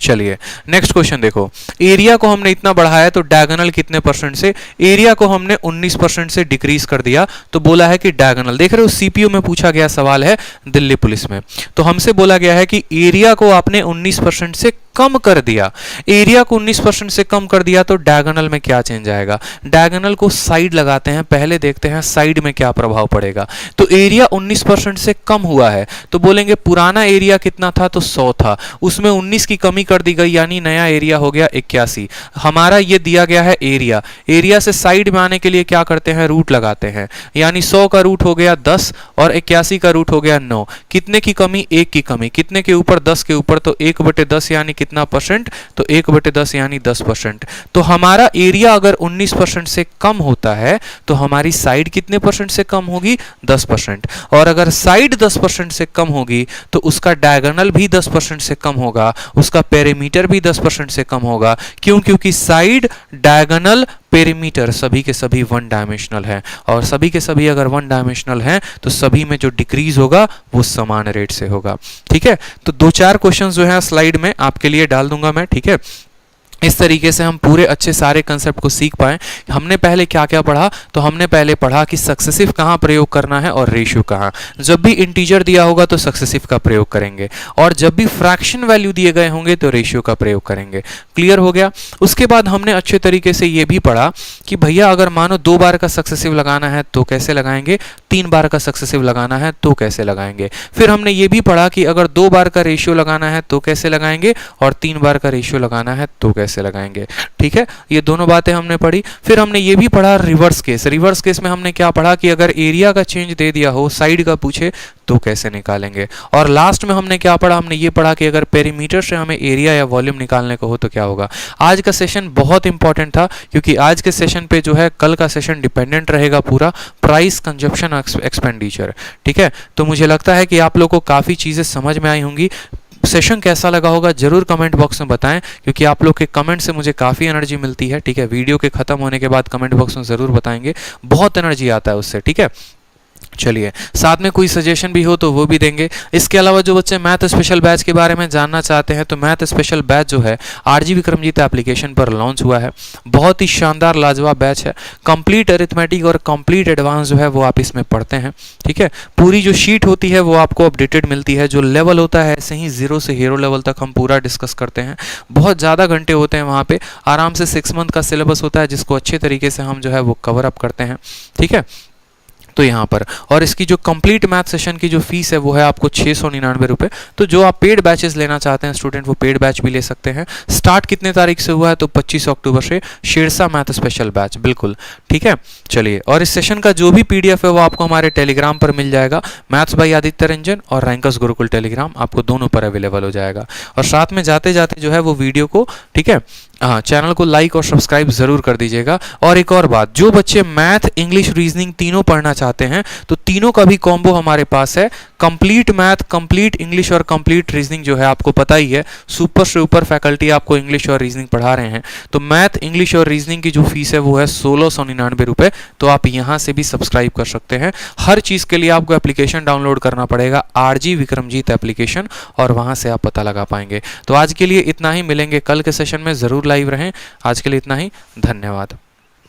चलिए नेक्स्ट क्वेश्चन देखो। एरिया को हमने इतना बढ़ाया तो डायगोनल कितने परसेंट से, एरिया को हमने 19% से डिक्रीज कर दिया, तो बोला है कि डायगोनल, देख रहे हो सीपीयू में पूछा गया सवाल है दिल्ली पुलिस में, तो हमसे बोला गया है कि एरिया को आपने 19% से कम कर दिया, एरिया को 19% से कम कर दिया तो डायगोनल में क्या चेंज आएगा। डायगोनल को साइड लगाते हैं, पहले देखते हैं साइड में क्या प्रभाव पड़ेगा। तो एरिया 19% से कम हुआ है, तो बोलेंगे पुराना एरिया कितना था, तो 100 था, उसमें 19 की कमी कर दी गई, यानी नया एरिया हो गया 81। हमारा ये दिया गया है एरिया, एरिया से साइड में आने के लिए क्या करते हैं, रूट लगाते हैं, यानी 100 का रूट हो गया 10 और 81 का रूट हो गया 9, कितने की कमी, 1 की कमी, कितने के ऊपर, 10 के ऊपर, तो 1/10 यानी कितना परसेंट, तो 1/10 यानी 10%। तो हमारा एरिया अगर 19% से कम होता है तो हमारी साइड कितने परसेंट से कम होगी, 10%, और अगर साइड 10% से कम होगी तो उसका डायगोनल भी 10% से कम होगा, उसका पेरीमीटर भी 10% से कम होगा। क्यों? क्योंकि साइड, डायगोनल, पेरीमीटर सभी के सभी 1 डायमेंशनल है, और सभी के सभी अगर 1 डायमेंशनल हैं तो सभी में जो डिक्रीज होगा वो समान रेट से होगा। ठीक है, तो 2-4 क्वेश्चंस जो है स्लाइड में आपके लिए डाल दूंगा मैं। ठीक है, इस तरीके से हम पूरे अच्छे सारे कंसेप्ट को सीख पाएं। हमने पहले क्या क्या पढ़ा, तो हमने पहले पढ़ा कि सक्सेसिव कहाँ प्रयोग करना है और रेशियो कहाँ। जब भी इंटीजर दिया होगा तो सक्सेसिव का प्रयोग करेंगे, और जब भी फ्रैक्शन वैल्यू दिए गए होंगे तो रेशियो का प्रयोग करेंगे। क्लियर हो गया? उसके बाद हमने अच्छे तरीके से ये भी पढ़ा कि भैया अगर मानो 2 बार का सक्सेसिव लगाना है तो कैसे लगाएंगे, 3 बार का सक्सेसिव लगाना है तो कैसे लगाएंगे। फिर हमने ये भी पढ़ा कि अगर 2 बार का रेशियो लगाना है तो कैसे लगाएंगे, और 3 बार का रेशियो लगाना है तो कैसे लगाएंगे। ठीक है, ये दोनों बातें हमने पढ़ी। फिर हमने ये भी पढ़ा रिवर्स केस। रिवर्स केस में हमने क्या पढ़ा कि अगर एरिया का चेंज दे दिया हो, साइड का पूछे तो कैसे निकालेंगे। और लास्ट में हमने क्या पढ़ा, हमने ये पढ़ा कि अगर पेरीमीटर से हमें एरिया या वॉल्यूम निकालने को हो तो क्या होगा। आज का सेशन बहुत इंपॉर्टेंट था, क्योंकि आज के सेशन पे जो है कल का सेशन डिपेंडेंट रहेगा पूरा प्राइस कंजप्शन एक्सपेंडिचर। ठीक है, तो मुझे लगता है कि आप लोगों को काफ़ी चीज़ें समझ में आई होंगी। सेशन कैसा लगा होगा जरूर कमेंट बॉक्स में बताएं, क्योंकि आप लोग के कमेंट से मुझे काफ़ी एनर्जी मिलती है। ठीक है, वीडियो के ख़त्म होने के बाद कमेंट बॉक्स में ज़रूर बताएंगे, बहुत एनर्जी आता है उससे। ठीक है, चलिए साथ में कोई सजेशन भी हो तो वो भी देंगे। इसके अलावा जो बच्चे मैथ स्पेशल बैच के बारे में जानना चाहते हैं तो मैथ स्पेशल बैच जो है आरजी विक्रमजीत एप्लीकेशन पर लॉन्च हुआ है। बहुत ही शानदार लाजवाब बैच है। कंप्लीट अरिथमेटिक और कंप्लीट एडवांस जो है वो आप इसमें पढ़ते हैं। ठीक है, पूरी जो शीट होती है वो आपको अपडेटेड मिलती है। जो लेवल होता है ऐसे ही 0 से हीरो लेवल तक हम पूरा डिस्कस करते हैं। बहुत ज़्यादा घंटे होते हैं वहाँ पे, आराम से 6 मंथ का सिलेबस होता है जिसको अच्छे तरीके से हम जो है वो कवर अप करते हैं। ठीक है, तो यहाँ पर, और इसकी जो कंप्लीट मैथ सेशन की जो फीस है वो है आपको 699 रुपये। तो जो आप पेड बैचेस लेना चाहते हैं स्टूडेंट वो पेड बैच भी ले सकते हैं। स्टार्ट कितने तारीख से हुआ है, तो 25 अक्टूबर से शेरशाह मैथ स्पेशल बैच। बिल्कुल ठीक है, चलिए, और इस सेशन का जो भी PDF है वो आपको हमारे टेलीग्राम पर मिल जाएगा। मैथ्स बाय आदित्य रंजन और रैंकर्स गुरुकुल टेलीग्राम आपको दोनों पर अवेलेबल हो जाएगा। और साथ में जाते जाते जो है वो वीडियो को, ठीक है, हाँ, चैनल को लाइक और सब्सक्राइब जरूर कर दीजिएगा। और एक और बात, जो बच्चे मैथ, इंग्लिश, रीजनिंग तीनों पढ़ना चाहते हैं तो तीनों का भी कॉम्बो हमारे पास है। कंप्लीट मैथ, कंप्लीट इंग्लिश और कंप्लीट रीजनिंग जो है आपको पता ही है, सुपर से ऊपर फैकल्टी आपको इंग्लिश और रीजनिंग पढ़ा रहे हैं। तो मैथ, इंग्लिश और रीजनिंग की जो फीस है वो है 1699 रुपये। तो आप यहाँ से भी सब्सक्राइब कर सकते हैं। हर चीज़ के लिए आपको एप्लीकेशन डाउनलोड करना पड़ेगा, आरजी विक्रमजीत एप्लीकेशन, और वहाँ से आप पता लगा पाएंगे। तो आज के लिए इतना ही, मिलेंगे कल के सेशन में, ज़रूर लाइव रहें। आज के लिए इतना ही, धन्यवाद।